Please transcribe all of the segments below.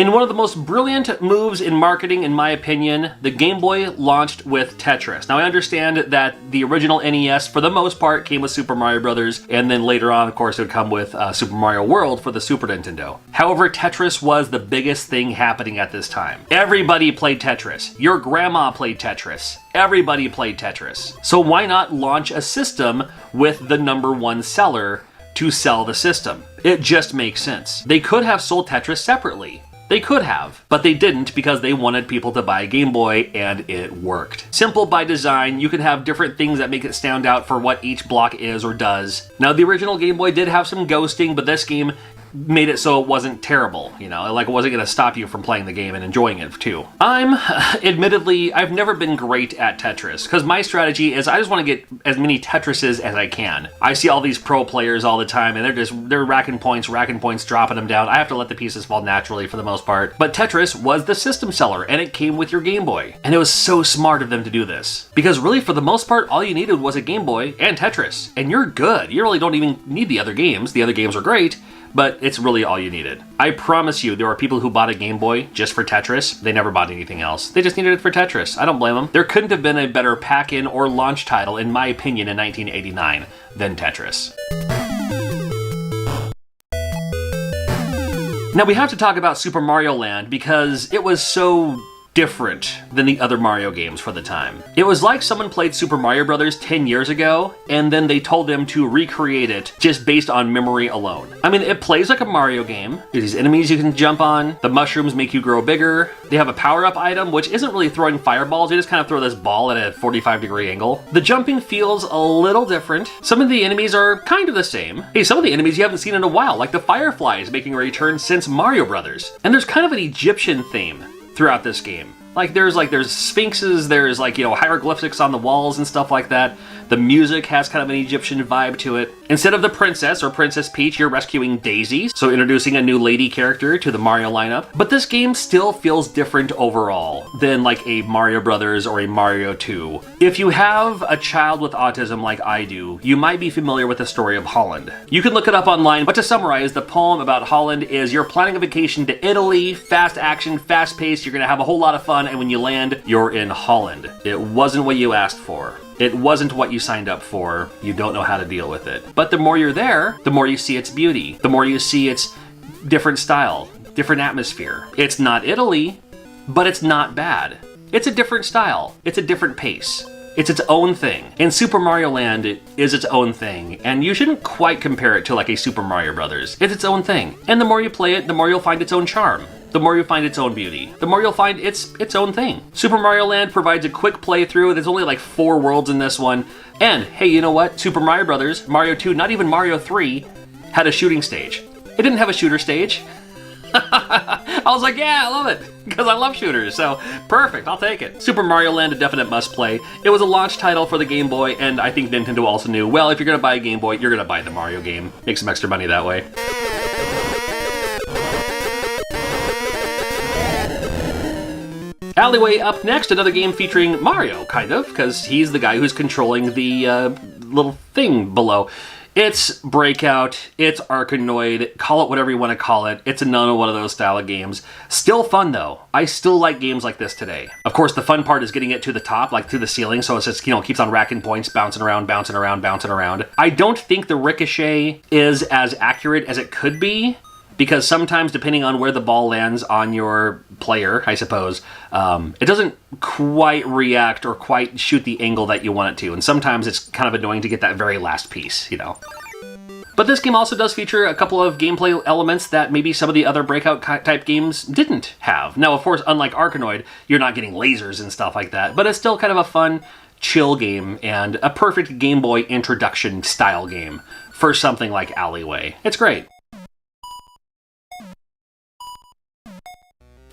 In one of the most brilliant moves in marketing, in my opinion, the Game Boy launched with Tetris. Now, I understand that the original NES, for the most part, came with Super Mario Bros., and then later on, of course, it would come with Super Mario World for the Super Nintendo. However, Tetris was the biggest thing happening at this time. Everybody played Tetris. Your grandma played Tetris. Everybody played Tetris. So why not launch a system with the #1 seller to sell the system? It just makes sense. They could have sold Tetris separately. They could have, but they didn't because they wanted people to buy a Game Boy, and it worked. Simple by design, you can have different things that make it stand out for what each block is or does. Now, the original Game Boy did have some ghosting, but this game made it so it wasn't terrible, you know, like it wasn't going to stop you from playing the game and enjoying it too. Admittedly, I've never been great at Tetris, because my strategy is I just want to get as many Tetrises as I can. I see all these pro players all the time, and they're racking points, dropping them down. I have to let the pieces fall naturally for the most part. But Tetris was the system seller, and it came with your Game Boy. And it was so smart of them to do this. Because really, for the most part, all you needed was a Game Boy and Tetris, and you're good. You really don't even need the other games. The other games are great, but it's really all you needed. I promise you, there are people who bought a Game Boy just for Tetris. They never bought anything else. They just needed it for Tetris. I don't blame them. There couldn't have been a better pack-in or launch title, in my opinion, in 1989 than Tetris. Now we have to talk about Super Mario Land because it was so different than the other Mario games for the time. It was like someone played Super Mario Bros. 10 years ago, and then they told them to recreate it just based on memory alone. I mean, it plays like a Mario game. There's these enemies you can jump on. The mushrooms make you grow bigger. They have a power-up item, which isn't really throwing fireballs. They just kind of throw this ball at a 45-degree angle. The jumping feels a little different. Some of the enemies are kind of the same. Hey, some of the enemies you haven't seen in a while, like the Fireflies making a return since Mario Bros. And there's kind of an Egyptian theme throughout this game. There's sphinxes, there's hieroglyphics on the walls and stuff like that. The music has kind of an Egyptian vibe to it. Instead of the princess or Princess Peach, you're rescuing Daisy, so introducing a new lady character to the Mario lineup. But this game still feels different overall than like a Mario Brothers or a Mario 2. If you have a child with autism like I do, you might be familiar with the story of Holland. You can look it up online, but to summarize, the poem about Holland is you're planning a vacation to Italy, fast action, fast paced, you're gonna have a whole lot of fun, and when you land, you're in Holland. It wasn't what you asked for. It wasn't what you signed up for. You don't know how to deal with it. But the more you're there, the more you see its beauty. The more you see its different style, different atmosphere. It's not Italy, but it's not bad. It's a different style. It's a different pace. It's its own thing. And Super Mario Land is its own thing. And you shouldn't quite compare it to like a Super Mario Brothers. It's its own thing. And the more you play it, the more you'll find its own charm. The more you find its own beauty, the more you'll find its own thing. Super Mario Land provides a quick playthrough. There's only like 4 worlds in this one. And hey, you know what? Super Mario Brothers, Mario 2, not even Mario 3, had a shooting stage. It didn't have a shooter stage. I was like, yeah, I love it, because I love shooters, so perfect, I'll take it. Super Mario Land, a definite must-play. It was a launch title for the Game Boy, and I think Nintendo also knew, well, if you're going to buy a Game Boy, you're going to buy the Mario game. Make some extra money that way. Alleyway up next, another game featuring Mario, kind of, because he's the guy who's controlling the little thing below. It's Breakout, it's Arkanoid, call it whatever you want to call it. It's another one of those style of games. Still fun though. I still like games like this today. Of course, the fun part is getting it to the top, like to the ceiling, so it's just, keeps on racking points, bouncing around, bouncing around, bouncing around. I don't think the ricochet is as accurate as it could be, because sometimes, depending on where the ball lands on your player, I suppose, it doesn't quite react or quite shoot the angle that you want it to. And sometimes it's kind of annoying to get that very last piece, But this game also does feature a couple of gameplay elements that maybe some of the other Breakout type games didn't have. Now, of course, unlike Arkanoid, you're not getting lasers and stuff like that, but it's still kind of a fun, chill game and a perfect Game Boy introduction style game for something like Alleyway. It's great.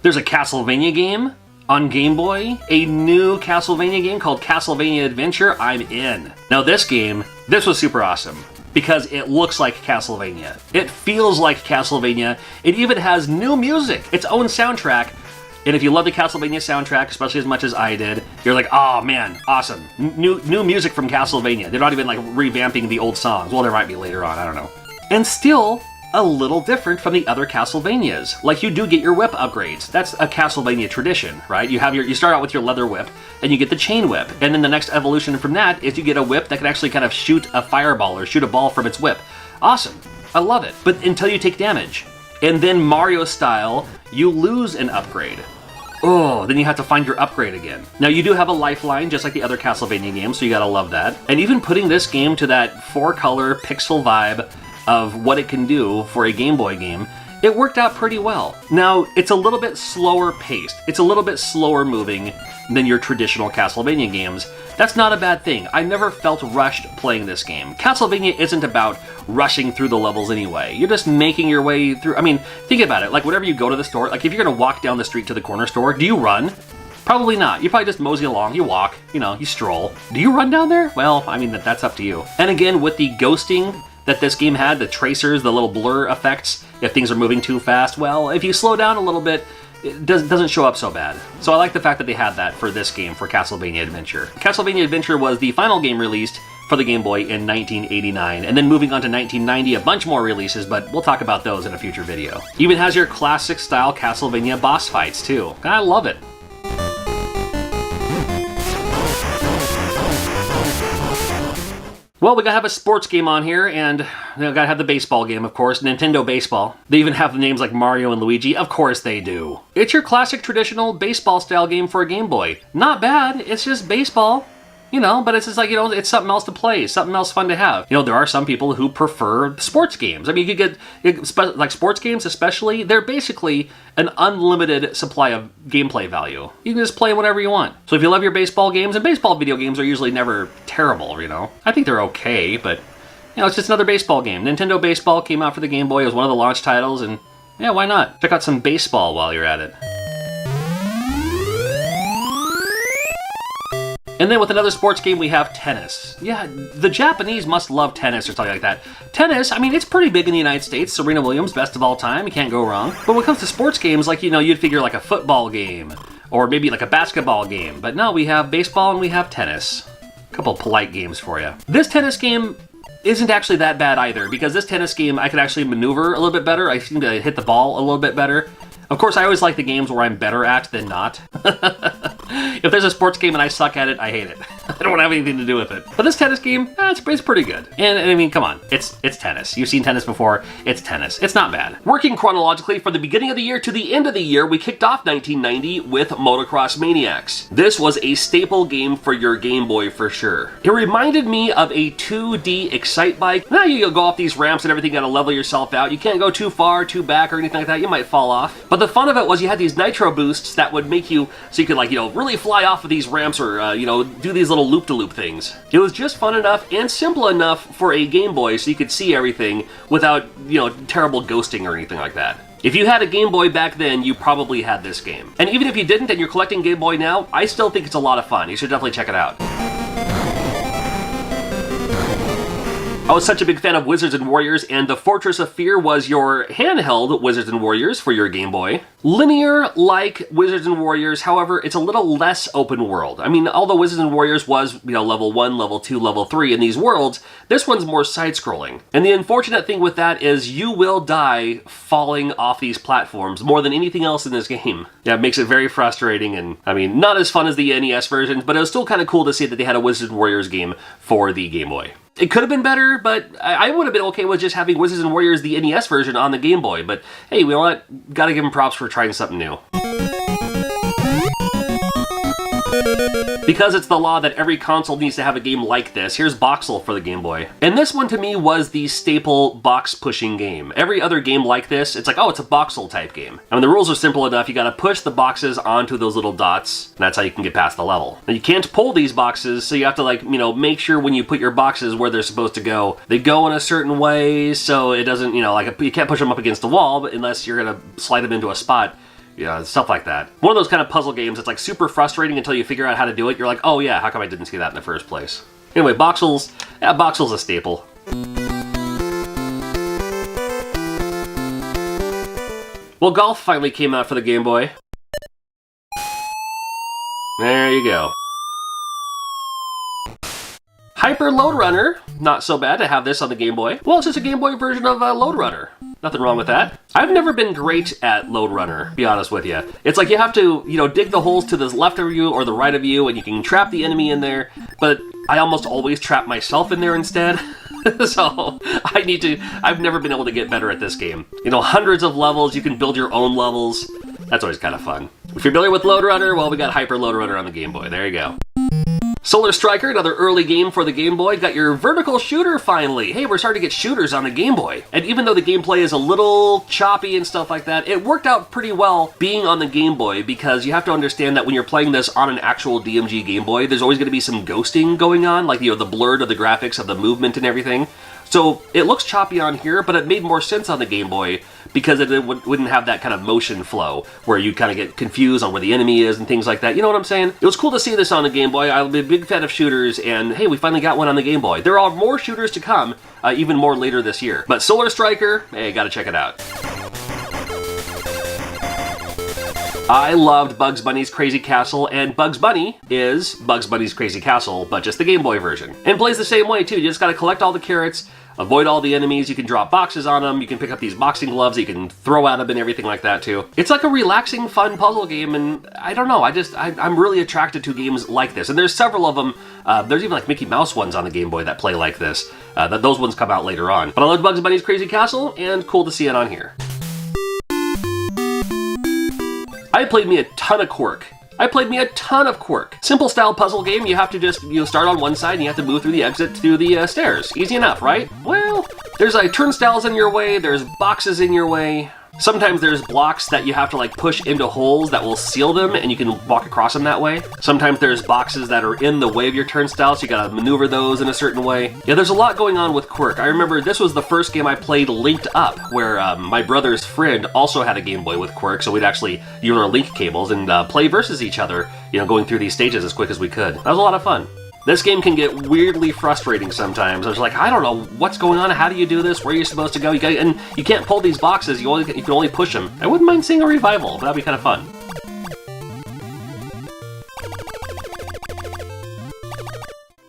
There's a Castlevania game on Game Boy, a new Castlevania game called Castlevania Adventure. I'm in. Now this was super awesome because it looks like Castlevania. It feels like Castlevania. It even has new music, its own soundtrack. And if you love the Castlevania soundtrack, especially as much as I did, you're like, oh man, awesome. New music from Castlevania. They're not even like revamping the old songs. Well, there might be later on, I don't know. And still, a little different from the other Castlevanias. Like, you do get your whip upgrades. That's a Castlevania tradition, right? You start out with your leather whip, and you get the chain whip. And then the next evolution from that is you get a whip that can actually kind of shoot a fireball or shoot a ball from its whip. Awesome. I love it. But until you take damage. And then Mario style, you lose an upgrade. Oh, then you have to find your upgrade again. Now, you do have a lifeline, just like the other Castlevania games, so you gotta love that. And even putting this game to that 4-color pixel vibe of what it can do for a Game Boy game, it worked out pretty well. Now, it's a little bit slower paced. It's a little bit slower moving than your traditional Castlevania games. That's not a bad thing. I never felt rushed playing this game. Castlevania isn't about rushing through the levels anyway. You're just making your way through. I mean, think about it. Like, whenever you go to the store, like if you're gonna walk down the street to the corner store, do you run? Probably not. You probably just mosey along, you walk, you stroll. Do you run down there? Well, I mean, that's up to you. And again, with the ghosting that this game had, the tracers, the little blur effects, if things are moving too fast, well, if you slow down a little bit, it doesn't show up so bad. So I like the fact that they had that for this game, for Castlevania Adventure. Castlevania Adventure was the final game released for the Game Boy in 1989, and then moving on to 1990, a bunch more releases, but we'll talk about those in a future video. Even has your classic style Castlevania boss fights too. I love it. Well, we gotta have a sports game on here, and we gotta have the baseball game, of course, Nintendo Baseball. They even have names like Mario and Luigi. Of course they do. It's your classic traditional baseball-style game for a Game Boy. Not bad, it's just baseball. But it's just like, it's something else to play, something else fun to have. There are some people who prefer sports games. I mean, you could get, like sports games especially, they're basically an unlimited supply of gameplay value. You can just play whatever you want. So if you love your baseball games, and baseball video games are usually never terrible, I think they're okay, but, it's just another baseball game. Nintendo Baseball came out for the Game Boy, it was one of the launch titles, and yeah, why not? Check out some baseball while you're at it. And then with another sports game, we have tennis. Yeah, the Japanese must love tennis or something like that. Tennis, I mean, it's pretty big in the United States. Serena Williams, best of all time, you can't go wrong. But when it comes to sports games, like, you'd figure like a football game, or maybe like a basketball game. But no, we have baseball and we have tennis. A couple polite games for you. This tennis game isn't actually that bad either, because this tennis game, I can actually maneuver a little bit better. I seem to hit the ball a little bit better. Of course, I always like the games where I'm better at than not. If there's a sports game and I suck at it, I hate it. I don't want to have anything to do with it. But this tennis game, it's pretty good. And I mean, come on, it's tennis. You've seen tennis before, it's tennis. It's not bad. Working chronologically from the beginning of the year to the end of the year, we kicked off 1990 with Motocross Maniacs. This was a staple game for your Game Boy for sure. It reminded me of a 2D Excite Bike. Now you go off these ramps and everything, you gotta level yourself out. You can't go too far, too back, or anything like that. You might fall off. But the fun of it was you had these nitro boosts that would make you, so you could really fly off of these ramps or, do these little loop-de-loop things. It was just fun enough and simple enough for a Game Boy so you could see everything without, terrible ghosting or anything like that. If you had a Game Boy back then, you probably had this game. And even if you didn't and you're collecting Game Boy now, I still think it's a lot of fun. You should definitely check it out. I was such a big fan of Wizards and Warriors, and the Fortress of Fear was your handheld Wizards and Warriors for your Game Boy. Linear like Wizards and Warriors, however, it's a little less open world. I mean, although Wizards and Warriors was, level 1, level 2, level 3 in these worlds, this one's more side-scrolling. And the unfortunate thing with that is you will die falling off these platforms more than anything else in this game. Yeah, it makes it very frustrating, and, I mean, not as fun as the NES version, but it was still kind of cool to see that they had a Wizards and Warriors game for the Game Boy. It could have been better, but I would have been okay with just having Wizards and Warriors, the NES version, on the Game Boy. But hey, gotta give them props for trying something new. Because it's the law that every console needs to have a game like this, here's Boxxle for the Game Boy. And this one to me was the staple box pushing game. Every other game like this, it's like, oh, it's a Boxxle type game. I mean, the rules are simple enough. You gotta push the boxes onto those little dots, and that's how you can get past the level. Now, you can't pull these boxes, so you have to make sure when you put your boxes where they're supposed to go, they go in a certain way, so it doesn't, you can't push them up against the wall, but unless you're gonna slide them into a spot. Yeah, stuff like that. One of those kind of puzzle games that's super frustrating until you figure out how to do it. You're like, oh yeah, how come I didn't see that in the first place? Anyway, Boxxle's a staple. Well, golf finally came out for the Game Boy. There you go. Hyper Lode Runner, not so bad to have this on the Game Boy. Well, it's just a Game Boy version of Lode Runner. Nothing wrong with that. I've never been great at Lode Runner, to be honest with you. It's like you have to, dig the holes to the left of you or the right of you, and you can trap the enemy in there, but I almost always trap myself in there instead. So I've never been able to get better at this game. Hundreds of levels, you can build your own levels. That's always kind of fun. If you're familiar with Lode Runner, well, we got Hyper Lode Runner on the Game Boy. There you go. Solar Striker, another early game for the Game Boy. Got your vertical shooter finally. Hey, we're starting to get shooters on the Game Boy. And even though the gameplay is a little choppy and stuff like that, it worked out pretty well being on the Game Boy, because you have to understand that when you're playing this on an actual DMG Game Boy, there's always going to be some ghosting going on, like the blur of the graphics of the movement and everything. So it looks choppy on here, but it made more sense on the Game Boy because it wouldn't have that kind of motion flow where you kind of get confused on where the enemy is and things like that. You know what I'm saying? It was cool to see this on the Game Boy. I'm a big fan of shooters, and hey, we finally got one on the Game Boy. There are more shooters to come, even more later this year. But Solar Striker, hey, gotta check it out. I loved Bugs Bunny's Crazy Castle, and Bugs Bunny is Bugs Bunny's Crazy Castle, but just the Game Boy version. And plays the same way, too. You just gotta collect all the carrots, avoid all the enemies, you can drop boxes on them, you can pick up these boxing gloves that you can throw at them and everything like that, too. It's like a relaxing, fun puzzle game, and I don't know, I'm really attracted to games like this. And there's several of them, there's even like Mickey Mouse ones on the Game Boy that play like this. Those ones come out later on. But I love Bugs Bunny's Crazy Castle, and cool to see it on here. I played me a ton of Quirk. Simple style puzzle game. You have to just start on one side and you have to move through the exit through the stairs. Easy enough, right? Well, there's turnstiles in your way, there's boxes in your way. Sometimes there's blocks that you have to push into holes that will seal them, and you can walk across them that way. Sometimes there's boxes that are in the way of your turnstile, so you gotta maneuver those in a certain way. Yeah, there's a lot going on with Quirk. I remember this was the first game I played linked up, where my brother's friend also had a Game Boy with Quirk, so we'd actually use our link cables and play versus each other, going through these stages as quick as we could. That was a lot of fun. This game can get weirdly frustrating sometimes. I was like, I don't know what's going on. How do you do this? Where are you supposed to go? And you can't pull these boxes. You can only push them. I wouldn't mind seeing a revival, but that'd be kind of fun.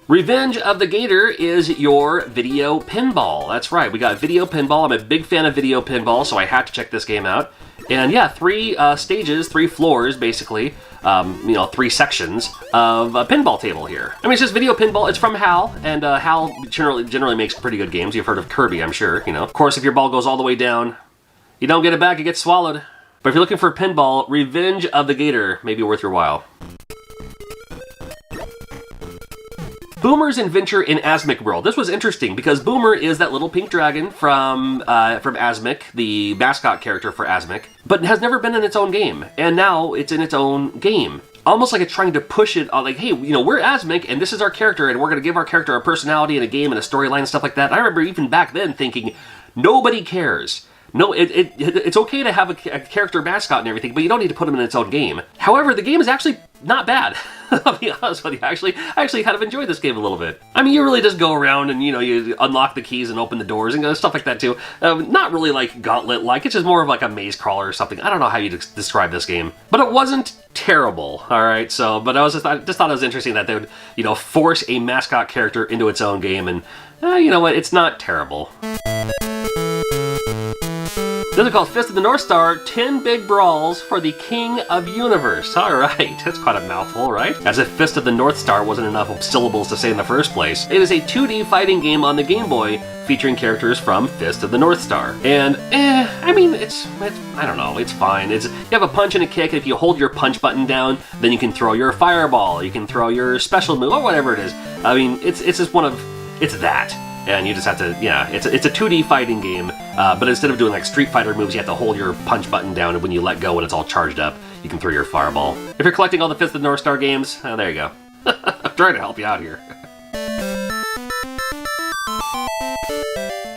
Revenge of the Gator is your video pinball. That's right, we got video pinball. I'm a big fan of video pinball, so I had to check this game out. And yeah, 3 stages, 3 floors, basically. 3 sections of a pinball table here. I mean, it's just video pinball. It's from HAL, and HAL generally makes pretty good games. You've heard of Kirby, I'm sure, Of course, if your ball goes all the way down, you don't get it back, it gets swallowed. But if you're looking for pinball, Revenge of the Gator may be worth your while. Boomer's Adventure in Asmic World. This was interesting because Boomer is that little pink dragon from Asmic, the mascot character for Asmic, but has never been in its own game, and now it's in its own game. Almost like it's trying to push it, like, hey, we're Asmic, and this is our character, and we're going to give our character a personality and a game and a storyline and stuff like that. I remember even back then thinking, nobody cares. No, it's okay to have a character mascot and everything, but you don't need to put him in its own game. However, the game is actually not bad. I'll be honest with you. I actually kind of enjoyed this game a little bit. I mean, you really just go around and, you unlock the keys and open the doors and stuff like that, too. Not really like Gauntlet-like. It's just more of like a maze crawler or something. I don't know how you describe this game. But it wasn't terrible, all right? So, but I just thought it was interesting that they would, force a mascot character into its own game. And, you know what? It's not terrible. This is called Fist of the Northstar, 10 Big Brawls for the King of Universe. Alright, that's quite a mouthful, right? As if Fist of the Northstar wasn't enough syllables to say in the first place. It is a 2D fighting game on the Game Boy featuring characters from Fist of the Northstar. And, I mean, it's I don't know, it's fine. You have a punch and a kick, and if you hold your punch button down, then you can throw your fireball, you can throw your special move, or whatever it is. I mean, it's just it's that. And you just have to, it's a 2D fighting game, but instead of doing like Street Fighter moves, you have to hold your punch button down, and when you let go and it's all charged up, you can throw your fireball. If you're collecting all the Fist of the Northstar games, there you go. I'm trying to help you out here.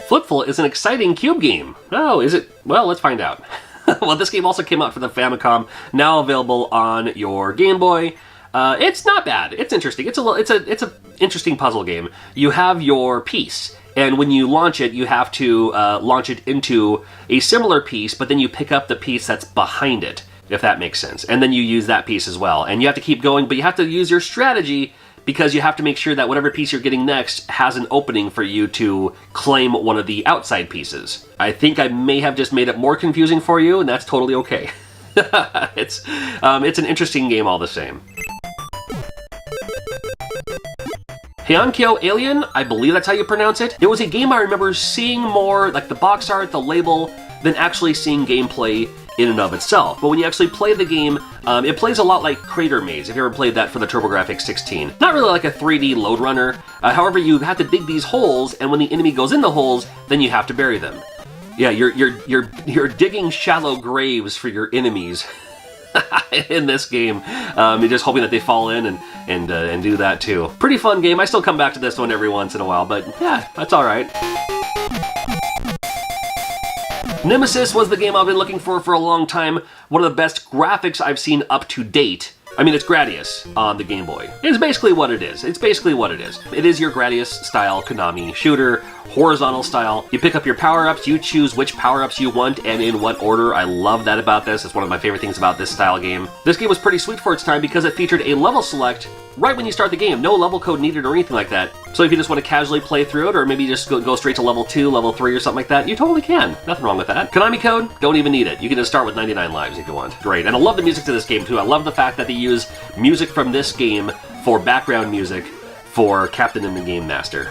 Flipful is an exciting cube game. Oh, is it? Well, let's find out. Well, this game also came out for the Famicom, now available on your Game Boy. It's not bad. It's interesting. It's a interesting puzzle game. You have your piece, and when you launch it, you have to launch it into a similar piece, but then you pick up the piece that's behind it, if that makes sense. And then you use that piece as well. And you have to keep going, but you have to use your strategy because you have to make sure that whatever piece you're getting next has an opening for you to claim one of the outside pieces. I think I may have just made it more confusing for you, and that's totally okay. It's an interesting game all the same. Hono Alien, I believe that's how you pronounce it. It was a game I remember seeing more, like the box art, the label, than actually seeing gameplay in and of itself. But when you actually play the game, it plays a lot like Crater Maze, if you ever played that for the TurboGrafx 16. Not really like a 3D load runner, however you have to dig these holes, and when the enemy goes in the holes, then you have to bury them. Yeah, you're digging shallow graves for your enemies in this game. You're just hoping that they fall in and do that too. Pretty fun game. I still come back to this one every once in a while, but yeah, that's all right. Nemesis was the game I've been looking for a long time. One of the best graphics I've seen up to date. I mean, it's Gradius on the Game Boy. It's basically what it is. It is your Gradius-style Konami shooter, horizontal style. You pick up your power-ups, you choose which power-ups you want and in what order. I love that about this. It's one of my favorite things about this style game. This game was pretty sweet for its time because it featured a level select right when you start the game. No level code needed or anything like that. So if you just want to casually play through it, or maybe just go straight to level 2, level 3 or something like that, you totally can. Nothing wrong with that. Konami code, don't even need it. You can just start with 99 lives if you want. Great. And I love the music to this game too. I love the fact that they use music from this game for background music for Captain and the Game Master.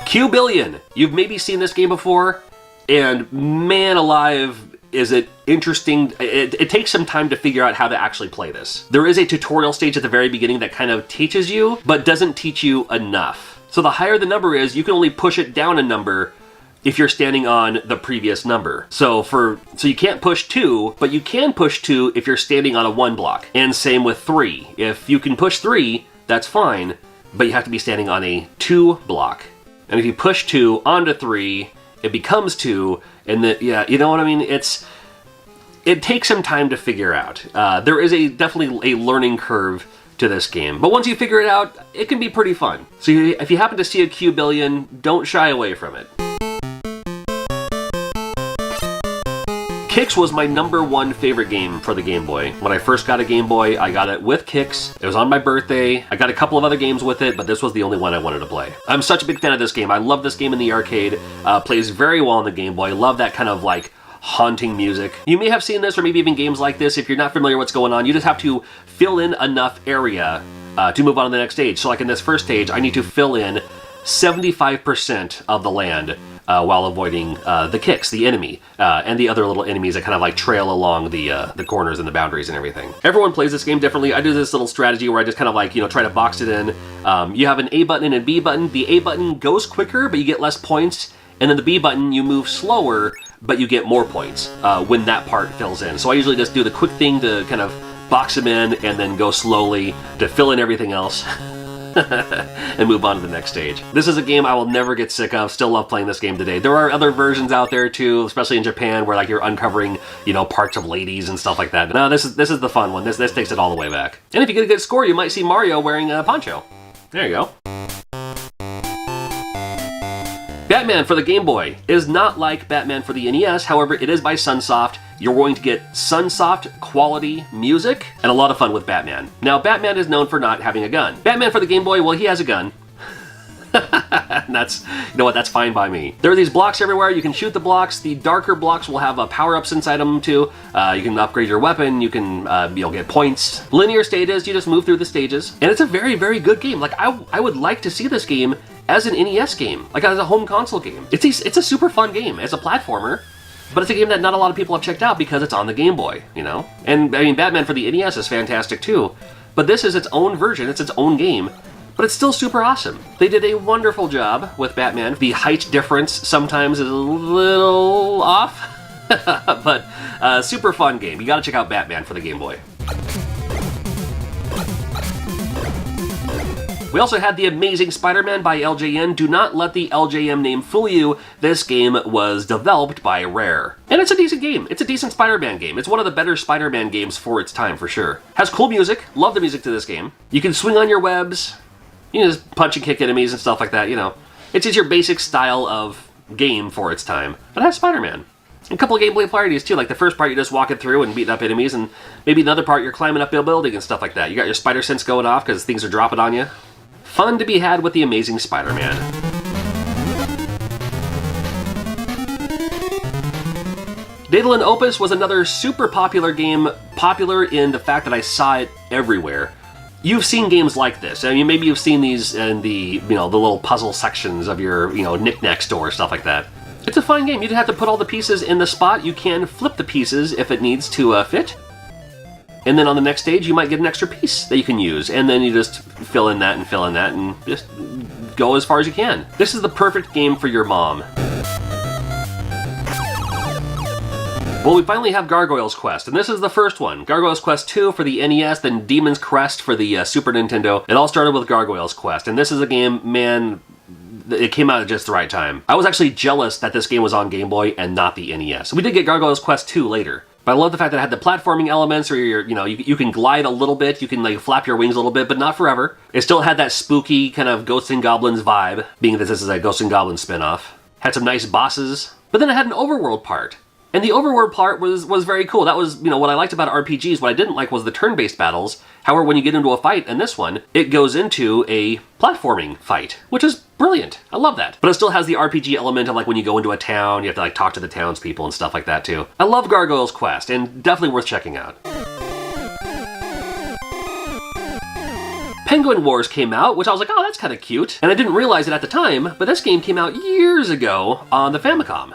Q-Billion. You've maybe seen this game before, and man alive, is it interesting. It takes some time to figure out how to actually play this. There is a tutorial stage at the very beginning that kind of teaches you, but doesn't teach you enough. So the higher the number is, you can only push it down a number if you're standing on the previous number. So you can't push 2, but you can push 2 if you're standing on a 1 block. And same with 3. If you can push 3, that's fine, but you have to be standing on a 2 block. And if you push 2 onto 3, it becomes 2, and yeah, you know what I mean? It takes some time to figure out. There is definitely a learning curve to this game, but once you figure it out, it can be pretty fun. So if you happen to see a Q-Billion, don't shy away from it. Kicks was my #1 favorite game for the Game Boy. When I first got a Game Boy, I got it with Kicks. It was on my birthday. I got a couple of other games with it, but this was the only one I wanted to play. I'm such a big fan of this game. I love this game in the arcade. Plays very well on the Game Boy. Love that kind of like haunting music. You may have seen this, or maybe even games like this. If you're not familiar with what's going on, you just have to fill in enough area to move on to the next stage. So like in this first stage, I need to fill in 75% of the land while avoiding the Kicks, the enemy, and the other little enemies that kind of like trail along the corners and the boundaries and everything. Everyone plays this game differently. I do this little strategy where I just kind of like, try to box it in. You have an A button and a B button. The A button goes quicker, but you get less points. And then the B button, you move slower, but you get more points when that part fills in. So I usually just do the quick thing to kind of box them in and then go slowly to fill in everything else. and move on to the next stage. This is a game I will never get sick of. Still love playing this game today. There are other versions out there too, especially in Japan, where like you're uncovering, parts of ladies and stuff like that. But no, this is the fun one. This takes it all the way back. And if you get a good score, you might see Mario wearing a poncho. There you go. Batman for the Game Boy is not like Batman for the NES, however, it is by Sunsoft. You're going to get Sunsoft quality music and a lot of fun with Batman. Now, Batman is known for not having a gun. Batman for the Game Boy, well, he has a gun. And that's, that's fine by me. There are these blocks everywhere. You can shoot the blocks. The darker blocks will have power-ups inside them too. You can upgrade your weapon. You can, get points. Linear stages, you just move through the stages. And it's a very, very good game. Like, I would like to see this game as an NES game, like as a home console game. It's a super fun game as a platformer, but it's a game that not a lot of people have checked out because it's on the Game Boy, And, I mean, Batman for the NES is fantastic too, but this is its own version, it's its own game, but it's still super awesome. They did a wonderful job with Batman. The height difference sometimes is a little off, but super fun game. You gotta check out Batman for the Game Boy. We also had The Amazing Spider-Man by LJN. Do not let the LJN name fool you. This game was developed by Rare. And it's a decent game. It's a decent Spider-Man game. It's one of the better Spider-Man games for its time, for sure. Has cool music. Love the music to this game. You can swing on your webs. You can just punch and kick enemies and stuff like that, It's just your basic style of game for its time. But it has Spider-Man. A couple of gameplay varieties too, like the first part you're just walking through and beating up enemies, and maybe another part you're climbing up a building and stuff like that. You got your spider sense going off because things are dropping on you. Fun to be had with the Amazing Spider-Man. Daedalus Opus was another super popular game, popular in the fact that I saw it everywhere. You've seen games like this. I mean, maybe you've seen these in the, the little puzzle sections of your, knick-knack store, stuff like that. It's a fun game. You don't have to put all the pieces in the spot. You can flip the pieces if it needs to fit. And then on the next stage, you might get an extra piece that you can use. And then you just fill in that and just go as far as you can. This is the perfect game for your mom. Well, we finally have Gargoyle's Quest, and this is the first one. Gargoyle's Quest 2 for the NES, then Demon's Crest for the Super Nintendo. It all started with Gargoyle's Quest, and this is a game, man, it came out at just the right time. I was actually jealous that this game was on Game Boy and not the NES. We did get Gargoyle's Quest 2 later, but I love the fact that it had the platforming elements, or you can glide a little bit, you can like flap your wings a little bit, but not forever. It still had that spooky kind of Ghosts and Goblins vibe, being that this is a Ghosts and Goblins spin-off. Had some nice bosses, but then it had an overworld part. And the overworld part was very cool. That was, what I liked about RPGs. What I didn't like was the turn-based battles. However, when you get into a fight in this one, it goes into a platforming fight, which is brilliant. I love that. But it still has the RPG element of like when you go into a town, you have to like talk to the townspeople and stuff like that too. I love Gargoyle's Quest, and definitely worth checking out. Penguin Wars came out, which I was like, oh, that's kind of cute. And I didn't realize it at the time, but this game came out years ago on the Famicom.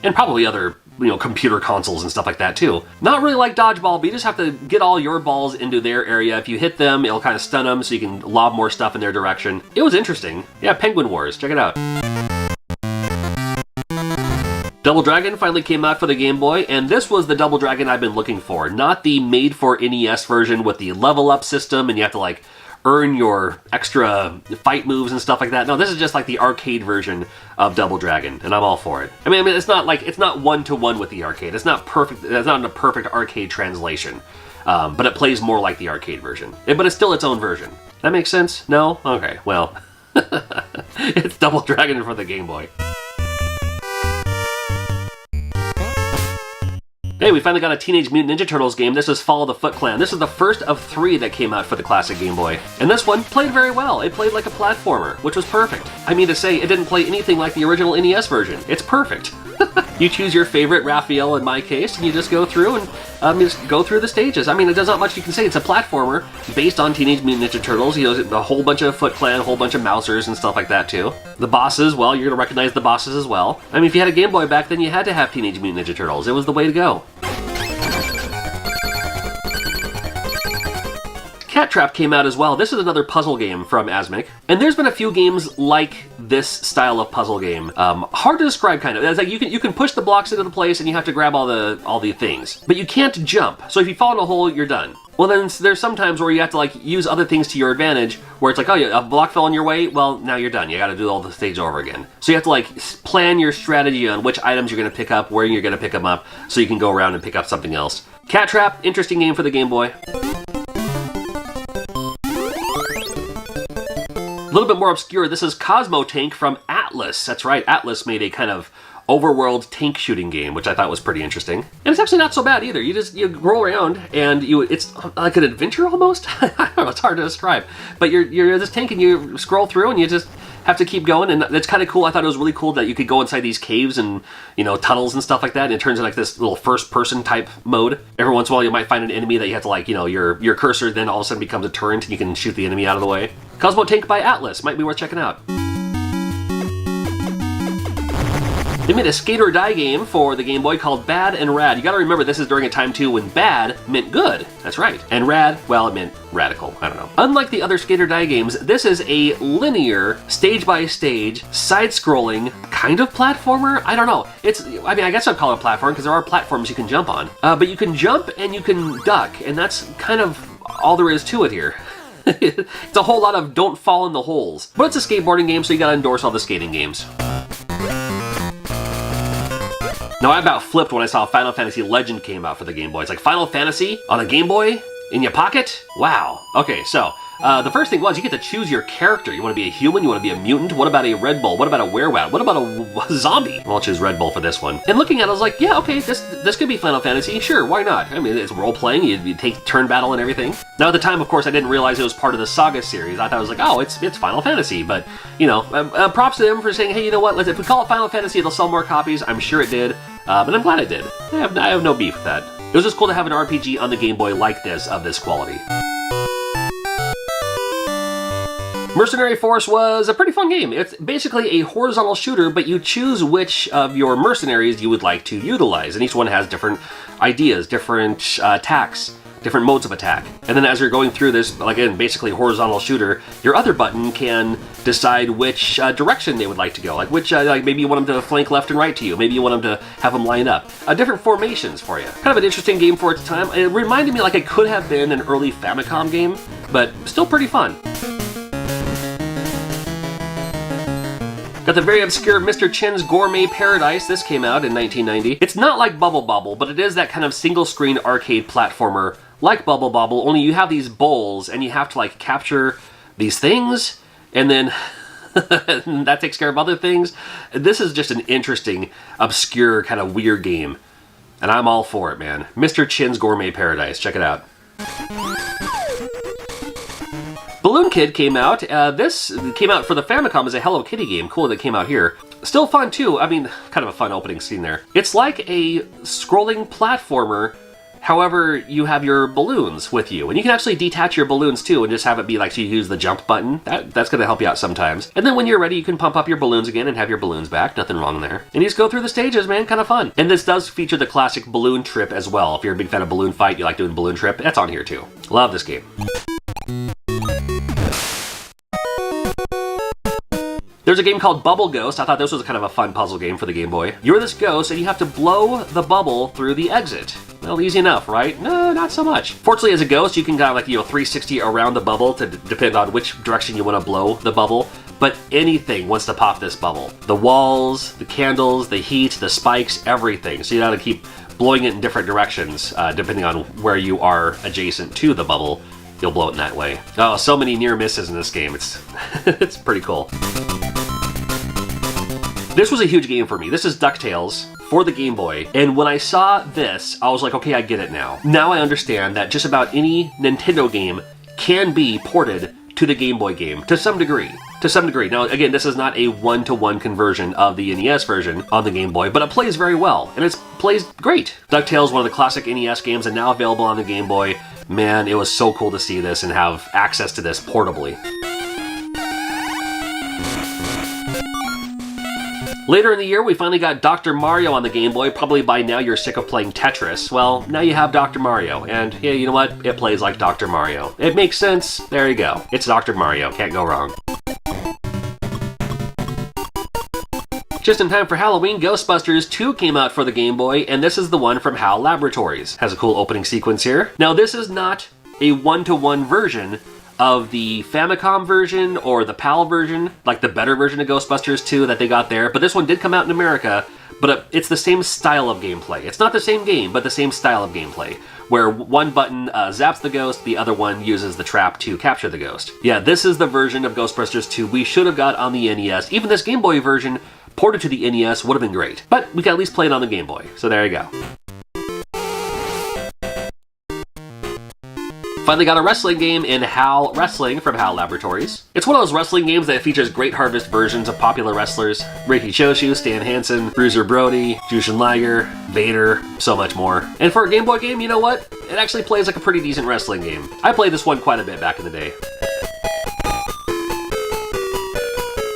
And probably other computer consoles and stuff like that too. Not really like dodgeball, but you just have to get all your balls into their area. If you hit them, it'll kind of stun them so you can lob more stuff in their direction. It was interesting. Yeah, Penguin Wars, check it out. Double Dragon finally came out for the Game Boy, and this was the Double Dragon I've been looking for. Not the made for NES version with the level up system and you have to like earn your extra fight moves and stuff like that. No, this is just like the arcade version of Double Dragon, and I'm all for it. I mean, it's not one-to-one with the arcade. It's not perfect. It's not a perfect arcade translation, but it plays more like the arcade version. But it's still its own version. That makes sense? No? Okay, well, it's Double Dragon for the Game Boy. Hey, we finally got a Teenage Mutant Ninja Turtles game. This is Fall of the Foot Clan. This is the first of 3 that came out for the classic Game Boy. And this one played very well. It played like a platformer, which was perfect. I mean to say, it didn't play anything like the original NES version. It's perfect. You choose your favorite, Raphael in my case, and you just go through and just go through the stages. I mean, there's not much you can say. It's a platformer based on Teenage Mutant Ninja Turtles. A whole bunch of Foot Clan, a whole bunch of Mousers and stuff like that too. The bosses, well, you're gonna recognize the bosses as well. I mean, if you had a Game Boy back then, you had to have Teenage Mutant Ninja Turtles. It was the way to go. Cat Trap came out as well. This is another puzzle game from Asmik. And there's been a few games like this style of puzzle game. Hard to describe, kind of. It's like you can push the blocks into the place and you have to grab all the things. But you can't jump. So if you fall in a hole, you're done. Well, then there's some times where you have to like use other things to your advantage, where it's like, oh, a block fell in your way. Well, now you're done. You got to do all the stage over again. So you have to like plan your strategy on which items you're going to pick up, where you're going to pick them up, so you can go around and pick up something else. Cat Trap, interesting game for the Game Boy. A little bit more obscure, this is Cosmo Tank from Atlas. That's right, Atlas made a kind of overworld tank shooting game, which I thought was pretty interesting. And it's actually not so bad either. You roll around and it's like an adventure almost? I don't know, it's hard to describe. But you're this tank and you scroll through and you just have to keep going, and that's kind of cool. I thought it was really cool that you could go inside these caves and, tunnels and stuff like that, and it turns into like this little first-person type mode. Every once in a while you might find an enemy that you have to like, your cursor then all of a sudden becomes a turret and you can shoot the enemy out of the way. Cosmo Tank by Atlas, might be worth checking out. They made a skate or die game for the Game Boy called Bad and Rad. You gotta remember, this is during a time too when bad meant good. That's right. And rad, well, it meant radical. I don't know. Unlike the other skate or die games, this is a linear, stage-by-stage, side-scrolling, kind of platformer? I don't know. I guess I'd call it a platform because there are platforms you can jump on. But you can jump and you can duck, and that's kind of all there is to it here. It's a whole lot of don't fall in the holes. But it's a skateboarding game, so you gotta endorse all the skating games. Now, I about flipped when I saw Final Fantasy Legend came out for the Game Boy. It's like, Final Fantasy on a Game Boy? In your pocket? Wow. Okay, so, The first thing was you get to choose your character. You want to be a human? You want to be a mutant? What about a Red Bull? What about a werewolf? What about a zombie? Well, I'll choose Red Bull for this one. And looking at it, I was like, yeah, okay, this could be Final Fantasy. Sure, why not? I mean, it's role-playing. You take turn battle and everything. Now, at the time, of course, I didn't realize it was part of the Saga series. I thought it was like, oh, it's Final Fantasy. But, you know, props to them for saying, hey, you know what? If we call it Final Fantasy, it'll sell more copies. I'm sure it did. But I'm glad it did. I have no beef with that. It was just cool to have an RPG on the Game Boy like this, of this quality. Mercenary Force was a pretty fun game. It's basically a horizontal shooter, but you choose which of your mercenaries you would like to utilize, and each one has different ideas, different attacks, different modes of attack. And then as you're going through this, again, basically horizontal shooter, your other button can decide which direction they would like to go. Like which, like maybe you want them to flank left and right to you. Maybe you want them to have them line up. Different formations for you. Kind of an interesting game for its time. It reminded me like it could have been an early Famicom game, but still pretty fun. Got the very obscure Mr. Chin's Gourmet Paradise. This came out in 1990. It's not like Bubble Bobble, but it is that kind of single-screen arcade platformer like Bubble Bobble, only you have these bowls and you have to like capture these things, and then that takes care of other things. This is just an interesting, obscure, kind of weird game, and I'm all for it, man. Mr. Chin's Gourmet Paradise. Check it out. Balloon Kid came out. This came out for the Famicom as a Hello Kitty game. Cool that it came out here. Still fun, too. I mean, kind of a fun opening scene there. It's like a scrolling platformer. However, you have your balloons with you. And you can actually detach your balloons, too, and just have it be like, so you use the jump button. That's going to help you out sometimes. And then when you're ready, you can pump up your balloons again and have your balloons back. Nothing wrong there. And you just go through the stages, man. Kind of fun. And this does feature the classic balloon trip as well. If you're a big fan of Balloon Fight, you like doing balloon trip, that's on here, too. Love this game. There's a game called Bubble Ghost. I thought this was kind of a fun puzzle game for the Game Boy. You're this ghost, and you have to blow the bubble through the exit. Well, easy enough, right? No, not so much. Fortunately, as a ghost, you can kind of like, 360 around the bubble to depend on which direction you want to blow the bubble. But anything wants to pop this bubble. The walls, the candles, the heat, the spikes, everything. So you got to keep blowing it in different directions, depending on where you are adjacent to the bubble. You'll blow it in that way. Oh, so many near misses in this game. It's it's pretty cool. This was a huge game for me. This is DuckTales for the Game Boy. And when I saw this, I was like, okay, I get it now. Now I understand that just about any Nintendo game can be ported to the Game Boy game to some degree. To some degree. Now, again, this is not a one-to-one conversion of the NES version on the Game Boy, but it plays very well, and it plays great. DuckTales, one of the classic NES games, and now available on the Game Boy. Man, it was so cool to see this and have access to this portably. Later in the year, we finally got Dr. Mario on the Game Boy. Probably by now you're sick of playing Tetris. Well, now you have Dr. Mario, and yeah, you know what? It plays like Dr. Mario. It makes sense. There you go. It's Dr. Mario. Can't go wrong. Just in time for Halloween, Ghostbusters 2 came out for the Game Boy, and this is the one from HAL Laboratories. Has a cool opening sequence here. Now, this is not a one-to-one version of the Famicom version or the PAL version, like the better version of Ghostbusters 2 that they got there, but this one did come out in America, but it's the same style of gameplay. It's not the same game, but the same style of gameplay, where one button zaps the ghost, the other one uses the trap to capture the ghost. Yeah, this is the version of Ghostbusters 2 we should have got on the NES. Even this Game Boy version ported to the NES would have been great, but we can at least play it on the Game Boy, so there you go. Finally got a wrestling game in HAL Wrestling from HAL Laboratories. It's one of those wrestling games that features Great Harvest versions of popular wrestlers. Ricky Choshu, Stan Hansen, Bruiser Brody, Jushin Liger, Vader, so much more. And for a Game Boy game, you know what? It actually plays like a pretty decent wrestling game. I played this one quite a bit back in the day.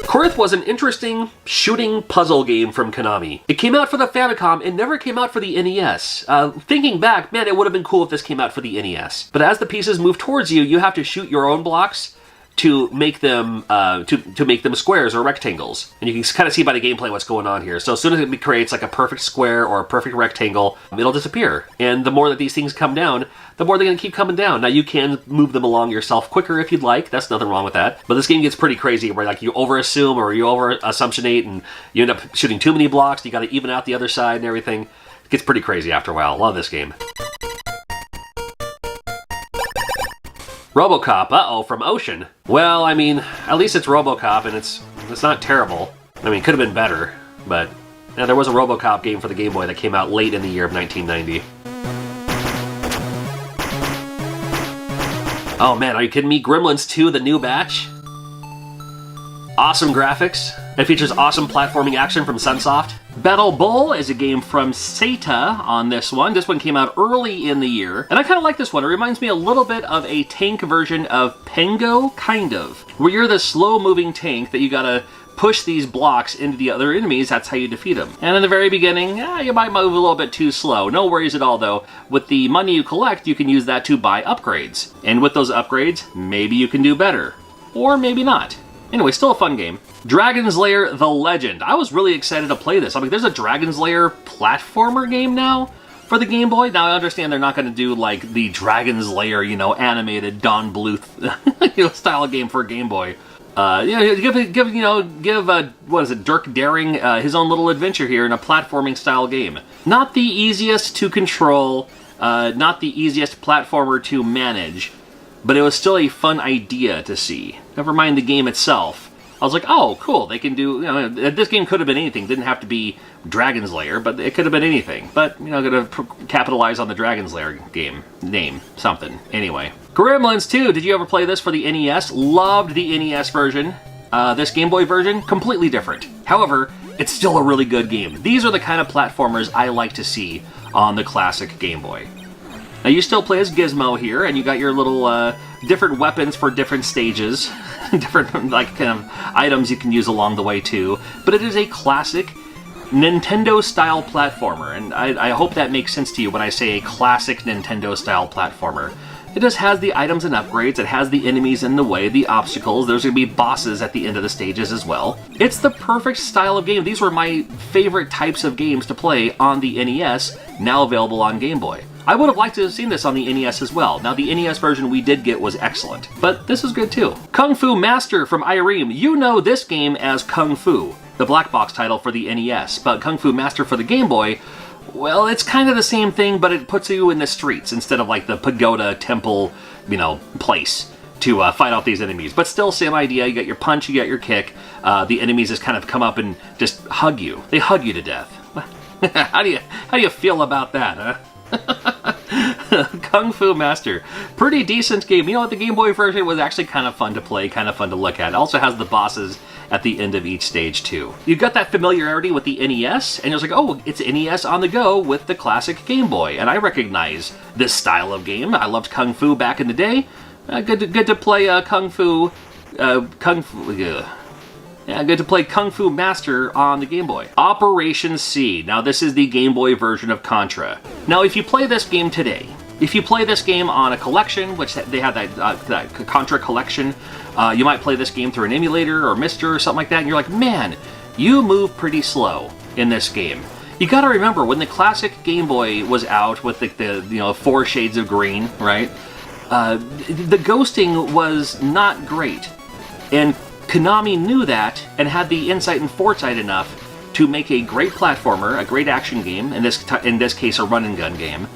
Quirk was an interesting shooting puzzle game from Konami. It came out for the Famicom and never came out for the NES. Thinking back, man, it would have been cool if this came out for the NES. But as the pieces move towards you, you have to shoot your own blocks to make them to make them squares or rectangles. And you can kind of see by the gameplay what's going on here. So as soon as it creates like a perfect square or a perfect rectangle, it'll disappear. And the more that these things come down, the more they're going to keep coming down. Now, you can move them along yourself quicker if you'd like. That's nothing wrong with that. But this game gets pretty crazy where like you over-assume or you over-assumptionate and you end up shooting too many blocks. You got to even out the other side and everything. It gets pretty crazy after a while. Love this game. RoboCop, uh-oh, from Ocean. Well, I mean, at least it's RoboCop, and it's not terrible. I mean, it could have been better, but yeah, there was a RoboCop game for the Game Boy that came out late in the year of 1990. Oh man, are you kidding me? Gremlins 2, the new batch? Awesome graphics. It features awesome platforming action from Sunsoft. Battle Bull is a game from Seta on this one. This one came out early in the year, and I kind of like this one. It reminds me a little bit of a tank version of Pengo, kind of, where you're the slow-moving tank that you gotta push these blocks into the other enemies. That's how you defeat them. And in the very beginning, you might move a little bit too slow. No worries at all, though. With the money you collect, you can use that to buy upgrades. And with those upgrades, maybe you can do better. Or maybe not. Anyway, still a fun game. Dragon's Lair The Legend. I was really excited to play this. I mean, there's a Dragon's Lair platformer game now for the Game Boy. Now, I understand they're not going to do, like, the Dragon's Lair, you know, animated Don Bluth style game for Game Boy. Give what is it, Dirk Daring his own little adventure here in a platforming style game. Not the easiest to control, not the easiest platformer to manage, but it was still a fun idea to see. Never mind the game itself. I was like, oh, cool, they can do, you know, this game could have been anything. It didn't have to be Dragon's Lair, but it could have been anything. But, you know, gonna capitalize on the Dragon's Lair game name, something. Anyway. Gremlins 2, did you ever play this for the NES? Loved the NES version. This Game Boy version, completely different. However, it's still a really good game. These are the kind of platformers I like to see on the classic Game Boy. Now, you still play as Gizmo here, and you got your little different weapons for different stages. Different, like, kind of items you can use along the way, too. But it is a classic Nintendo-style platformer, and I hope that makes sense to you when I say a classic Nintendo-style platformer. It just has the items and upgrades, it has the enemies in the way, the obstacles, there's going to be bosses at the end of the stages as well. It's the perfect style of game. These were my favorite types of games to play on the NES, now available on Game Boy. I would have liked to have seen this on the NES as well. Now, the NES version we did get was excellent, but this is good too. Kung Fu Master from Ireme. You know this game as Kung Fu, the black box title for the NES, but Kung Fu Master for the Game Boy, well, it's kind of the same thing, but it puts you in the streets instead of like the pagoda temple, you know, place to fight off these enemies. But still, same idea. You got your punch, you got your kick. The enemies just kind of come up and just hug you. They hug you to death. How do you feel about that, huh? Kung Fu Master. Pretty decent game. You know what, the Game Boy version was actually kind of fun to play, kind of fun to look at. It also has the bosses at the end of each stage too. You've got that familiarity with the NES, and you're like, oh, it's NES on the go with the classic Game Boy, and I recognize this style of game. I loved Kung Fu back in the day. Good to play Kung Fu Master on the Game Boy. Operation C. Now, this is the Game Boy version of Contra. Now, if you play this game today, if you play this game on a collection, which they have that Contra collection, you might play this game through an emulator or Mister or something like that, and you're like, man, you move pretty slow in this game. You gotta remember, when the classic Game Boy was out with the 4 shades of green, right? The ghosting was not great. And Konami knew that and had the insight and foresight enough to make a great platformer, a great action game, in this case a run and gun game.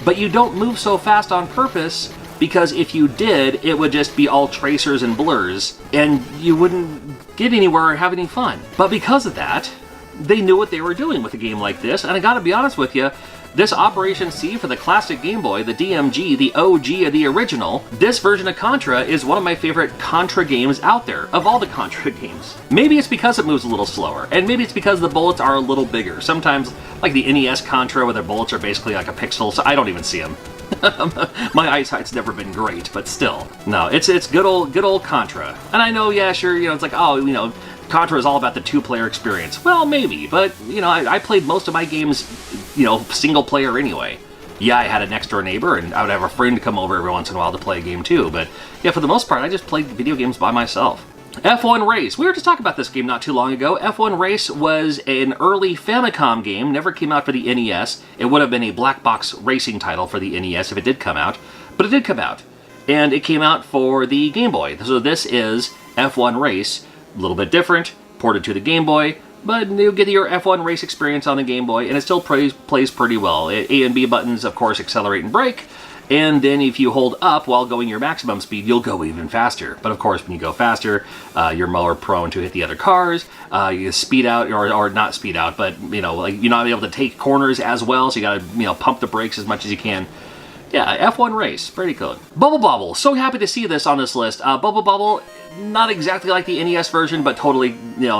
But you don't move so fast on purpose, because if you did, it would just be all tracers and blurs, and you wouldn't get anywhere or have any fun. But because of that, they knew what they were doing with a game like this, and I gotta be honest with you, this Operation C for the classic Game Boy, the DMG, the OG of the original, this version of Contra is one of my favorite Contra games out there, of all the Contra games. Maybe it's because it moves a little slower, and maybe it's because the bullets are a little bigger. Sometimes, like the NES Contra, where their bullets are basically like a pixel, so I don't even see them. My eyesight's never been great, but still. No, it's good old Contra. And I know, yeah, sure, it's like, oh, Contra is all about the 2-player experience. Well, maybe, but, I played most of my games, single player anyway. Yeah, I had a next-door neighbor, and I would have a friend come over every once in a while to play a game too, but yeah, for the most part, I just played video games by myself. F1 Race. We were just talking about this game not too long ago. F1 Race was an early Famicom game, never came out for the NES. It would have been a black box racing title for the NES if it did come out, but it did come out. And it came out for the Game Boy. So this is F1 Race, a little bit different, ported to the Game Boy, but you get your F1 Race experience on the Game Boy, and it still plays pretty well. A and B buttons, of course, accelerate and brake, And then if you hold up while going your maximum speed, you'll go even faster. But of course, when you go faster, you're more prone to hit the other cars. You speed out, or not speed out, but like you're not able to take corners as well. So you gotta pump the brakes as much as you can. Yeah, F1 race, pretty cool. Bubble Bobble, so happy to see this on this list. Bubble Bobble, not exactly like the NES version, but totally,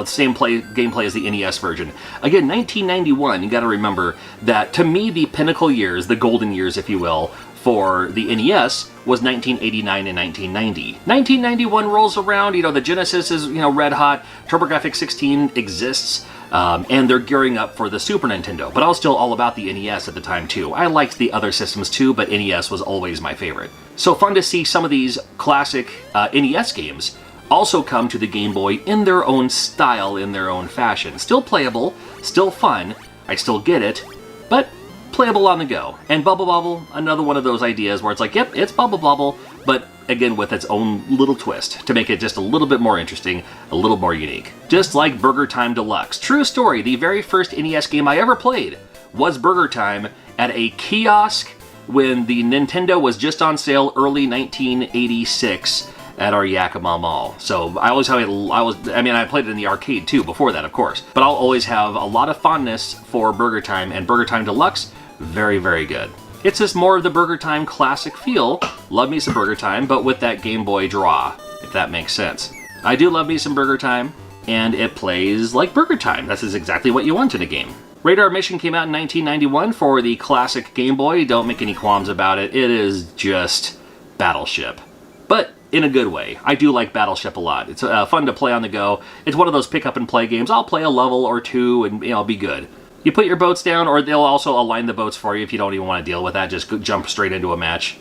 same gameplay as the NES version. Again, 1991, you gotta remember that to me, the pinnacle years, the golden years, if you will, for the NES was 1989 and 1990. 1991 rolls around, the Genesis is, red hot, TurboGrafx 16 exists, and they're gearing up for the Super Nintendo. But I was still all about the NES at the time too. I liked the other systems too, but NES was always my favorite. So fun to see some of these classic NES games also come to the Game Boy in their own style, in their own fashion. Still playable, still fun, I still get it, but playable on the go. And Bubble Bobble, another one of those ideas where it's like, yep, it's Bubble Bobble, but again with its own little twist to make it just a little bit more interesting, a little more unique. Just like Burger Time Deluxe. True story, the very first NES game I ever played was Burger Time at a kiosk when the Nintendo was just on sale early 1986 at our Yakima Mall. So I always have I played it in the arcade too before that, of course. But I'll always have a lot of fondness for Burger Time, and Burger Time Deluxe, very, very good. It's just more of the Burger Time classic feel. Love me some Burger Time, but with that Game Boy draw, if that makes sense. I do love me some Burger Time, and it plays like Burger Time. This is exactly what you want in a game. Radar Mission came out in 1991 for the classic Game Boy. Don't make any qualms about it. It is just Battleship. But in a good way. I do like Battleship a lot. It's fun to play on the go. It's one of those pick up and play games. I'll play a level or two and I'll be good. You put your boats down, or they'll also align the boats for you if you don't even want to deal with that. Just jump straight into a match.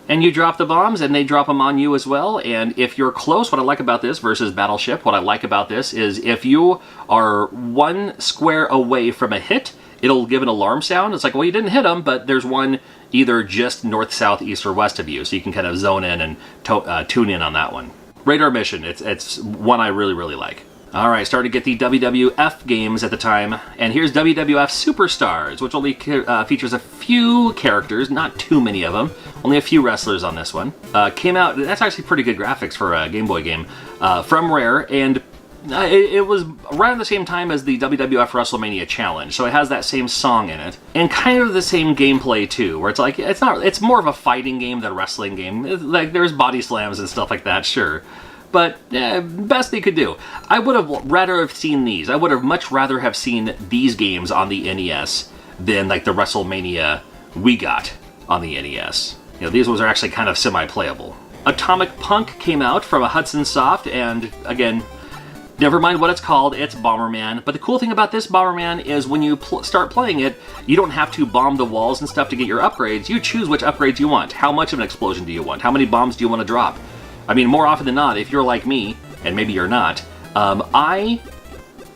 And you drop the bombs, and they drop them on you as well. And if you're close, what I like about this versus Battleship, what I like about this is if you are one square away from a hit, it'll give an alarm sound. It's like, well, you didn't hit them, but there's one either just north, south, east, or west of you. So you can kind of zone in and tune in on that one. Radar Mission, it's one I really, really like. All right, started to get the WWF games at the time, and here's WWF Superstars, which only features a few characters, not too many of them, only a few wrestlers on this one. Came out, that's actually pretty good graphics for a Game Boy game, from Rare, and it was around the same time as the WWF WrestleMania Challenge, so it has that same song in it, and kind of the same gameplay too, where it's like, it's more of a fighting game than a wrestling game. Like, there's body slams and stuff like that, sure. But best they could do. I would have rather have seen these. I would have much rather have seen these games on the NES than like the WrestleMania we got on the NES. These ones are actually kind of semi-playable. Atomic Punk came out from a Hudson Soft, and again, never mind what it's called, it's Bomberman. But the cool thing about this Bomberman is when you start playing it, you don't have to bomb the walls and stuff to get your upgrades. You choose which upgrades you want. How much of an explosion do you want? How many bombs do you want to drop? I mean, more often than not, if you're like me, and maybe you're not, I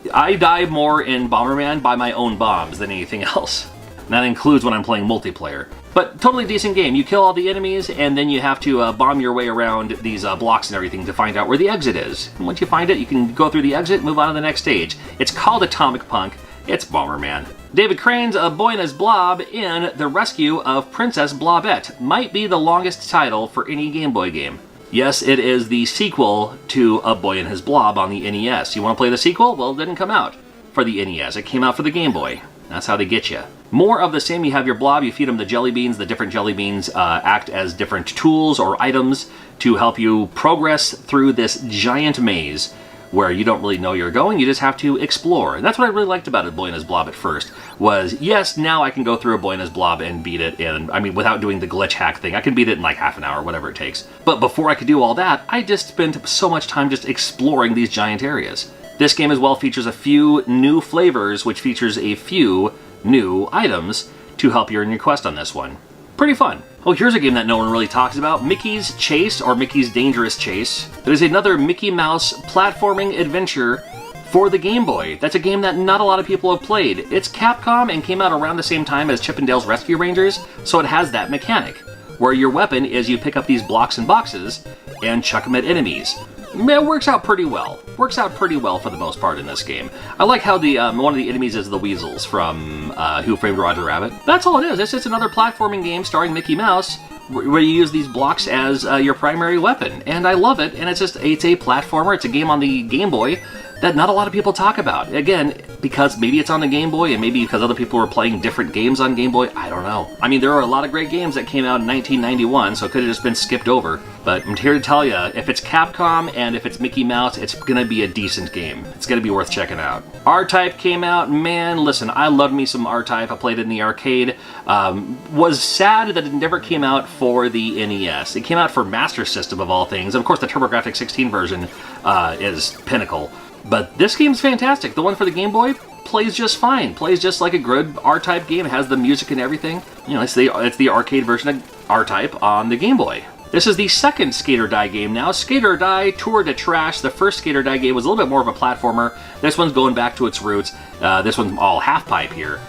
die more in Bomberman by my own bombs than anything else. And that includes when I'm playing multiplayer. But totally decent game. You kill all the enemies, and then you have to bomb your way around these blocks and everything to find out where the exit is. And once you find it, you can go through the exit and move on to the next stage. It's called Atomic Punk. It's Bomberman. David Crane's A Boy and His Blob in The Rescue of Princess Blobette might be the longest title for any Game Boy game. Yes, it is the sequel to A Boy and His Blob on the NES. You want to play the sequel? Well, it didn't come out for the NES. It came out for the Game Boy. That's how they get you. More of the same. You have your blob, you feed them the jelly beans. The different jelly beans act as different tools or items to help you progress through this giant maze where you don't really know you're going, you just have to explore. And that's what I really liked about A Boy and His Blob at first, was yes, now I can go through A Boy and His Blob and beat it in, without doing the glitch hack thing. I can beat it in like half an hour, whatever it takes. But before I could do all that, I just spent so much time just exploring these giant areas. This game as well features a few new flavors, which features a few new items to help you in your quest on this one. Pretty fun. Oh, here's a game that no one really talks about. Mickey's Chase, or Mickey's Dangerous Chase. It is another Mickey Mouse platforming adventure for the Game Boy. That's a game that not a lot of people have played. It's Capcom and came out around the same time as Chip 'n Dale's Rescue Rangers, so it has that mechanic, where your weapon is you pick up these blocks and boxes and chuck them at enemies. It works out pretty well. Works out pretty well for the most part in this game. I like how the one of the enemies is the weasels from Who Framed Roger Rabbit. That's all it is. It's just another platforming game starring Mickey Mouse where you use these blocks as your primary weapon. And I love it, and it's a platformer, it's a game on the Game Boy that not a lot of people talk about. Again, because maybe it's on the Game Boy, and maybe because other people were playing different games on Game Boy, I don't know. I mean, there are a lot of great games that came out in 1991, so it could have just been skipped over. But I'm here to tell you, if it's Capcom and if it's Mickey Mouse, it's gonna be a decent game. It's gonna be worth checking out. R-Type came out, man, listen, I loved me some R-Type. I played it in the arcade. Was sad that it never came out for the NES. It came out for Master System of all things. And of course, the TurboGrafx 16 version is pinnacle. But this game's fantastic. The one for the Game Boy plays just fine. Plays just like a good R-Type game. It has the music and everything. You know, it's the arcade version of R-Type on the Game Boy. This is the second Skate or Die game now. Skate or Die Tour de Trash. The first Skate or Die game was a little bit more of a platformer. This one's going back to its roots. This one's all half-pipe here.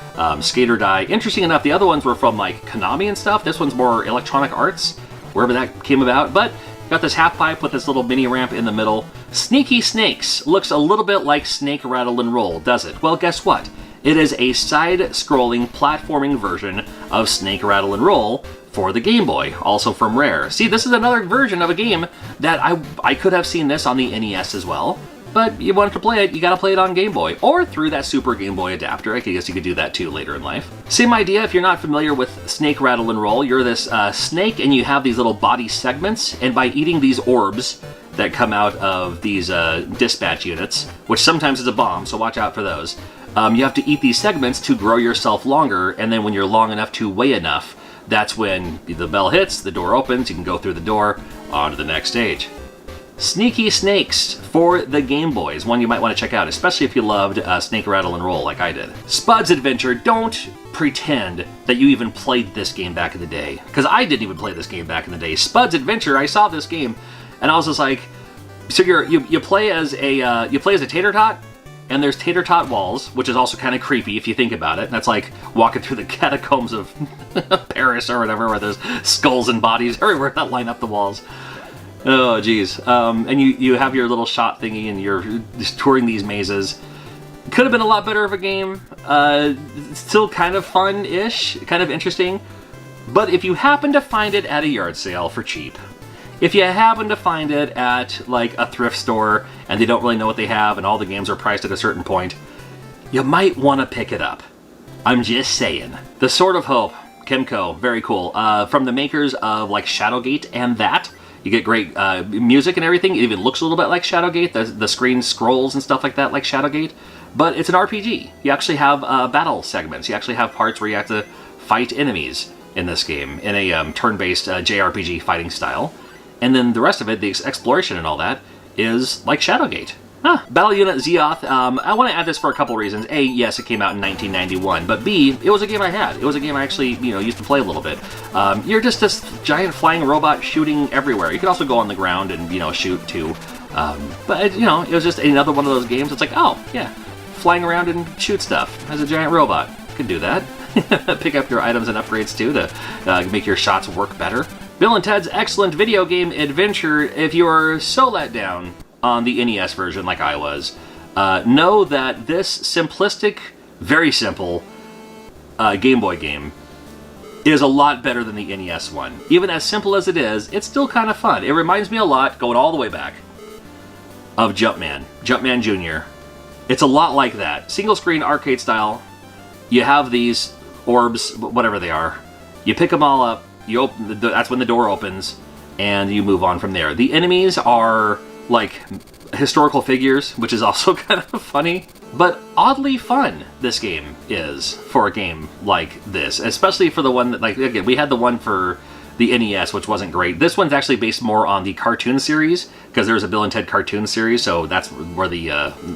Skate or Die. Interesting enough, the other ones were from like Konami and stuff. This one's more Electronic Arts, wherever that came about. But got this half-pipe with this little mini ramp in the middle. Sneaky Snakes looks a little bit like Snake Rattle and Roll, does it? Well, guess what? It is a side-scrolling platforming version of Snake Rattle and Roll for the Game Boy, also from Rare. See, this is another version of a game that I could have seen this on the NES as well, but you wanted to play it, you gotta play it on Game Boy, or through that Super Game Boy adapter. I guess you could do that too later in life. Same idea, if you're not familiar with Snake Rattle and Roll, you're this snake and you have these little body segments, and by eating these orbs that come out of these dispatch units, which sometimes is a bomb, so watch out for those, you have to eat these segments to grow yourself longer, and then when you're long enough to weigh enough, that's when the bell hits, the door opens, you can go through the door, on to the next stage. Sneaky Snakes for the Game Boy is one you might want to check out, especially if you loved Snake Rattle and Roll like I did. Spud's Adventure, don't pretend that you even played this game back in the day, because I didn't even play this game back in the day. Spud's Adventure, I saw this game, and I was just like, so you play as a tater tot, and there's tater tot walls, which is also kind of creepy if you think about it. That's like walking through the catacombs of Paris or whatever, where there's skulls and bodies everywhere that line up the walls. Oh, geez. And you have your little shot thingy, and you're just touring these mazes. Could have been a lot better of a game. Still kind of fun-ish, kind of interesting. But if you happen to find it at a yard sale for cheap, if you happen to find it at like a thrift store and they don't really know what they have and all the games are priced at a certain point, you might want to pick it up. I'm just saying. The Sword of Hope, Kimco, very cool. From the makers of like Shadowgate and that. You get great music and everything. It even looks a little bit like Shadowgate. The screen scrolls and stuff like that like Shadowgate. But it's an RPG. You actually have battle segments. You actually have parts where you have to fight enemies in this game in a turn-based JRPG fighting style. And then the rest of it, the exploration and all that, is like Shadowgate. Battle Unit Zeoth, I want to add this for a couple reasons. A, yes, it came out in 1991, but B, it was a game I had. It was a game I actually, used to play a little bit. You're just this giant flying robot shooting everywhere. You can also go on the ground and, shoot too. But, it was just another one of those games. It's like, oh, yeah, flying around and shoot stuff as a giant robot. You can do that. Pick up your items and upgrades too to make your shots work better. Bill and Ted's Excellent Video Game Adventure. If you are so let down on the NES version like I was, know that this simplistic, very simple Game Boy game is a lot better than the NES one. Even as simple as it is, it's still kind of fun. It reminds me a lot, going all the way back, of Jumpman Jr. It's a lot like that. Single screen arcade style. You have these orbs, whatever they are. You pick them all up. You open. That's when the door opens, and you move on from there. The enemies are like historical figures, which is also kind of funny, but oddly fun. This game is for a game like this, especially for the one that, like, again, we had the one for the NES, which wasn't great. This one's actually based more on the cartoon series, because there's a Bill and Ted cartoon series, so that's where the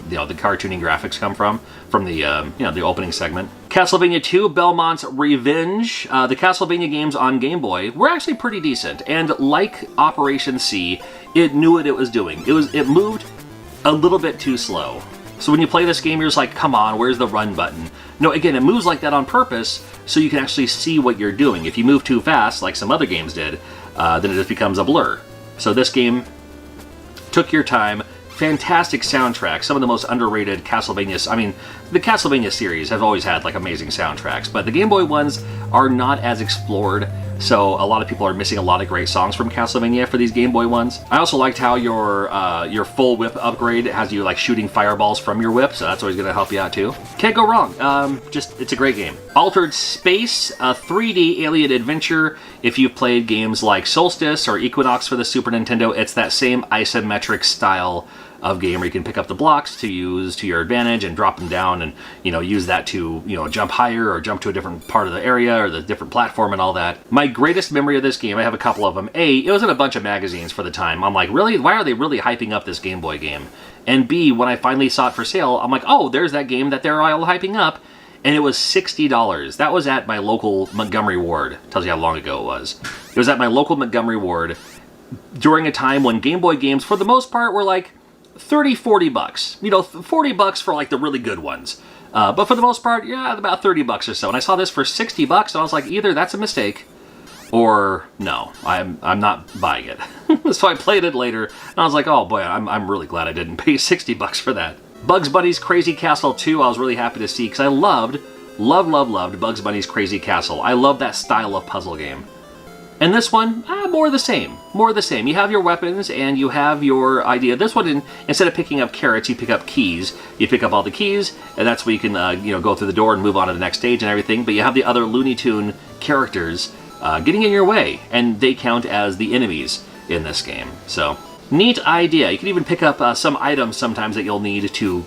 the cartooning graphics come from the opening segment. Castlevania 2, Belmont's Revenge. The Castlevania games on Game Boy were actually pretty decent, and like Operation C, it knew what it was doing. It moved a little bit too slow. So when you play this game, you're just like, come on, where's the run button? No, again, it moves like that on purpose, so you can actually see what you're doing. If you move too fast, like some other games did, then it just becomes a blur. So this game took your time. Fantastic soundtrack. Some of the most underrated Castlevania. I mean, the Castlevania series have always had like amazing soundtracks, but the Game Boy ones are not as explored. So a lot of people are missing a lot of great songs from Castlevania for these Game Boy ones. I also liked how your full whip upgrade has you like shooting fireballs from your whip, so that's always going to help you out too. Can't go wrong. It's a great game. Altered Space, a 3D alien adventure. If you've played games like Solstice or Equinox for the Super Nintendo, it's that same isometric style of game where you can pick up the blocks to use to your advantage and drop them down and, use that to, jump higher or jump to a different part of the area or the different platform and all that. My greatest memory of this game, I have a couple of them. A, it was in a bunch of magazines for the time. I'm like, really? Why are they really hyping up this Game Boy game? And B, when I finally saw it for sale, I'm like, oh, there's that game that they're all hyping up. And it was $60. That was at my local Montgomery Ward. Tells you how long ago it was. It was at my local Montgomery Ward during a time when Game Boy games, for the most part, were like 30, 40 bucks. 40 bucks for like the really good ones. But for the most part, yeah, about 30 bucks or so. And I saw this for 60 bucks, and I was like, either that's a mistake, or no, I'm not buying it. So I played it later, and I was like, oh boy, I'm really glad I didn't pay 60 bucks for that. Bugs Bunny's Crazy Castle 2, I was really happy to see, because I loved Bugs Bunny's Crazy Castle. I love that style of puzzle game. And this one, more the same. More the same. You have your weapons and you have your idea. This one, instead of picking up carrots, you pick up keys. You pick up all the keys, and that's where you can go through the door and move on to the next stage and everything. But you have the other Looney Tune characters getting in your way, and they count as the enemies in this game. So, neat idea. You can even pick up some items sometimes that you'll need to,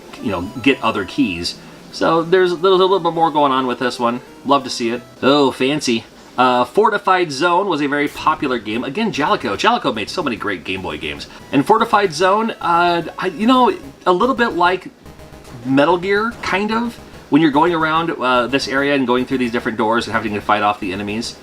get other keys. So there's a little bit more going on with this one. Love to see it. Oh, fancy. Fortified Zone was a very popular game. Again, Jalico. Jalico made so many great Game Boy games. And Fortified Zone, a little bit like Metal Gear, kind of. When you're going around this area and going through these different doors and having to fight off the enemies.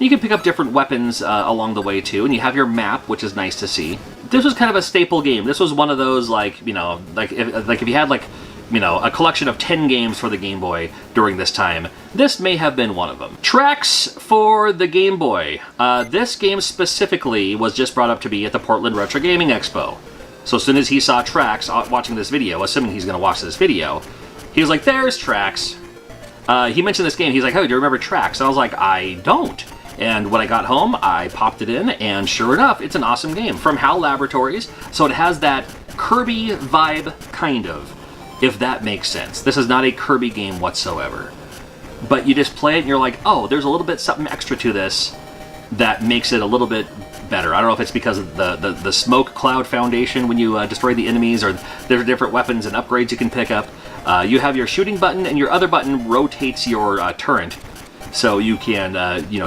You can pick up different weapons along the way too, and you have your map, which is nice to see. This was kind of a staple game. This was one of those, if you had a collection of 10 games for the Game Boy during this time, this may have been one of them. Tracks for the Game Boy. This game specifically was just brought up to me at the Portland Retro Gaming Expo. So as soon as he saw Tracks watching this video, assuming he's going to watch this video, he was like, there's Tracks. He mentioned this game. He's like, oh, do you remember Tracks? And I was like, I don't. And when I got home, I popped it in, and sure enough, it's an awesome game. From HAL Laboratories, so it has that Kirby vibe, kind of, if that makes sense. This is not a Kirby game whatsoever. But you just play it, and you're like, oh, there's a little bit something extra to this that makes it a little bit better. I don't know if it's because of the smoke cloud foundation when you destroy the enemies, or there's different weapons and upgrades you can pick up. You have your shooting button, and your other button rotates your turret. So you can,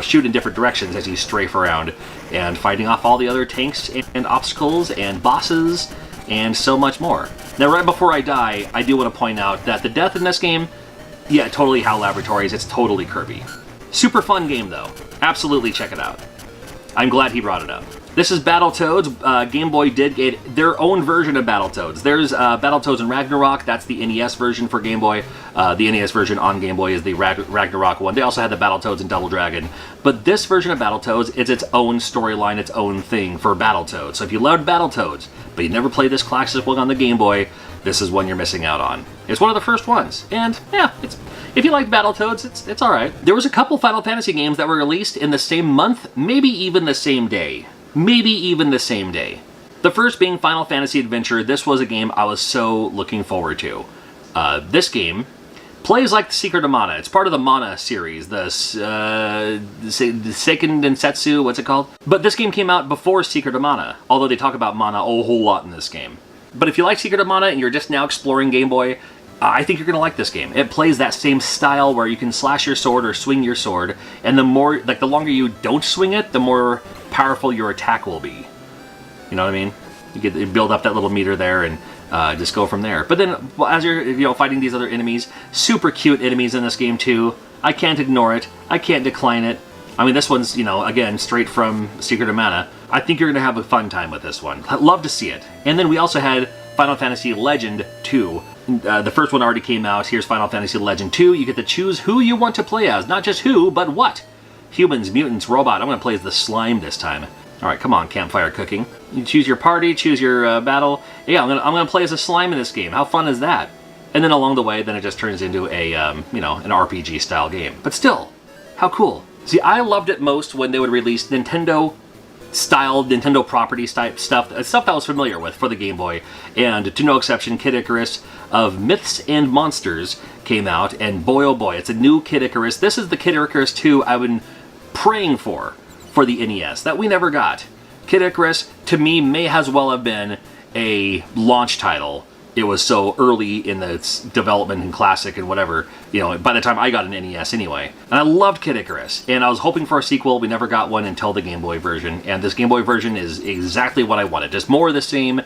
shoot in different directions as you strafe around and fighting off all the other tanks and obstacles and bosses and so much more. Now, right before I die, I do want to point out that the death in this game, yeah, totally HAL Laboratories. It's totally Kirby. Super fun game, though. Absolutely check it out. I'm glad he brought it up. This is Battletoads. Game Boy did get their own version of Battletoads. There's Battletoads and Ragnarok. That's the NES version for Game Boy. The NES version on Game Boy is the Ragnarok one. They also had the Battletoads and Double Dragon. But this version of Battletoads is its own storyline, its own thing for Battletoads. So if you loved Battletoads, but you never played this classic one on the Game Boy, this is one you're missing out on. It's one of the first ones. And, yeah, if you like Battletoads, it's alright. There was a couple Final Fantasy games that were released in the same month, maybe even the same day. Maybe even the same day. The first being Final Fantasy Adventure. This was a game I was so looking forward to. This game plays like the Secret of Mana. It's part of the Mana series, the Seiken Densetsu, what's it called? But this game came out before Secret of Mana, although they talk about Mana a whole lot in this game. But if you like Secret of Mana and you're just now exploring Game Boy, I think you're going to like this game. It plays that same style where you can slash your sword or swing your sword, and the longer you don't swing it, the more powerful your attack will be. You know what I mean? You build up that little meter there and just go from there. But then as you're fighting these other enemies, super cute enemies in this game too. I can't ignore it. I can't decline it. I mean, this one's, again, straight from Secret of Mana. I think you're going to have a fun time with this one. I'd love to see it. And then we also had Final Fantasy Legend 2. The first one already came out. Here's Final Fantasy Legend 2. You get to choose who you want to play as. Not just who, but what. Humans, mutants, robot. I'm going to play as the slime this time. Alright, come on, campfire cooking. You choose your party, choose your battle. Yeah, I'm gonna play as a slime in this game. How fun is that? And then along the way, then it just turns into a, an RPG-style game. But still, how cool. See, I loved it most when they would release Nintendo-styled, Nintendo property type stuff that I was familiar with for the Game Boy. And to no exception, Kid Icarus of Myths and Monsters came out, and boy oh boy, it's a new Kid Icarus. This is the Kid Icarus 2 I've been praying for the NES, that we never got. Kid Icarus, to me, may as well have been a launch title. It was so early in its development and classic and whatever, you know, by the time I got an NES anyway. And I loved Kid Icarus, and I was hoping for a sequel. We never got one until the Game Boy version, and this Game Boy version is exactly what I wanted. Just more of the same,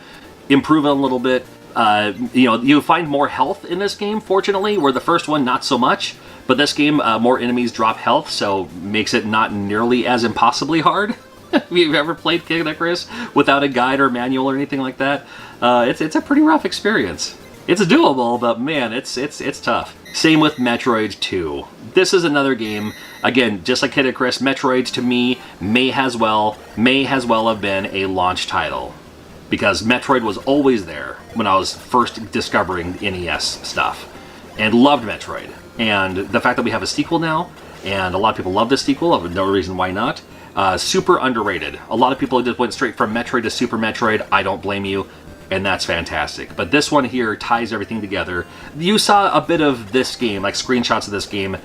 improve it a little bit. You know, you find more health in this game, fortunately, where the first one, not so much. But this game, more enemies drop health, so makes it not nearly as impossibly hard. If you've ever played Kid Icarus without a guide or manual or anything like that, it's a pretty rough experience. It's doable, but man, it's tough. Same with Metroid 2. This is another game, again, just like Kid Icarus, Metroid to me may as well have been a launch title. Because Metroid was always there when I was first discovering NES stuff. And loved Metroid. And the fact that we have a sequel now, and a lot of people love this sequel, I have no reason why not. Super underrated. A lot of people just went straight from Metroid to Super Metroid. I don't blame you, and that's fantastic. But this one here ties everything together. You saw a bit of this game, like screenshots of this game,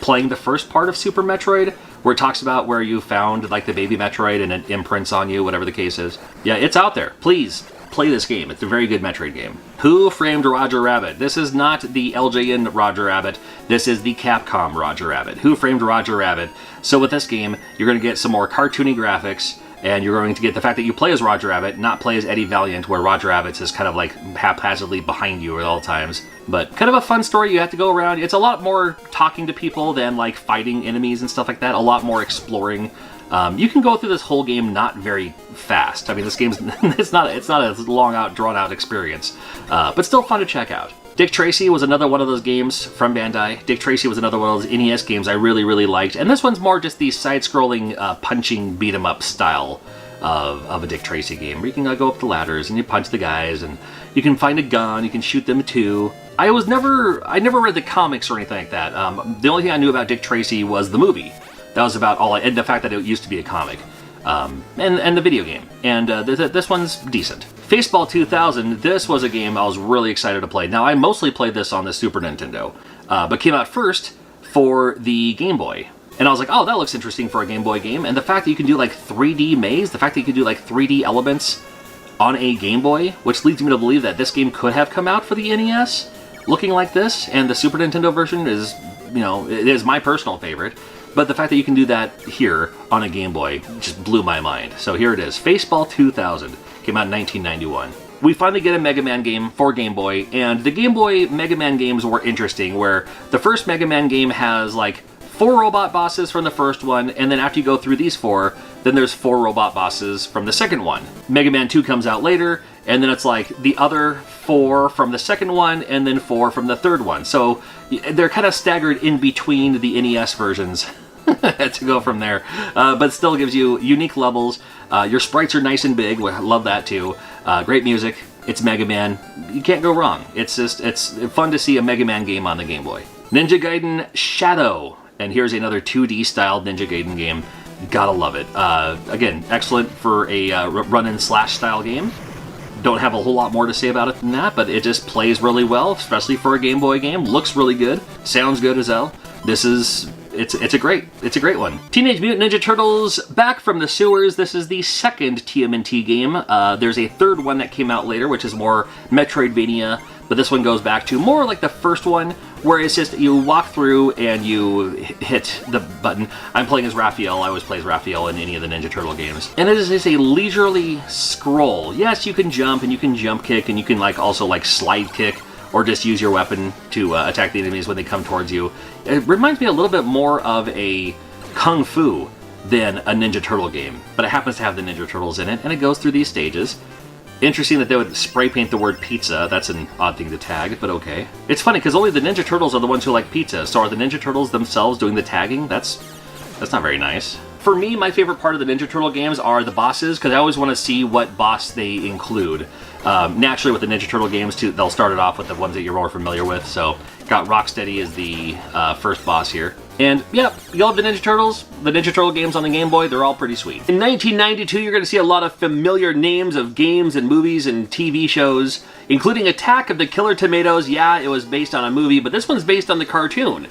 playing the first part of Super Metroid, where it talks about where you found like the baby Metroid and it imprints on you, whatever the case is. Yeah, it's out there. Please play this game. It's a very good Metroid game. Who Framed Roger Rabbit? This is not the LJN Roger Rabbit. This is the Capcom Roger Rabbit. Who Framed Roger Rabbit? So with this game, you're going to get some more cartoony graphics, and you're going to get the fact that you play as Roger Rabbit, not play as Eddie Valiant, where Roger Rabbit's is kind of like haphazardly behind you at all times. But kind of a fun story. You have to go around. It's a lot more talking to people than like fighting enemies and stuff like that. A lot more exploring. You can go through this whole game not very fast. I mean, this game's it's not a long out, drawn out experience, but still fun to check out. Dick Tracy was another one of those games from Bandai. Dick Tracy was another one of those NES games I really liked, and this one's more just the side-scrolling punching beat-em-up style of a Dick Tracy game, where you can go up the ladders and you punch the guys, and you can find a gun, you can shoot them too. I never read the comics or anything like that. The only thing I knew about Dick Tracy was the movie. That was about all, and the fact that it used to be a comic, and the video game. And this one's decent. Faceball 2000, this was a game I was really excited to play. Now, I mostly played this on the Super Nintendo, but came out first for the Game Boy. And I was like, oh, that looks interesting for a Game Boy game. And the fact that you can do like 3D maze, the fact that you can do like 3D elements on a Game Boy, which leads me to believe that this game could have come out for the NES, looking like this, and the Super Nintendo version is, you know, it is my personal favorite. But the fact that you can do that here on a Game Boy just blew my mind. So here it is, Faceball 2000, came out in 1991. We finally get a Mega Man game for Game Boy, and the Game Boy Mega Man games were interesting, where the first Mega Man game has like 4 robot bosses from the first one, and then after you go through these 4, then there's 4 robot bosses from the second one. Mega Man 2 comes out later, and then it's like the other 4 from the second one, and then 4 from the third one. So they're kind of staggered in between the NES versions to go from there, but still gives you unique levels. Your sprites are nice and big. I love that too. Great music. It's Mega Man. You can't go wrong. It's fun to see a Mega Man game on the Game Boy. Ninja Gaiden Shadow. And here's another 2D styled Ninja Gaiden game. Gotta love it. Again, excellent for a run-and-slash style game. Don't have a whole lot more to say about it than that, but it just plays really well, especially for a Game Boy game. Looks really good. Sounds good as hell. It's a great one. Teenage Mutant Ninja Turtles Back from the Sewers. This is the second TMNT game. There's a third one that came out later, which is more Metroidvania, but this one goes back to more like the first one, where it's just you walk through and you hit the button. I'm playing as Raphael. I always play as Raphael in any of the Ninja Turtle games. And it is just a leisurely scroll. Yes, you can jump and you can jump kick and you can like also like slide kick, or just use your weapon to attack the enemies when they come towards you. It reminds me a little bit more of a Kung Fu than a Ninja Turtle game, but it happens to have the Ninja Turtles in it, and it goes through these stages. Interesting that they would spray paint the word pizza. That's an odd thing to tag, but okay. It's funny, because only the Ninja Turtles are the ones who like pizza, so are the Ninja Turtles themselves doing the tagging? That's not very nice. For me, my favorite part of the Ninja Turtle games are the bosses, because I always want to see what boss they include. Naturally, with the Ninja Turtle games, too, they'll start it off with the ones that you're more familiar with. So, got Rocksteady as the first boss here. And, yeah, You love the Ninja Turtles? The Ninja Turtle games on the Game Boy, they're all pretty sweet. In 1992, you're going to see a lot of familiar names of games and movies and TV shows, including Attack of the Killer Tomatoes. Yeah, it was based on a movie, but this one's based on the cartoon.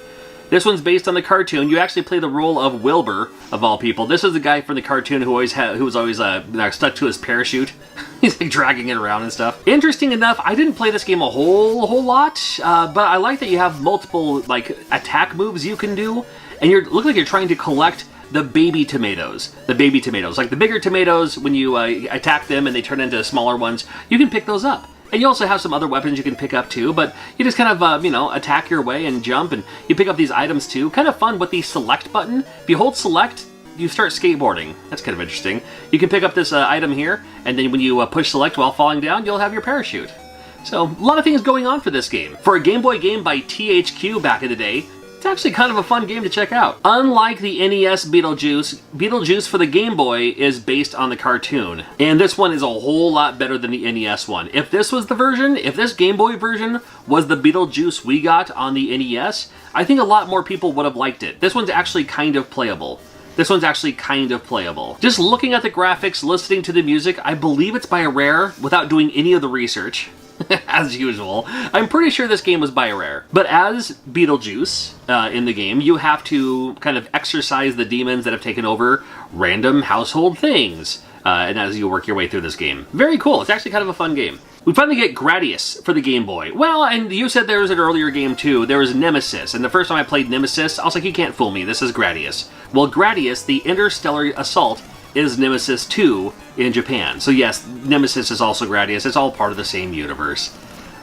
This one's based on the cartoon. You actually play the role of Wilbur, of all people. This is the guy from the cartoon who was always stuck to his parachute. He's like dragging it around and stuff. Interesting enough, I didn't play this game a whole lot, but I like that you have multiple like attack moves you can do, and you look like you're trying to collect the baby tomatoes. The baby tomatoes, like the bigger tomatoes, when you attack them and they turn into smaller ones, you can pick those up. And you also have some other weapons you can pick up too, but you just kind of, attack your way and jump, and you pick up these items too. Kind of fun with the select button. If you hold select, you start skateboarding. That's kind of interesting. You can pick up this item here, and then when you push select while falling down, you'll have your parachute. So, a lot of things going on for this game. For a Game Boy game by THQ back in the day, it's actually kind of a fun game to check out. Unlike the NES Beetlejuice, Beetlejuice for the Game Boy is based on the cartoon. And this one is a whole lot better than the NES one. If this was the version, if this Game Boy version was the Beetlejuice we got on the NES, I think a lot more people would have liked it. This one's actually kind of playable. This one's actually kind of playable. Just looking at the graphics, listening to the music, I believe it's by Rare without doing any of the research. As usual. I'm pretty sure this game was by Rare. But as Beetlejuice in the game, you have to kind of exorcise the demons that have taken over random household things. And as you work your way through this game. Very cool. It's actually kind of a fun game. We finally get Gradius for the Game Boy. Well, and you said there was an earlier game too. There was Nemesis. And the first time I played Nemesis, I was like, you can't fool me. This is Gradius. Well, Gradius, the Interstellar Assault, is Nemesis 2 in Japan. So yes, Nemesis is also Gradius. It's all part of the same universe.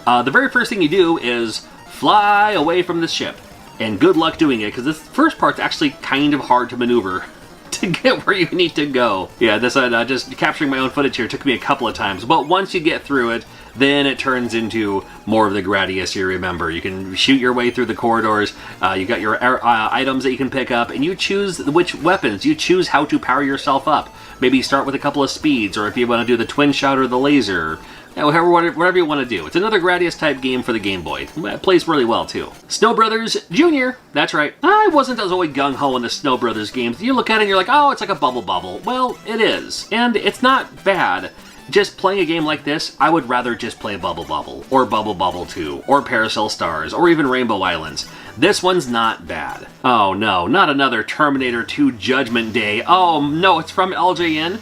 The very first thing you do is fly away from the ship. And good luck doing it, because this first part's actually kind of hard to maneuver to get where you need to go. Yeah, this just capturing my own footage here took me a couple of times. But once you get through it, then it turns into more of the Gradius you remember. You can shoot your way through the corridors, you got your items that you can pick up, and you choose which weapons. You choose how to power yourself up. Maybe start with a couple of speeds, or if you want to do the twin shot or the laser. Whatever you want to do. It's another Gradius type game for the Game Boy. It plays really well too. Snow Brothers Jr. That's right. I wasn't as always gung-ho in the Snow Brothers games. You look at it and you're like, oh, it's like a Bubble Bobble. Well, it is. And it's not bad. Just playing a game like this, I would rather just play Bubble Bobble, or Bubble Bobble 2, or Parasol Stars, or even Rainbow Islands. This one's not bad. Oh no, not another Terminator 2 Judgment Day. Oh no, it's from LJN?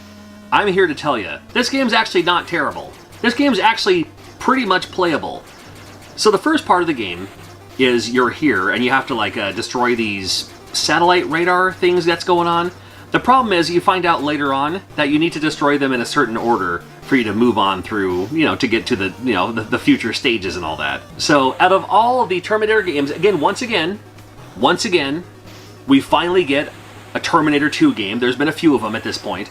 I'm here to tell you, this game's actually not terrible. This game's actually pretty much playable. So the first part of the game is you're here, and you have to destroy these satellite radar things that's going on. The problem is you find out later on that you need to destroy them in a certain order for you to move on through, to get to the future stages and all that. So out of all of the Terminator games, once again, we finally get a Terminator 2 game. There's been a few of them at this point.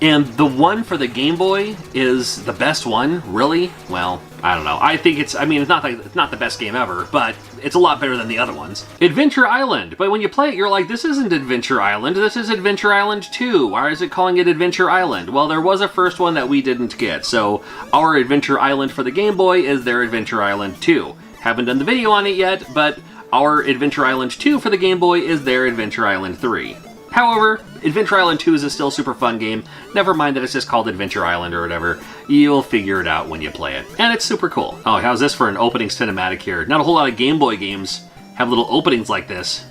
And the one for the Game Boy is the best one, really? Well, I don't know. I think it's not the best game ever, but it's a lot better than the other ones. Adventure Island. But when you play it, you're like, this isn't Adventure Island, this is Adventure Island 2. Why is it calling it Adventure Island? Well, there was a first one that we didn't get, so our Adventure Island for the Game Boy is their Adventure Island 2. Haven't done the video on it yet, but our Adventure Island 2 for the Game Boy is their Adventure Island 3. However, Adventure Island 2 is a still super fun game. Never mind that it's just called Adventure Island or whatever. You'll figure it out when you play it. And it's super cool. Oh, how's this for an opening cinematic here? Not a whole lot of Game Boy games have little openings like this.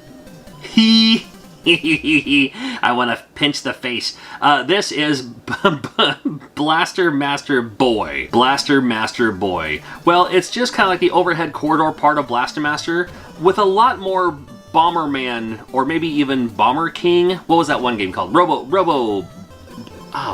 I want to pinch the face. This is Blaster Master Boy. Blaster Master Boy. Well, it's just kind of like the overhead corridor part of Blaster Master with a lot more Bomberman, or maybe even Bomber King. What was that one game called? What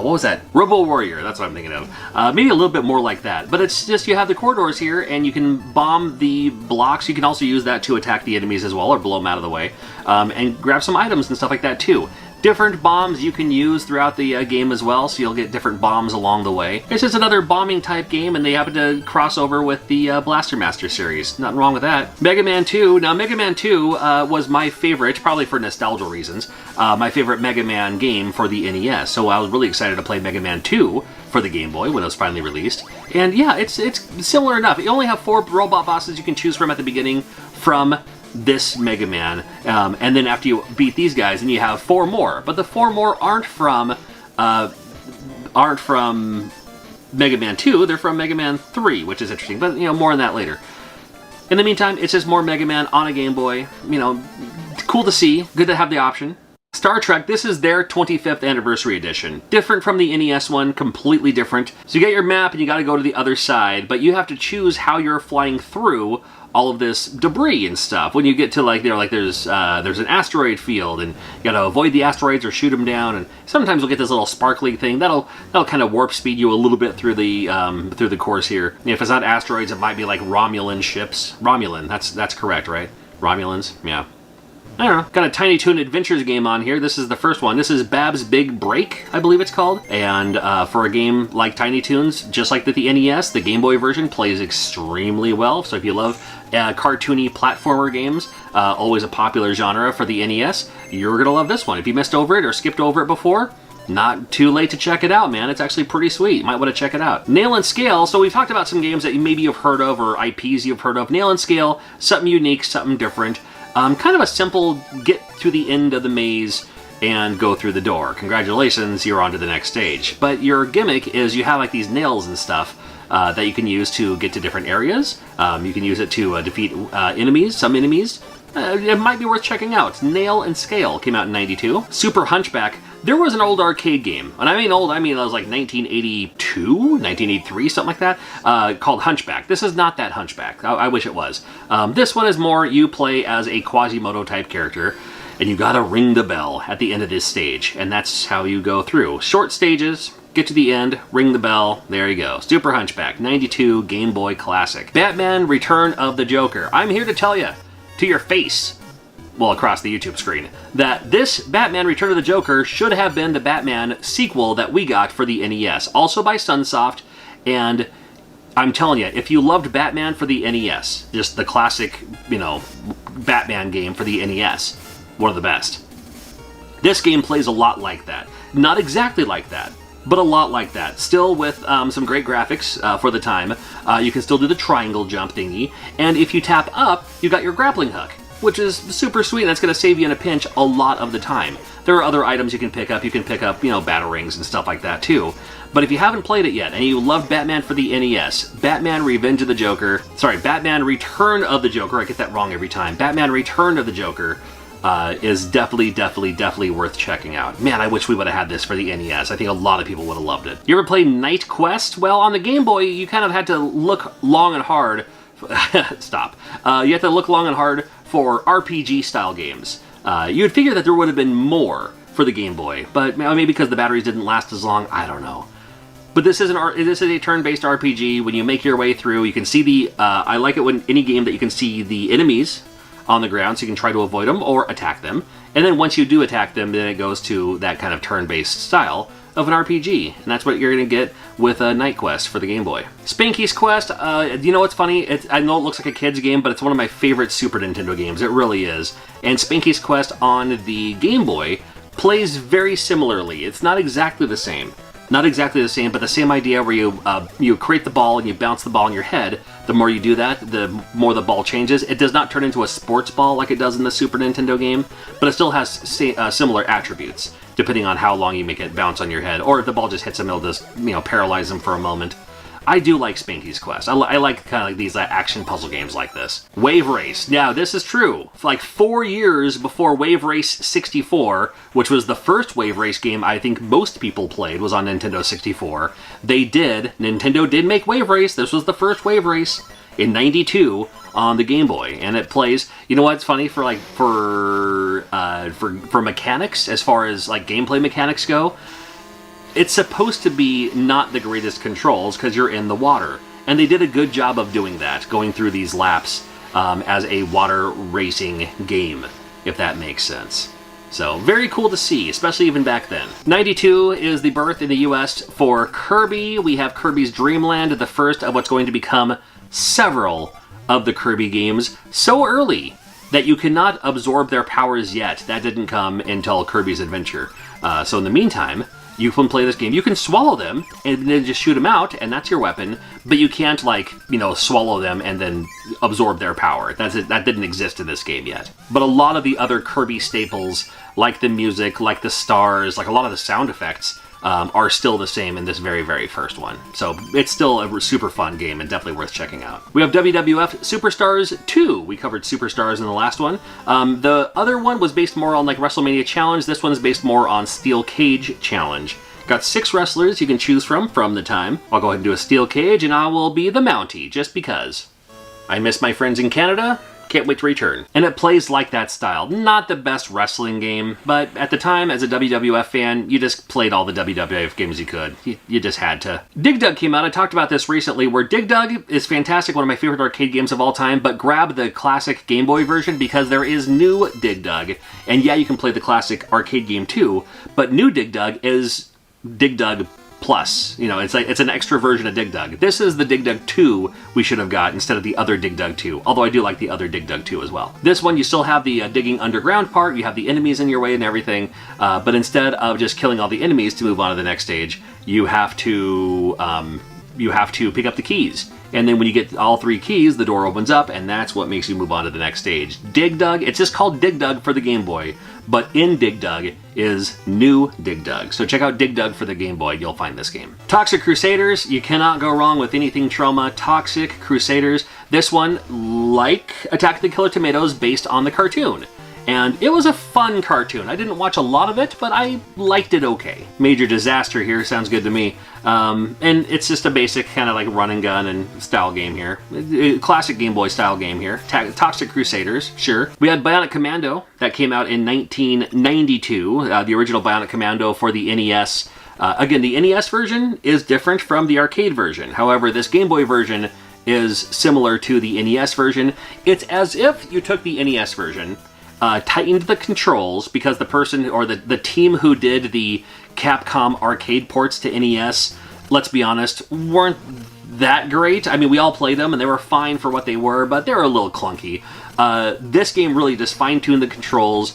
was that? Robo Warrior, that's what I'm thinking of. Maybe a little bit more like that. But it's just, you have the corridors here, and you can bomb the blocks. You can also use that to attack the enemies as well, or blow them out of the way. And grab some items and stuff like that too. Different bombs you can use throughout the game as well, so you'll get different bombs along the way. It's just another bombing type game, and they happen to cross over with the Blaster Master series. Nothing wrong with that. Mega Man 2. Now, Mega Man 2 was my favorite, probably for nostalgia reasons, my favorite Mega Man game for the NES. So I was really excited to play Mega Man 2 for the Game Boy when it was finally released. And yeah, it's similar enough. You only have 4 robot bosses you can choose from at the beginning from this Mega Man, and then after you beat these guys, then you have 4 more. But the 4 more aren't from Mega Man 2, they're from Mega Man 3, which is interesting, but more on that later. In the meantime, it's just more Mega Man on a Game Boy. Cool to see, good to have the option. Star Trek, this is their 25th anniversary edition. Different from the NES one, completely different. So you get your map and you gotta go to the other side, but you have to choose how you're flying through all of this debris and stuff. When you get to there's an asteroid field and you gotta avoid the asteroids or shoot them down, and sometimes you'll get this little sparkly thing that'll kind of warp speed you a little bit through the course here. If it's not asteroids, it might be like Romulan ships. Romulan, that's correct, right? Romulans, yeah. I don't know, got a Tiny Toon Adventures game on here. This is the first one. This is Bab's Big Break, I believe it's called. And for a game like Tiny Toons, just like the NES, the Game Boy version plays extremely well. So if you love cartoony platformer games, always a popular genre for the NES, you're gonna love this one. If you missed over it or skipped over it before, not too late to check it out, man. It's actually pretty sweet. You might want to check it out. Nail and Scale. So we've talked about some games that maybe you've heard of or IPs you've heard of. Nail and Scale, something unique, something different. Kind of a simple get to the end of the maze and go through the door. Congratulations, you're on to the next stage. But your gimmick is you have like these nails and stuff that you can use to get to different areas. You can use it to defeat enemies, some enemies. It might be worth checking out. Nail and Scale came out in '92. Super Hunchback. There was an old arcade game, and I mean old, I mean it was like 1982, 1983, something like that, called Hunchback. This is not that Hunchback. I wish it was. This one is more you play as a Quasimodo type character, and you gotta ring the bell at the end of this stage, and that's how you go through. Short stages, get to the end, ring the bell, there you go. Super Hunchback, '92 Game Boy Classic. Batman Return of the Joker. I'm here to tell you, to your face, well, across the YouTube screen, that this Batman Return of the Joker should have been the Batman sequel that we got for the NES, also by Sunsoft, and I'm telling you, if you loved Batman for the NES, just the classic, Batman game for the NES, one of the best. This game plays a lot like that. Not exactly like that, but a lot like that. Still with some great graphics for the time. You can still do the triangle jump thingy, and if you tap up, you got your grappling hook, which is super sweet, and that's going to save you in a pinch a lot of the time. There are other items you can pick up. You can pick up, batarangs and stuff like that too. But if you haven't played it yet, and you loved Batman for the NES, Batman Return of the Joker, I get that wrong every time. Batman Return of the Joker is definitely worth checking out. Man, I wish we would have had this for the NES. I think a lot of people would have loved it. You ever play Night Quest? Well, on the Game Boy, you kind of had to look long and hard. Stop. You have to look long and hard for RPG-style games. You'd figure that there would have been more for the Game Boy, but maybe because the batteries didn't last as long, I don't know. But this is a turn-based RPG. When you make your way through, you can see the... I like it when any game that you can see the enemies on the ground, so you can try to avoid them or attack them. And then once you do attack them, then it goes to that kind of turn-based style of an RPG, and that's what you're going to get with Night Quest for the Game Boy. Spanky's Quest, you know what's funny? I know it looks like a kid's game, but it's one of my favorite Super Nintendo games. It really is. And Spanky's Quest on the Game Boy plays very similarly. It's not exactly the same. Not exactly the same, but the same idea where you create the ball and you bounce the ball in your head. The more you do that, the more the ball changes. It does not turn into a sports ball like it does in the Super Nintendo game, but it still has similar attributes, depending on how long you make it bounce on your head, or if the ball just hits him, it'll just paralyze him for a moment. I do like Spanky's Quest. I like kind of like these action puzzle games like this. Wave Race. Now, this is true. Like 4 years before Wave Race 64, which was the first Wave Race game I think most people played, was on Nintendo 64. Nintendo did make Wave Race. This was the first Wave Race in '92 on the Game Boy, and it plays. You know what's funny for mechanics, as far as like gameplay mechanics go? It's supposed to be not the greatest controls because you're in the water. And they did a good job of doing that, going through these laps as a water racing game, if that makes sense. So, very cool to see, especially even back then. '92 is the birth in the US for Kirby. We have Kirby's Dream Land, the first of what's going to become several of the Kirby games so early that you cannot absorb their powers yet. That didn't come until Kirby's Adventure. So in the meantime, You can play this game. You can swallow them and then just shoot them out, and that's your weapon. But you can't, like, you know, swallow them and then absorb their power. That didn't exist in this game yet. But a lot of the other Kirby staples, like the music, like the stars, like a lot of the sound effects, are still the same in this very, very first one. So it's still a super fun game and definitely worth checking out. We have WWF Superstars 2. We covered Superstars in the last one. The other one was based more on like WrestleMania Challenge. This one's based more on Steel Cage Challenge. Got 6 wrestlers you can choose from the time. I'll go ahead and do a Steel Cage, and I will be the Mountie, just because. I miss my friends in Canada. Can't wait to return. And it plays like that style. Not the best wrestling game, but at the time, as a WWF fan, you just played all the WWF games you could. You just had to. Dig Dug came out. I talked about this recently, where Dig Dug is fantastic, one of my favorite arcade games of all time, but grab the classic Game Boy version because there is new Dig Dug. And yeah, you can play the classic arcade game too, but new Dig Dug is Dig Dug Plus. You know, it's an extra version of Dig Dug. This is the Dig Dug 2 we should have got instead of the other Dig Dug 2, although I do like the other Dig Dug 2 as well. This one, you still have the digging underground part, you have the enemies in your way and everything, but instead of just killing all the enemies to move on to the next stage, you have to pick up the keys. And then when you get all 3 keys, the door opens up, and that's what makes you move on to the next stage. Dig Dug, it's just called Dig Dug for the Game Boy, but in Dig Dug is new Dig Dug. So check out Dig Dug for the Game Boy, you'll find this game. Toxic Crusaders, you cannot go wrong with anything Trauma. Toxic Crusaders, this one, like Attack of the Killer Tomatoes, based on the cartoon. And it was a fun cartoon. I didn't watch a lot of it, but I liked it okay. Major Disaster here, sounds good to me. And it's just a basic kind of like run and gun and style game here. Classic Game Boy style game here. Toxic Crusaders, sure. We had Bionic Commando, that came out in 1992. The original Bionic Commando for the NES. Again, the NES version is different from the arcade version. However, this Game Boy version is similar to the NES version. It's as if you took the NES version, tightened the controls, because the person or the team who did the Capcom arcade ports to NES, let's be honest, weren't that great. I mean, we all played them and they were fine for what they were, but they were a little clunky. This game really just fine-tuned the controls,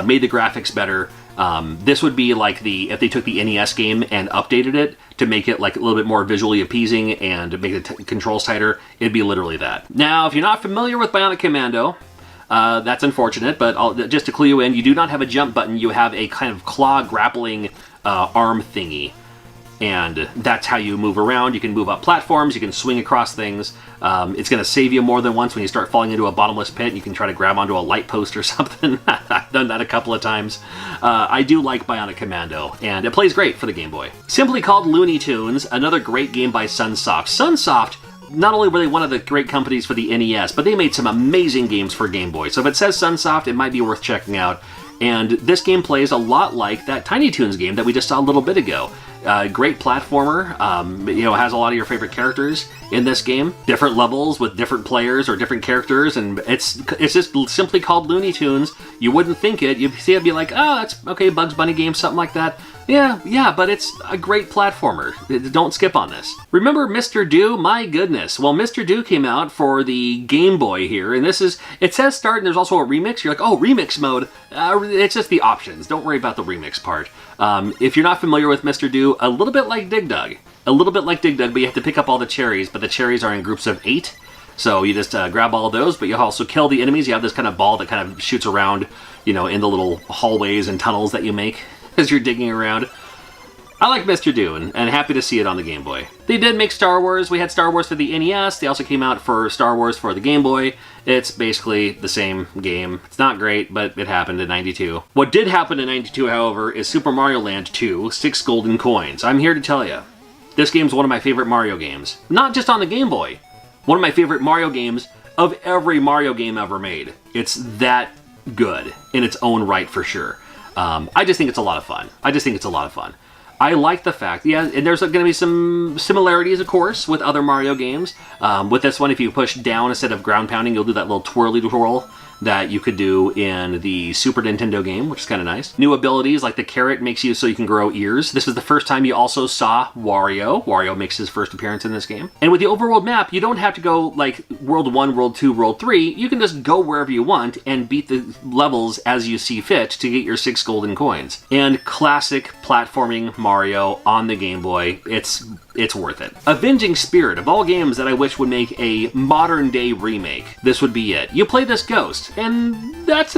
made the graphics better. This would be like if they took the NES game and updated it to make it like a little bit more visually appeasing and make the controls tighter. It'd be literally that. Now, if you're not familiar with Bionic Commando, that's unfortunate, but just to clue you in, you do not have a jump button. You have a kind of claw grappling arm thingy. And that's how you move around. You can move up platforms, you can swing across things. It's going to save you more than once when you start falling into a bottomless pit. You can try to grab onto a light post or something. I've done that a couple of times. I do like Bionic Commando, and it plays great for the Game Boy. Simply called Looney Tunes, another great game by Sunsoft. Sunsoft, not only were they one of the great companies for the NES, but they made some amazing games for Game Boy. So if it says Sunsoft, it might be worth checking out. And this game plays a lot like that Tiny Toons game that we just saw a little bit ago. Great platformer, has a lot of your favorite characters in this game. Different levels with different players or different characters, and it's just simply called Looney Tunes. You wouldn't think it. You'd see it, be like, oh, that's okay, Bugs Bunny game, something like that. Yeah, but it's a great platformer. Don't skip on this. Remember Mr. Do? My goodness. Well, Mr. Do came out for the Game Boy here, and it says start, and there's also a remix. You're like, oh, remix mode. It's just the options. Don't worry about the remix part. If you're not familiar with Mr. Do, a little bit like Dig Dug. A little bit like Dig Dug, but you have to pick up all the cherries, but the cherries are in groups of 8. So you just grab all of those, but you also kill the enemies. You have this kind of ball that kind of shoots around, in the little hallways and tunnels that you make as you're digging around. I like Mr. Do, and happy to see it on the Game Boy. They did make Star Wars. We had Star Wars for the NES. They also came out for Star Wars for the Game Boy. It's basically the same game. It's not great, but it happened in 92. What did happen in 92, however, is Super Mario Land 2, 6 Golden Coins. I'm here to tell you, this game's one of my favorite Mario games. Not just on the Game Boy. One of my favorite Mario games of every Mario game ever made. It's that good in its own right, for sure. I just think it's a lot of fun. I like the fact, and there's going to be some similarities, of course, with other Mario games. With this one, if you push down instead of ground pounding, you'll do that little twirly twirl that you could do in the Super Nintendo game, which is kind of nice. New abilities like the carrot makes you so you can grow ears. This is the first time you also saw Wario. Wario makes his first appearance in this game. And with the overworld map, you don't have to go like World 1, World 2, World 3. You can just go wherever you want and beat the levels as you see fit to get your 6 golden coins. And classic platforming Mario on the Game Boy. It's worth it. Avenging Spirit, of all games that I wish would make a modern day remake, this would be it. You play this ghost, and that's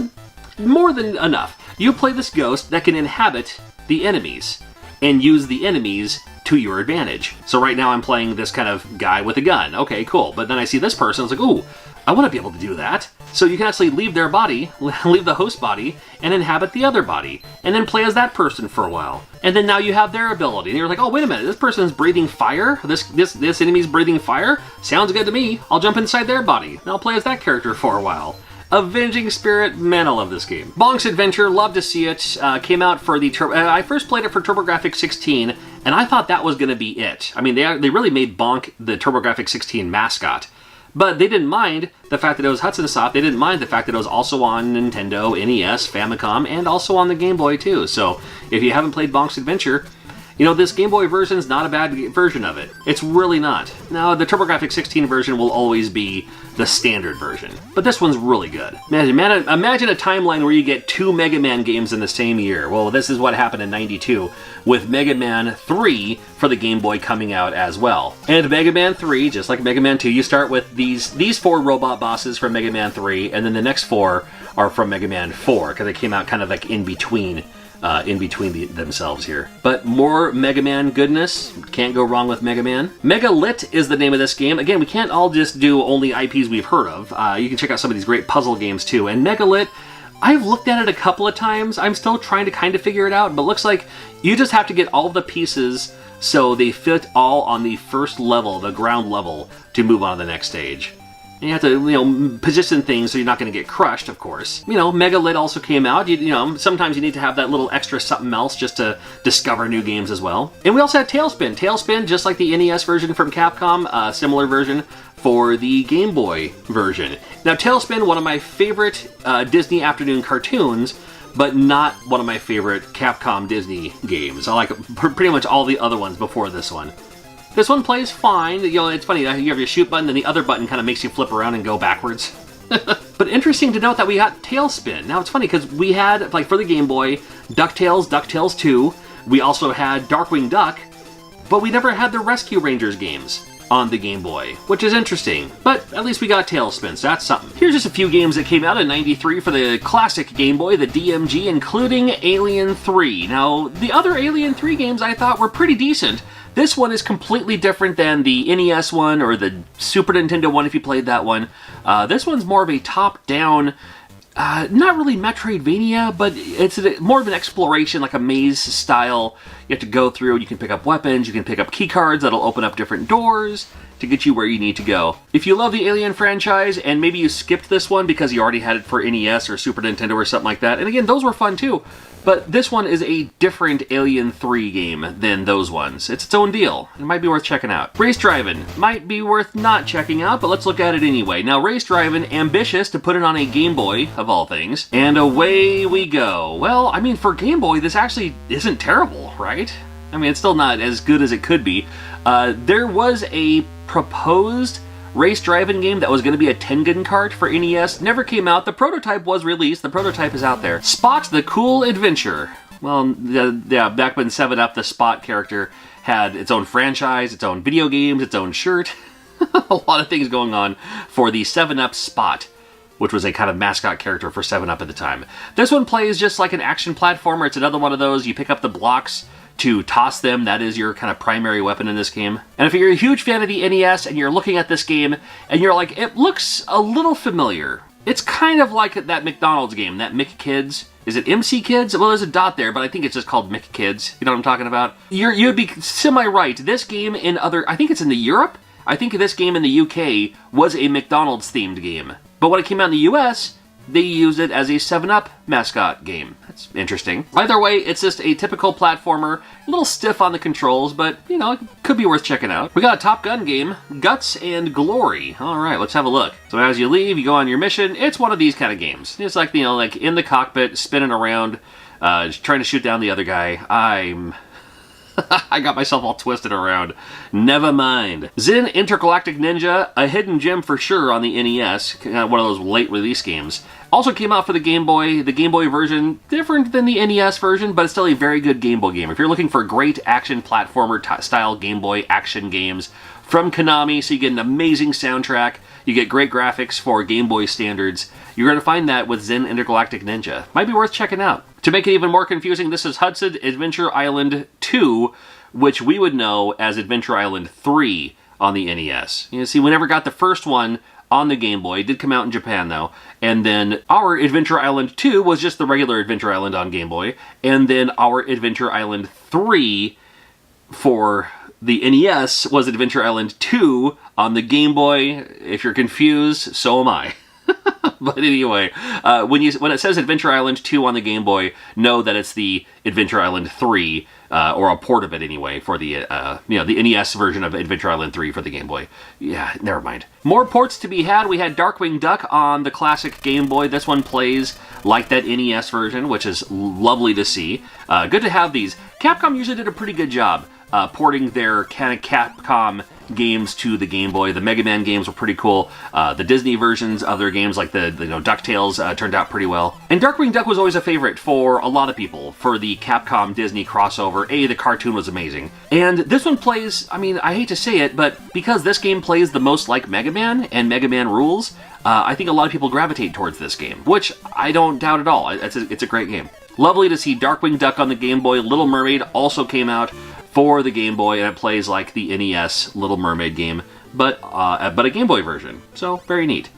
more than enough. You play this ghost that can inhabit the enemies and use the enemies to your advantage. So right now I'm playing this kind of guy with a gun. Okay, cool. But then I see this person, I was like, ooh, I want to be able to do that. So you can actually leave their body, leave the host body, and inhabit the other body, and then play as that person for a while. And then now you have their ability. And you're like, oh, wait a minute, this person's breathing fire? This enemy's breathing fire? Sounds good to me. I'll jump inside their body, and I'll play as that character for a while. Avenging Spirit, man, I love this game. Bonk's Adventure, love to see it. Came out for the I first played it for TurboGrafx 16, and I thought that was going to be it. I mean, they really made Bonk the TurboGrafx 16 mascot. But they didn't mind the fact that it was Hudson Soft. They didn't mind the fact that it was also on Nintendo, NES, Famicom, and also on the Game Boy too. So if you haven't played Bonk's Adventure, you know, this Game Boy version is not a bad version of it. It's really not. Now, the TurboGrafx 16 version will always be the standard version, but this one's really good. Imagine a timeline where you get 2 Mega Man games in the same year. Well, this is what happened in '92 with Mega Man 3 for the Game Boy coming out as well. And Mega Man 3, just like Mega Man 2, you start with these 4 robot bosses from Mega Man 3, and then the next 4 are from Mega Man 4, because they came out kind of like in between themselves here. But more Mega Man goodness. Can't go wrong with Mega Man. Mega Lit is the name of this game. Again, we can't all just do only IPs we've heard of. You can check out some of these great puzzle games too. And Mega Lit, I've looked at it a couple of times. I'm still trying to kind of figure it out, but looks like you just have to get all the pieces so they fit all on the first level, the ground level, to move on to the next stage. And you have to, you know, position things so you're not going to get crushed, of course. You know, Mega Lit also came out. You know, sometimes you need to have that little extra something else just to discover new games as well. And we also had Tailspin. Tailspin, just like the NES version from Capcom, a similar version for the Game Boy version. Now, Tailspin, one of my favorite Disney afternoon cartoons, but not one of my favorite Capcom Disney games. I like pretty much all the other ones before this one. This one plays fine. You know, it's funny, you have your shoot button, and the other button kind of makes you flip around and go backwards. But interesting to note that we got Tailspin. Now, it's funny, because we had, like, for the Game Boy, DuckTales, DuckTales 2. We also had Darkwing Duck, but we never had the Rescue Rangers games on the Game Boy, which is interesting. But at least we got Tailspin, so that's something. Here's just a few games that came out in '93 for the classic Game Boy, the DMG, including Alien 3. Now, the other Alien 3 games I thought were pretty decent. This one is completely different than the NES one or the Super Nintendo one if you played that one. This one's more of a top-down, not really Metroidvania, but it's more of an exploration, like a maze style. You have to go through, you can pick up weapons, you can pick up key cards that'll open up different doors to get you where you need to go. If you love the Alien franchise, and maybe you skipped this one because you already had it for NES or Super Nintendo or something like that, and again, those were fun too, but this one is a different Alien 3 game than those ones. It's its own deal. It might be worth checking out. Race Driving might be worth not checking out, but let's look at it anyway. Now, Race Driving, ambitious to put it on a Game Boy, of all things, and away we go. Well, I mean, for Game Boy, this actually isn't terrible, right? I mean, it's still not as good as it could be. There was a proposed race driving game that was going to be a Tengen kart for NES. Never came out. The prototype was released. The prototype is out there. Spot the Cool Adventure. Well, yeah, back when 7-Up, the Spot character, had its own franchise, its own video games, its own shirt. A lot of things going on for the 7-Up Spot, which was a kind of mascot character for 7-Up at the time. This one plays just like an action platformer. It's another one of those. You pick up the blocks to toss them. That is your kind of primary weapon in this game. And if you're a huge fan of the NES and you're looking at this game and you're like, it looks a little familiar. It's kind of like that McDonald's game, that Mick Kids. Is it MC Kids? Well, there's a dot there, but I think it's just called Mick Kids. You know what I'm talking about? You'd be semi-right. This game in I think it's in the Europe? I think this game in the UK was a McDonald's themed game. But when it came out in the US, they used it as a 7-Up mascot game. It's interesting. Either way, it's just a typical platformer, a little stiff on the controls, but, you know, it could be worth checking out. We got a Top Gun game, Guts and Glory. All right, let's have a look. So as you leave, you go on your mission. It's one of these kind of games. It's like, you know, like in the cockpit, spinning around, trying to shoot down the other guy. I got myself all twisted around. Never mind. Zen Intergalactic Ninja, a hidden gem for sure on the NES, one of those late release games. Also came out for the Game Boy. The Game Boy version, different than the NES version, but it's still a very good Game Boy game. If you're looking for great action platformer style Game Boy action games from Konami, so you get an amazing soundtrack, you get great graphics for Game Boy standards, you're going to find that with Zen Intergalactic Ninja. Might be worth checking out. To make it even more confusing, this is Hudson Adventure Island 2, which we would know as Adventure Island 3 on the NES. You see, we never got the first one on the Game Boy. It did come out in Japan, though. And then our Adventure Island 2 was just the regular Adventure Island on Game Boy. And then our Adventure Island 3 for the NES was Adventure Island 2 on the Game Boy. If you're confused, so am I. But anyway, when it says Adventure Island 2 on the Game Boy, know that it's the Adventure Island 3, or a port of it anyway, for the the NES version of Adventure Island 3 for the Game Boy. Yeah, never mind. More ports to be had. We had Darkwing Duck on the classic Game Boy. This one plays like that NES version, which is lovely to see. Good to have these. Capcom usually did a pretty good job porting their kind of Capcom games to the Game Boy. The Mega Man games were pretty cool. The Disney versions of their games, like the DuckTales, turned out pretty well. And Darkwing Duck was always a favorite for a lot of people for the Capcom Disney crossover. The cartoon was amazing. And this one plays, I mean, I hate to say it, but because this game plays the most like Mega Man and Mega Man rules, I think a lot of people gravitate towards this game, which I don't doubt at all. It's a great game. Lovely to see Darkwing Duck on the Game Boy. Little Mermaid also came out for the Game Boy, and it plays like the NES Little Mermaid game, but a Game Boy version. So, very neat.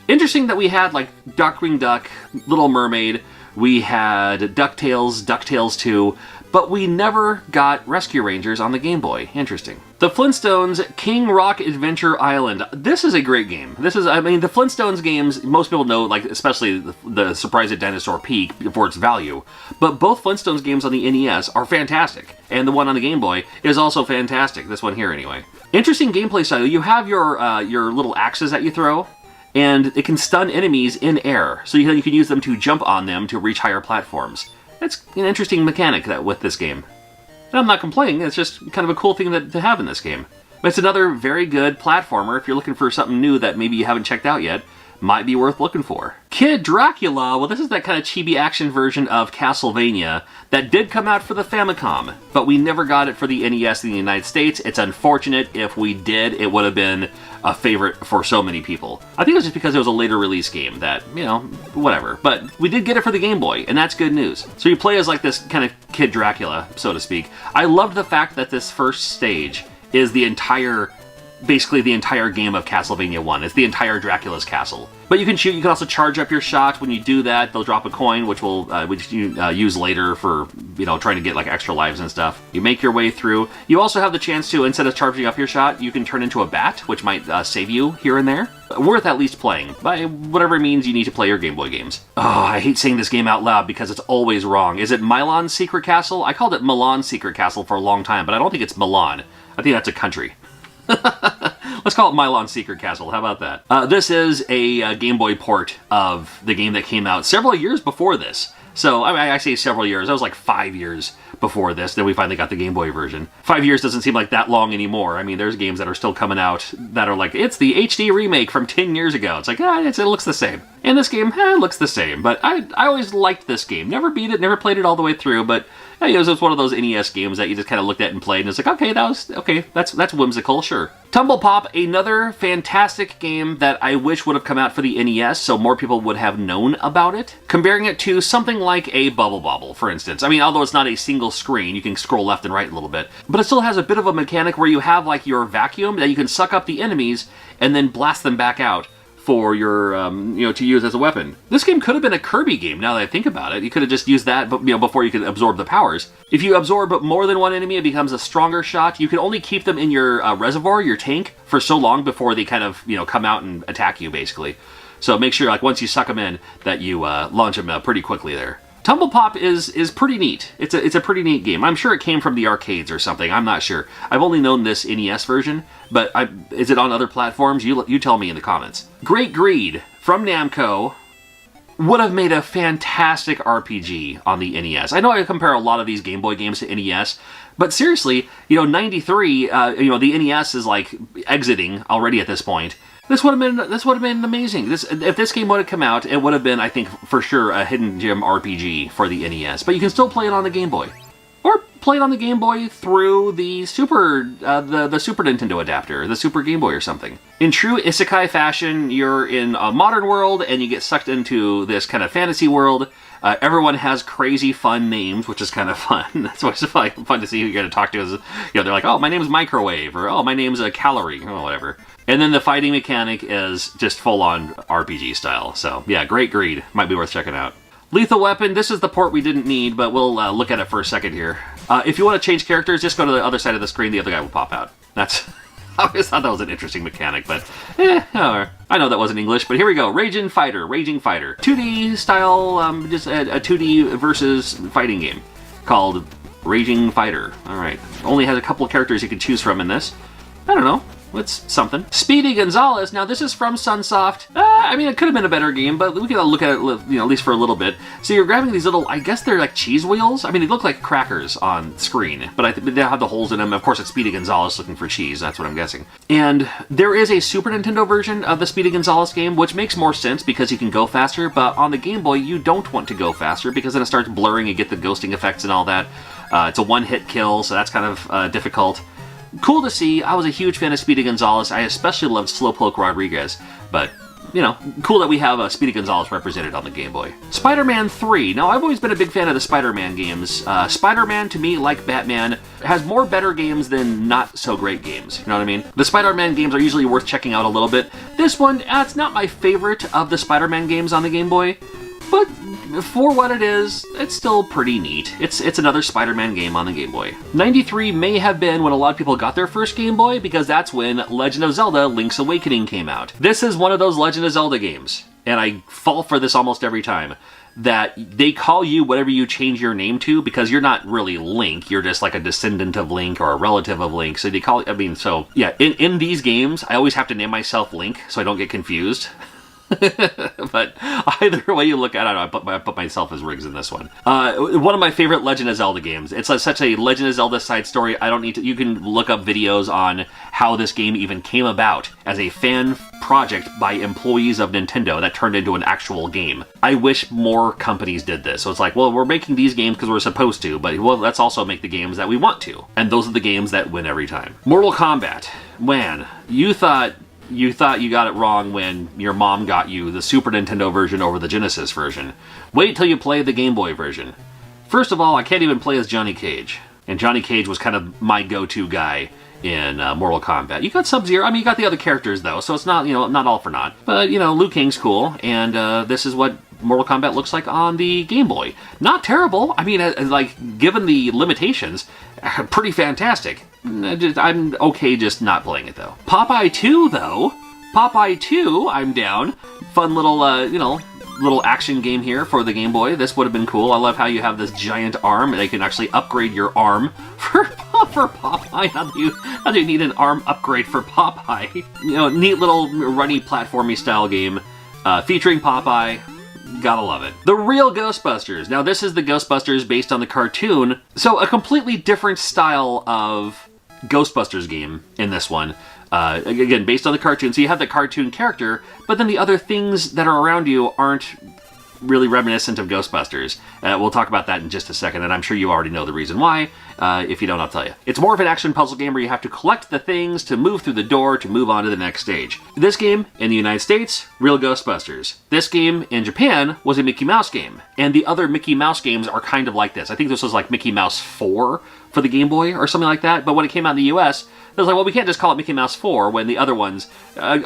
Interesting that we had, like, Darkwing Duck, Little Mermaid, we had DuckTales, DuckTales 2, but we never got Rescue Rangers on the Game Boy. Interesting. The Flintstones King Rock Adventure Island. This is a great game. This is, I mean, the Flintstones games, most people know, like, especially the Surprise at Dinosaur Peak for its value, but both Flintstones games on the NES are fantastic, and the one on the Game Boy is also fantastic. This one here, anyway. Interesting gameplay style. You have your little axes that you throw, and it can stun enemies in air, so you can use them to jump on them to reach higher platforms. That's an interesting mechanic with this game. And I'm not complaining, it's just kind of a cool thing to have in this game. But it's another very good platformer. If you're looking for something new that maybe you haven't checked out yet, might be worth looking for. Kid Dracula, well, this is that kind of chibi action version of Castlevania that did come out for the Famicom, but we never got it for the NES in the United States. It's unfortunate. If we did, it would have been a favorite for so many people. I think it was just because it was a later release game that, you know, whatever. But we did get it for the Game Boy, and that's good news. So you play as like this kind of Kid Dracula, so to speak. I loved the fact that this first stage is basically the entire game of Castlevania 1. It's the entire Dracula's castle. But you can shoot, you can also charge up your shot. When you do that, they'll drop a coin, which you use later for, you know, trying to get like extra lives and stuff. You make your way through. You also have the chance to, instead of charging up your shot, you can turn into a bat, which might save you here and there. Worth at least playing, by whatever means you need to play your Game Boy games. Oh, I hate saying this game out loud because it's always wrong. Is it Milan's Secret Castle? I called it Milan's Secret Castle for a long time, but I don't think it's Milan. I think that's a country. Let's call it Milan's Secret Castle. How about that? This is a Game Boy port of the game that came out several years before this. So, I say several years. That was like 5 years before this. Then we finally got the Game Boy version. 5 years doesn't seem like that long anymore. I mean, there's games that are still coming out that are like, it's the HD remake from 10 years ago. It's like, it looks the same. And this game, it looks the same. But I always liked this game. Never beat it, never played it all the way through, but it was one of those NES games that you just kind of looked at and played, and it's like, okay, that's whimsical, sure. Tumble Pop, another fantastic game that I wish would have come out for the NES, so more people would have known about it. Comparing it to something like a Bubble Bobble, for instance. I mean, although it's not a single screen, you can scroll left and right a little bit, but it still has a bit of a mechanic where you have like your vacuum that you can suck up the enemies and then blast them back out for your, to use as a weapon. This game could have been a Kirby game, now that I think about it. You could have just used that, before you could absorb the powers. If you absorb more than one enemy, it becomes a stronger shot. You can only keep them in your reservoir, your tank, for so long before they kind of, come out and attack you, basically. So make sure, like, once you suck them in, that you launch them pretty quickly there. Tumble Pop is pretty neat. It's a pretty neat game. I'm sure it came from the arcades or something. I'm not sure. I've only known this NES version, but is it on other platforms? You tell me in the comments. Great Greed from Namco would have made a fantastic RPG on the NES. I know I compare a lot of these Game Boy games to NES, but seriously, 93, the NES is like exiting already at this point. This would have been amazing. If this game would have come out, it would have been, I think, for sure, a hidden gem RPG for the NES. But you can still play it on the Game Boy, or play it on the Game Boy through the Super Nintendo adapter, the Super Game Boy or something. In true isekai fashion, you're in a modern world and you get sucked into this kind of fantasy world. Everyone has crazy fun names, which is kind of fun. That's why it's fun to see who you're going to talk to. They're like, oh, my name's Microwave, or oh, my name's a Calorie, or whatever. And then the fighting mechanic is just full-on RPG style. So yeah, Great Greed. Might be worth checking out. Lethal Weapon, this is the port we didn't need, but we'll look at it for a second here. If you want to change characters, just go to the other side of the screen, the other guy will pop out. I always thought that was an interesting mechanic, but I know that wasn't English, but here we go. Raging Fighter. 2D style, just a 2D versus fighting game called Raging Fighter. Alright. Only has a couple of characters you can choose from in this. I don't know. It's something. Speedy Gonzales. Now, this is from Sunsoft. It could have been a better game, but we can look at it, at least for a little bit. So you're grabbing these little, I guess they're like cheese wheels. They look like crackers on screen, but they have the holes in them. Of course, it's Speedy Gonzales looking for cheese. That's what I'm guessing. And there is a Super Nintendo version of the Speedy Gonzales game, which makes more sense because you can go faster, but on the Game Boy, you don't want to go faster because then it starts blurring and get the ghosting effects and all that. It's a one-hit kill, so that's kind of difficult. Cool to see. I was a huge fan of Speedy Gonzales. I especially loved Slowpoke Rodriguez, but, cool that we have Speedy Gonzales represented on the Game Boy. Spider-Man 3. Now, I've always been a big fan of the Spider-Man games. Spider-Man, to me, like Batman, has more better games than not-so-great games. You know what I mean? The Spider-Man games are usually worth checking out a little bit. This one, it's not my favorite of the Spider-Man games on the Game Boy, but for what it is, it's still pretty neat. It's another Spider-Man game on the Game Boy. 93 may have been when a lot of people got their first Game Boy, because that's when Legend of Zelda Link's Awakening came out. This is one of those Legend of Zelda games, and I fall for this almost every time, that they call you whatever you change your name to, because you're not really Link, you're just like a descendant of Link or a relative of Link, so they call it, so yeah, in these games, I always have to name myself Link, so I don't get confused. But either way you look at it, I put myself as Riggs in this one. One of my favorite Legend of Zelda games. It's such a Legend of Zelda side story. I don't need to. You can look up videos on how this game even came about as a fan project by employees of Nintendo that turned into an actual game. I wish more companies did this. So it's like, well, we're making these games because we're supposed to, but well, let's also make the games that we want to. And those are the games that win every time. Mortal Kombat. Man, you thought you got it wrong when your mom got you the Super Nintendo version over the Genesis version. Wait till you play the Game Boy version. First of all, I can't even play as Johnny Cage. And Johnny Cage was kind of my go-to guy in Mortal Kombat. You got Sub-Zero. You got the other characters, though, so it's not, not all for naught. But, Liu Kang's cool, and this is what Mortal Kombat looks like on the Game Boy. Not terrible. Given the limitations, pretty fantastic. I'm okay just not playing it, though. Popeye 2, though. Popeye 2, I'm down. Fun little, little action game here for the Game Boy. This would have been cool. I love how you have this giant arm, and they can actually upgrade your arm for Popeye. How do you need an arm upgrade for Popeye? Neat little runny platformy style game featuring Popeye. Gotta love it. The Real Ghostbusters. Now, this is the Ghostbusters based on the cartoon, so a completely different style of Ghostbusters game in this one. Again, based on the cartoon. So you have the cartoon character, but then the other things that are around you aren't really reminiscent of Ghostbusters. We'll talk about that in just a second, and I'm sure you already know the reason why. If you don't, I'll tell you. It's more of an action puzzle game where you have to collect the things to move through the door to move on to the next stage. This game, in the United States, Real Ghostbusters. This game, in Japan, was a Mickey Mouse game. And the other Mickey Mouse games are kind of like this. I think this was like Mickey Mouse 4 for the Game Boy or something like that. But when it came out in the US, it was like, well, we can't just call it Mickey Mouse 4 when the other ones,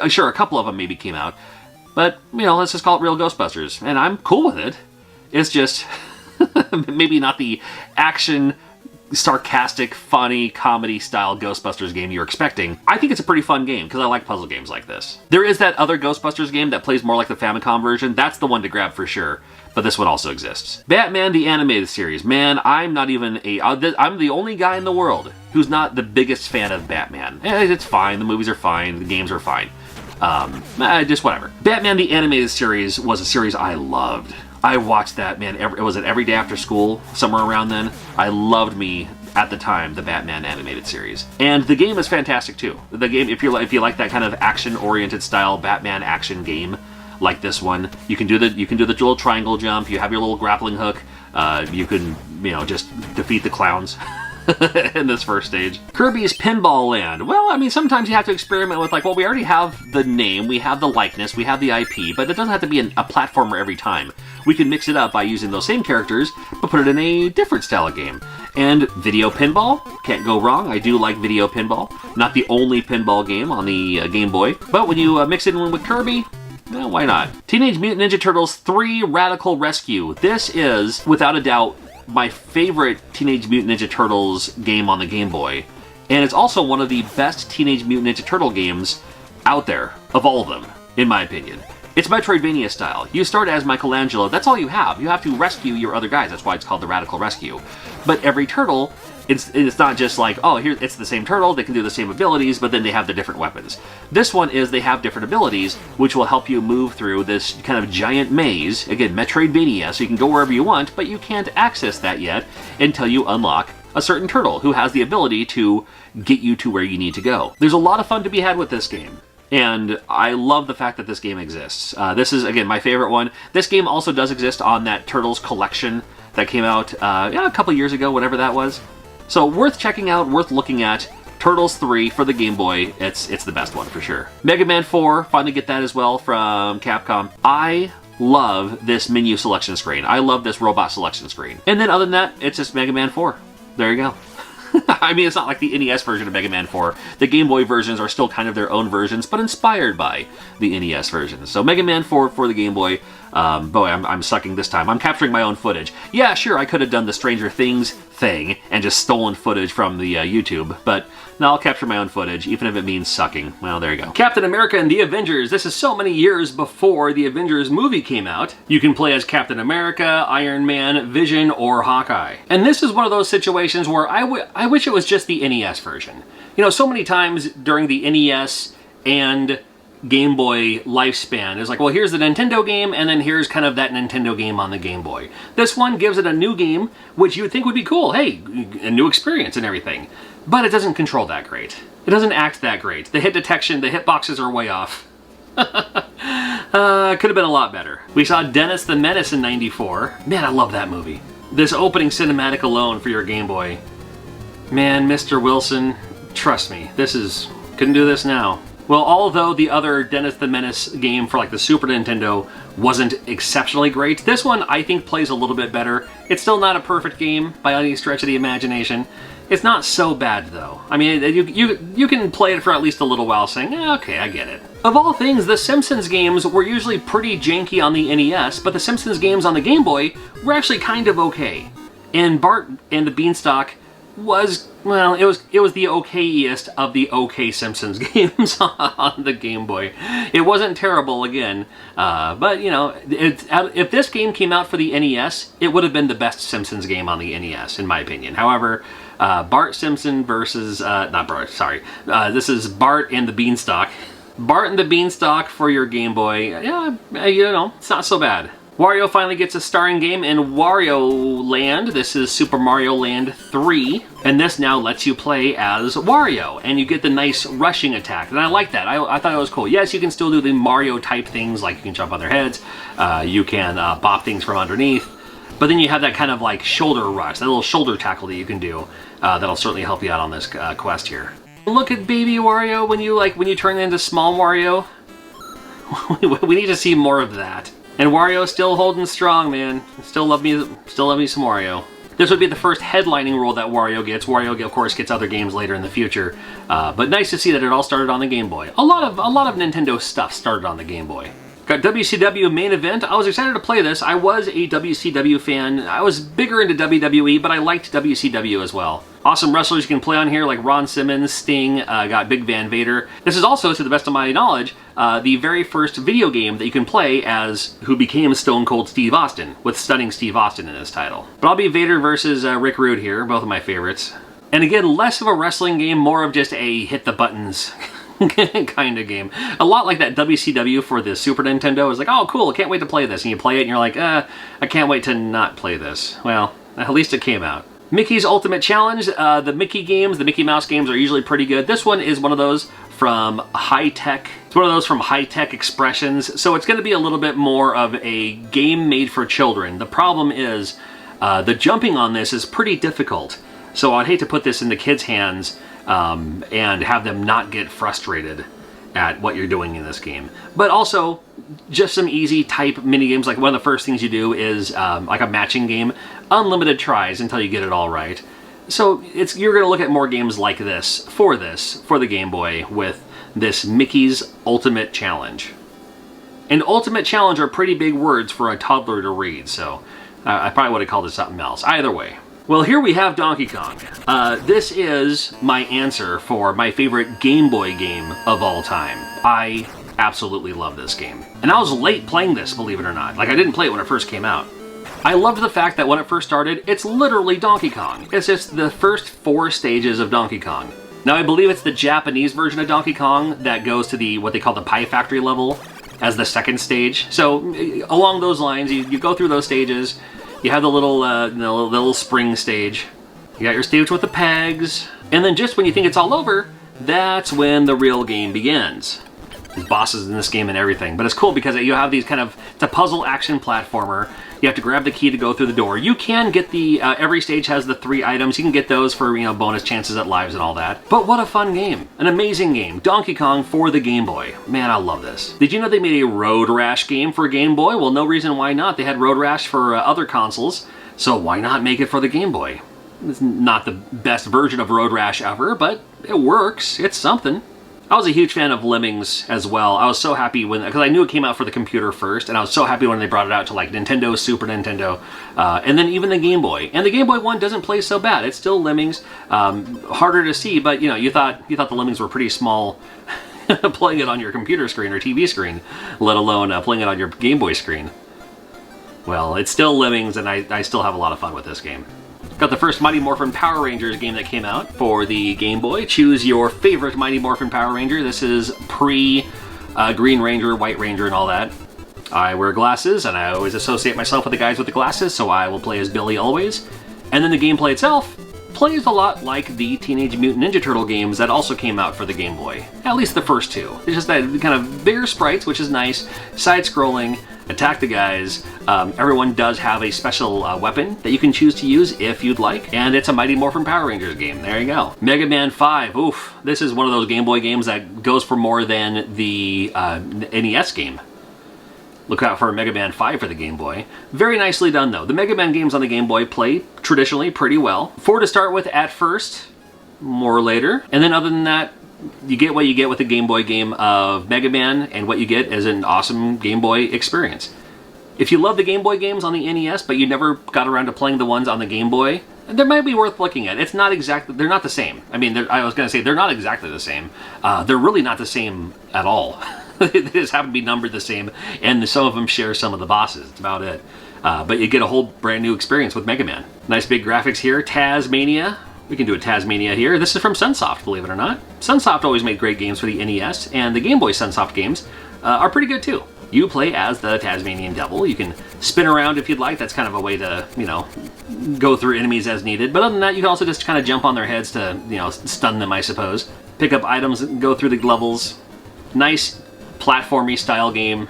sure, a couple of them maybe came out. But, let's just call it Real Ghostbusters. And I'm cool with it. It's just maybe not the action sarcastic, funny, comedy-style Ghostbusters game you're expecting, I think it's a pretty fun game, because I like puzzle games like this. There is that other Ghostbusters game that plays more like the Famicom version. That's the one to grab for sure, but this one also exists. Batman the Animated Series. Man, I'm not even I'm the only guy in the world who's not the biggest fan of Batman. It's fine, the movies are fine, the games are fine. Just whatever. Batman the Animated Series was a series I loved. I watched that, man, it was every day after school, somewhere around then. I loved me, at the time, the Batman animated series. And the game is fantastic too. The game, if you like that kind of action-oriented style Batman action game, like this one, you can do the little triangle jump, you have your little grappling hook, you can, just defeat the clowns. In this first stage. Kirby's Pinball Land. Well, I mean, sometimes you have to experiment with, like, well, we already have the name, we have the likeness, we have the IP, but it doesn't have to be a platformer every time. We can mix it up by using those same characters, but put it in a different style of game. And Video Pinball, can't go wrong. I do like Video Pinball. Not the only pinball game on the Game Boy, but when you mix it in with Kirby, well, why not? Teenage Mutant Ninja Turtles 3 Radical Rescue. This is, without a doubt, my favorite Teenage Mutant Ninja Turtles game on the Game Boy, and it's also one of the best Teenage Mutant Ninja Turtle games out there, of all of them, in my opinion. It's Metroidvania style. You start as Michelangelo, that's all you have. You have to rescue your other guys, that's why it's called the Radical Rescue. But every turtle, it's not just like, oh, here it's the same turtle, they can do the same abilities, but then they have the different weapons. This one is they have different abilities, which will help you move through this kind of giant maze. Again, Metroidvania, so you can go wherever you want, but you can't access that yet until you unlock a certain turtle who has the ability to get you to where you need to go. There's a lot of fun to be had with this game. And I love the fact that this game exists. This is, again, my favorite one. This game also does exist on that Turtles collection that came out a couple years ago, whatever that was. So worth checking out, worth looking at. Turtles 3 for the Game Boy. It's the best one for sure. Mega Man 4, finally get that as well from Capcom. I love this menu selection screen. I love this robot selection screen. And then other than that, it's just Mega Man 4. There you go. I mean, it's not like the NES version of Mega Man 4. The Game Boy versions are still kind of their own versions, but inspired by the NES versions. So Mega Man 4 for the Game Boy. Boy, I'm sucking this time. I'm capturing my own footage. Yeah, sure, I could have done the Stranger Things thing and just stolen footage from the YouTube, but no, I'll capture my own footage, even if it means sucking. Well, there you go. Captain America and the Avengers. This is so many years before the Avengers movie came out. You can play as Captain America, Iron Man, Vision, or Hawkeye. And this is one of those situations where I wish it was just the NES version. You know, so many times during the NES and Game Boy lifespan, it's like, well, here's the Nintendo game, and then here's kind of that Nintendo game on the Game Boy. This one gives it a new game, which you would think would be cool. Hey, a new experience and everything. But it doesn't control that great. It doesn't act that great. The hit detection, the hitboxes are way off. Could have been a lot better. We saw Dennis the Menace in '94. Man, I love that movie. This opening cinematic alone for your Game Boy. Man, Mr. Wilson, trust me, couldn't do this now. Well, although the other Dennis the Menace game for like the Super Nintendo wasn't exceptionally great, this one I think plays a little bit better. It's still not a perfect game by any stretch of the imagination. It's not so bad though. I mean, you can play it for at least a little while saying, eh, okay, I get it. Of all things, the Simpsons games were usually pretty janky on the NES, but the Simpsons games on the Game Boy were actually kind of okay. And Bart and the Beanstalk was, well, it was the okayest of the okay Simpsons games on the Game Boy. It wasn't terrible again, but you know, if this game came out for the NES, it would have been the best Simpsons game on the NES, in my opinion. However, Bart Simpson versus, not Bart, sorry, this is Bart and the Beanstalk. Bart and the Beanstalk for your Game Boy, yeah, you know, it's not so bad. Wario finally gets a starring game in Wario Land. This is Super Mario Land 3, and this now lets you play as Wario, and you get the nice rushing attack, and I like that. I thought it was cool. Yes, you can still do the Mario-type things, like you can jump on their heads, you can bop things from underneath, but then you have that kind of like shoulder rush, that little shoulder tackle that you can do. That'll certainly help you out on this quest here. Look at baby Wario when you turn into small Wario. We need to see more of that. And Wario's still holding strong, man. Still love me some Wario. This would be the first headlining role that Wario gets. Wario, of course, gets other games later in the future. But nice to see that it all started on the Game Boy. A lot of Nintendo stuff started on the Game Boy. Got WCW Main Event. I was excited to play this. I was a WCW fan. I was bigger into WWE, but I liked WCW as well. Awesome wrestlers you can play on here, like Ron Simmons, Sting, got Big Van Vader. This is also, to the best of my knowledge, the very first video game that you can play as who became Stone Cold Steve Austin, with Stunning Steve Austin in his title. But I'll be Vader versus Rick Rude here, both of my favorites. And again, less of a wrestling game, more of just a hit the buttons kind of game. A lot like that WCW for the Super Nintendo. It's like, oh cool, I can't wait to play this. And you play it and you're like, I can't wait to not play this. Well, at least it came out. Mickey's Ultimate Challenge. The Mickey games, the Mickey Mouse games are usually pretty good. This one is one of those from high-tech. It's one of those from high-tech expressions. So it's going to be a little bit more of a game made for children. The problem is the jumping on this is pretty difficult. So I'd hate to put this in the kids' hands and have them not get frustrated at what you're doing in this game. But also, just some easy type mini games. Like one of the first things you do is like a matching game. Unlimited tries until you get it all right. So you're going to look at more games like this for the Game Boy with this Mickey's Ultimate Challenge. And Ultimate Challenge are pretty big words for a toddler to read, so I probably would have called it something else. Either way. Well, here we have Donkey Kong. This is my answer for my favorite Game Boy game of all time. I absolutely love this game. And I was late playing this, believe it or not. Like, I didn't play it when it first came out. I loved the fact that when it first started, it's literally Donkey Kong. It's just the first 4 stages of Donkey Kong. Now, I believe it's the Japanese version of Donkey Kong that goes to what they call the Pie Factory level as the second stage. So, along those lines, you go through those stages. You have the little spring stage. You got your stage with the pegs. And then just when you think it's all over, that's when the real game begins. There's bosses in this game and everything. But it's cool because you have these it's a puzzle action platformer. You have to grab the key to go through the door. You can get every stage has the 3 items. You can get those for, bonus chances at lives and all that. But what a fun game. An amazing game. Donkey Kong for the Game Boy. Man, I love this. Did you know they made a Road Rash game for Game Boy? Well, no reason why not. They had Road Rash for other consoles, so why not make it for the Game Boy? It's not the best version of Road Rash ever, but it works. It's something. I was a huge fan of Lemmings as well. I was so happy because I knew it came out for the computer first, and I was so happy when they brought it out to like Nintendo, Super Nintendo, and then even the Game Boy. And the Game Boy one doesn't play so bad. It's still Lemmings, harder to see, but you thought the Lemmings were pretty small playing it on your computer screen or TV screen, let alone playing it on your Game Boy screen. Well, it's still Lemmings, and I still have a lot of fun with this game. Got the first Mighty Morphin Power Rangers game that came out for the Game Boy. Choose your favorite Mighty Morphin Power Ranger. This is pre-Green Ranger, White Ranger, and all that. I wear glasses, and I always associate myself with the guys with the glasses, so I will play as Billy always. And then the gameplay itself plays a lot like the Teenage Mutant Ninja Turtle games that also came out for the Game Boy. At least the first 2. It's just that kind of bigger sprites, which is nice, side-scrolling, attack the guys. Everyone does have a special weapon that you can choose to use if you'd like, and it's a Mighty Morphin Power Rangers game. There you go. Mega Man 5. Oof. This is one of those Game Boy games that goes for more than the NES game. Look out for Mega Man 5 for the Game Boy. Very nicely done, though. The Mega Man games on the Game Boy play traditionally pretty well. 4 to start with at first, more later. And then other than that, you get what you get with a Game Boy game of Mega Man, and what you get is an awesome Game Boy experience. If you love the Game Boy games on the NES, but you never got around to playing the ones on the Game Boy, they might be worth looking at. It's not exactly, they're not the same. I mean, I was going to say, they're not exactly the same. They're really not the same at all. They just happen to be numbered the same, and some of them share some of the bosses. That's about it. But you get a whole brand new experience with Mega Man. Nice big graphics here. Tasmania. We can do a Tasmania here. This is from Sunsoft, believe it or not. Sunsoft always made great games for the NES, and the Game Boy Sunsoft games are pretty good too. You play as the Tasmanian Devil. You can spin around if you'd like. That's kind of a way to, go through enemies as needed. But other than that, you can also just kind of jump on their heads to, stun them, I suppose. Pick up items and go through the levels. Nice platformy style game.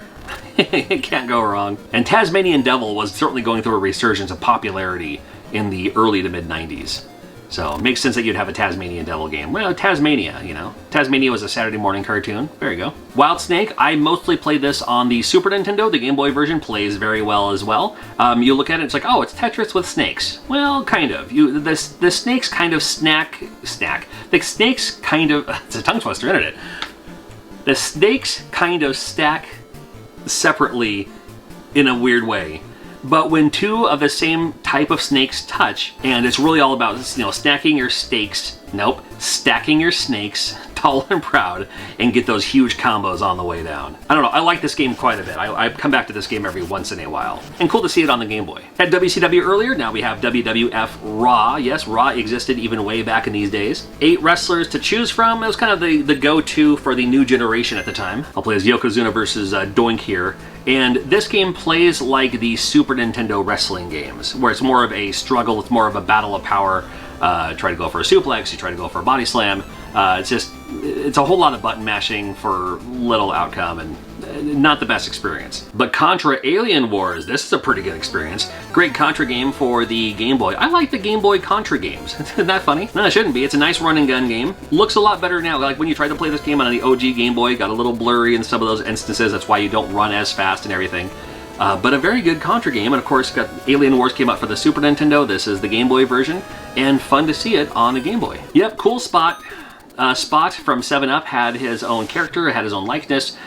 It can't go wrong. And Tasmanian Devil was certainly going through a resurgence of popularity in the early to mid-90s. So it makes sense that you'd have a Tasmanian Devil game. Well, Tasmania, Tasmania was a Saturday morning cartoon. There you go. Wild Snake, I mostly played this on the Super Nintendo. The Game Boy version plays very well as well. You look at it, it's like, oh, it's Tetris with snakes. Well, kind of. The snakes kind of the snakes kind of, it's a tongue twister, isn't it? The snakes kind of stack separately in a weird way. But when two of the same type of snakes touch, and it's really all about, stacking your snakes tall and proud, and get those huge combos on the way down. I don't know, I like this game quite a bit. I come back to this game every once in a while. And cool to see it on the Game Boy. Had WCW earlier, now we have WWF Raw. Yes, Raw existed even way back in these days. 8 wrestlers to choose from. It was kind of the go-to for the new generation at the time. I'll play as Yokozuna versus Doink here. And this game plays like the Super Nintendo wrestling games, where it's more of a struggle, it's more of a battle of power. Try to go for a suplex, you try to go for a body slam. It's a whole lot of button mashing for little outcome, and not the best experience. But Contra Alien Wars, this is a pretty good experience. Great Contra game for the Game Boy. I like the Game Boy Contra games. Isn't that funny? No, it shouldn't be. It's a nice run and gun game. Looks a lot better now. Like when you tried to play this game on the OG Game Boy, got a little blurry in some of those instances. That's why you don't run as fast and everything. But a very good Contra game, and of course, Alien Wars came out for the Super Nintendo. This is the Game Boy version, and fun to see it on the Game Boy. Yep, cool Spot. Spot from 7-Up had his own character, had his own likeness,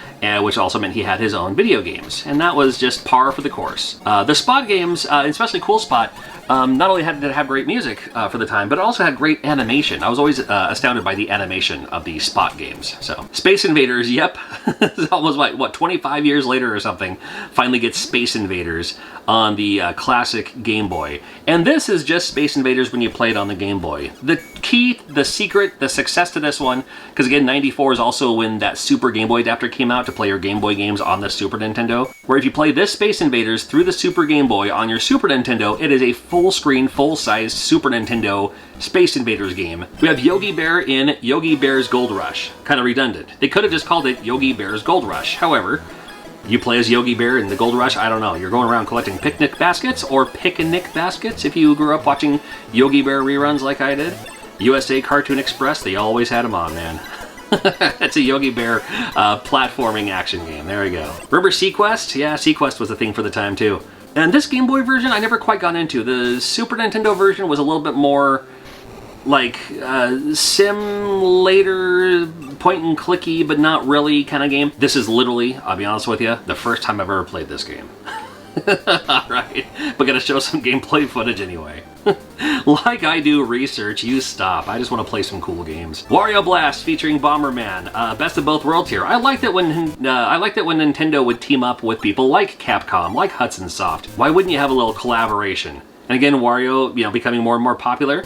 which also meant he had his own video games, and that was just par for the course. The Spot games, especially Cool Spot, not only did it have great music for the time, but it also had great animation. I was always astounded by the animation of the Spot games. So, Space Invaders, yep, it's almost like, what, 25 years later or something, finally gets Space Invaders on the classic Game Boy. And this is just Space Invaders when you play it on the Game Boy. The key, the secret, the success to this one, because again, 94 is also when that Super Game Boy adapter came out to play your Game Boy games on the Super Nintendo, where if you play this Space Invaders through the Super Game Boy on your Super Nintendo, it is a full-screen, full-size Super Nintendo Space Invaders game. We have Yogi Bear in Yogi Bear's Gold Rush. Kind of redundant. They could have just called it Yogi Bear's Gold Rush. However, you play as Yogi Bear in the Gold Rush, I don't know. You're going around collecting picnic baskets or picnic baskets if you grew up watching Yogi Bear reruns like I did. USA Cartoon Express, they always had them on, man. It's a Yogi Bear platforming action game. There we go. Remember Sequest? Yeah, Sequest was a thing for the time too. And this Game Boy version, I never quite got into. The Super Nintendo version was a little bit more like simulator, point and clicky, but not really kind of game. This is literally, I'll be honest with you, the first time I've ever played this game. Alright, but gotta show some gameplay footage anyway. Like I do research, you stop. I just want to play some cool games. Wario Blast featuring Bomberman. Best of both worlds here. I liked it when Nintendo would team up with people like Capcom, like Hudson Soft. Why wouldn't you have a little collaboration? And again, Wario, becoming more and more popular.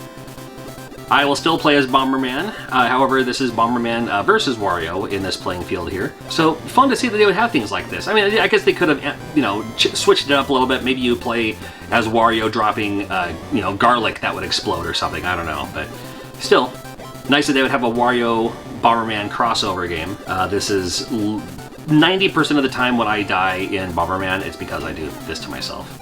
I will still play as Bomberman. However, this is Bomberman versus Wario in this playing field here. So fun to see that they would have things like this. I mean, I guess they could have, switched it up a little bit. Maybe you play as Wario dropping, garlic that would explode or something. I don't know, but still, nice that they would have a Wario Bomberman crossover game. This is 90% of the time when I die in Bomberman, it's because I do this to myself.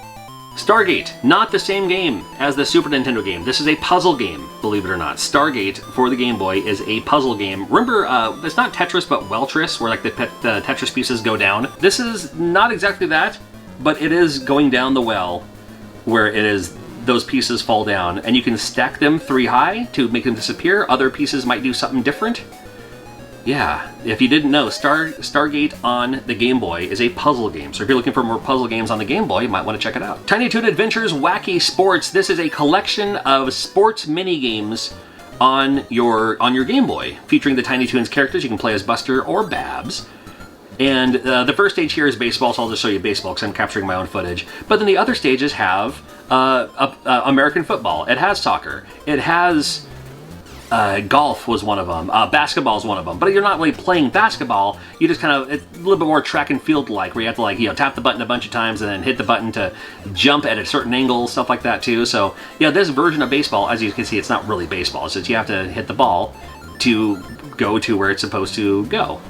Stargate, not the same game as the Super Nintendo game. This is a puzzle game, believe it or not. Stargate for the Game Boy is a puzzle game. Remember, it's not Tetris, but Weltris, where like the Tetris pieces go down. This is not exactly that, but it is going down the well, where it is those pieces fall down, and you can stack them 3 high to make them disappear. Other pieces might do something different. Yeah, if you didn't know, Stargate on the Game Boy is a puzzle game. So if you're looking for more puzzle games on the Game Boy, you might want to check it out. Tiny Toon Adventures Wacky Sports. This is a collection of sports mini-games on your Game Boy, featuring the Tiny Toons characters. You can play as Buster or Babs. And the first stage here is baseball, so I'll just show you baseball because I'm capturing my own footage. But then the other stages have American football. It has soccer. It has... golf was one of them. Basketball is one of them. But you're not really playing basketball. You just kind of, it's a little bit more track and field like, where you have to tap the button a bunch of times and then hit the button to jump at a certain angle, stuff like that too. So yeah, this version of baseball, as you can see, it's not really baseball. It's just you have to hit the ball to go to where it's supposed to go.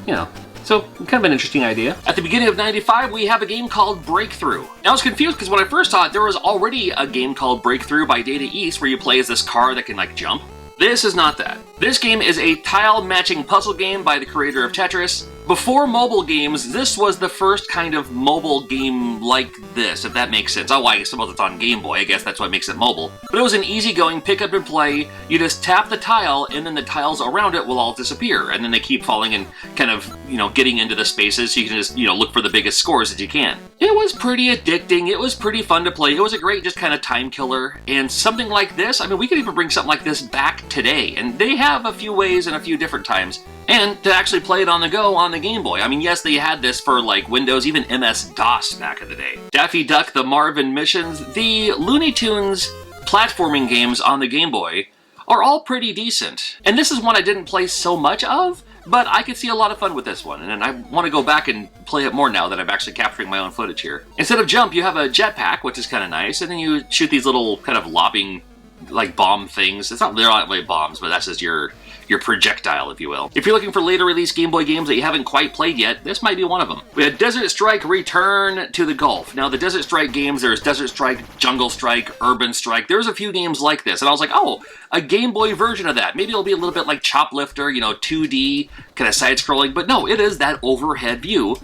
So, kind of an interesting idea. At the beginning of 95, we have a game called Breakthrough. I was confused because when I first saw it, there was already a game called Breakthrough by Data East where you play as this car that can jump. This is not that. This game is a tile matching puzzle game by the creator of Tetris. Before mobile games, this was the first kind of mobile game like this, if that makes sense. Oh, I suppose it's on Game Boy. I guess that's what makes it mobile. But it was an easygoing pick up and play. You just tap the tile, and then the tiles around it will all disappear. And then they keep falling and kind of, getting into the spaces, so you can just, look for the biggest scores that you can. It was pretty addicting. It was pretty fun to play. It was a great just kind of time killer. And something like this, I mean, we could even bring something like this back today. And they have a few ways and a few different times. And to actually play it on the go on the Game Boy. I mean, yes, they had this for like Windows, even MS-DOS back in the day. Daffy Duck, the Marvin Missions, the Looney Tunes platforming games on the Game Boy are all pretty decent. And this is one I didn't play so much of, but I could see a lot of fun with this one. And I want to go back and play it more now that I'm actually capturing my own footage here. Instead of jump, you have a jetpack, which is kind of nice, and then you shoot these little kind of lobbing, like bomb things. They're not really bombs, but that's just your projectile, if you will. If you're looking for later release Game Boy games that you haven't quite played yet, this might be one of them. We had Desert Strike Return to the Gulf. Now, the Desert Strike games, there's Desert Strike, Jungle Strike, Urban Strike. There's a few games like this, and I was like, oh, a Game Boy version of that. Maybe it'll be a little bit like Choplifter, 2D, kind of side-scrolling, but no, it is that overhead view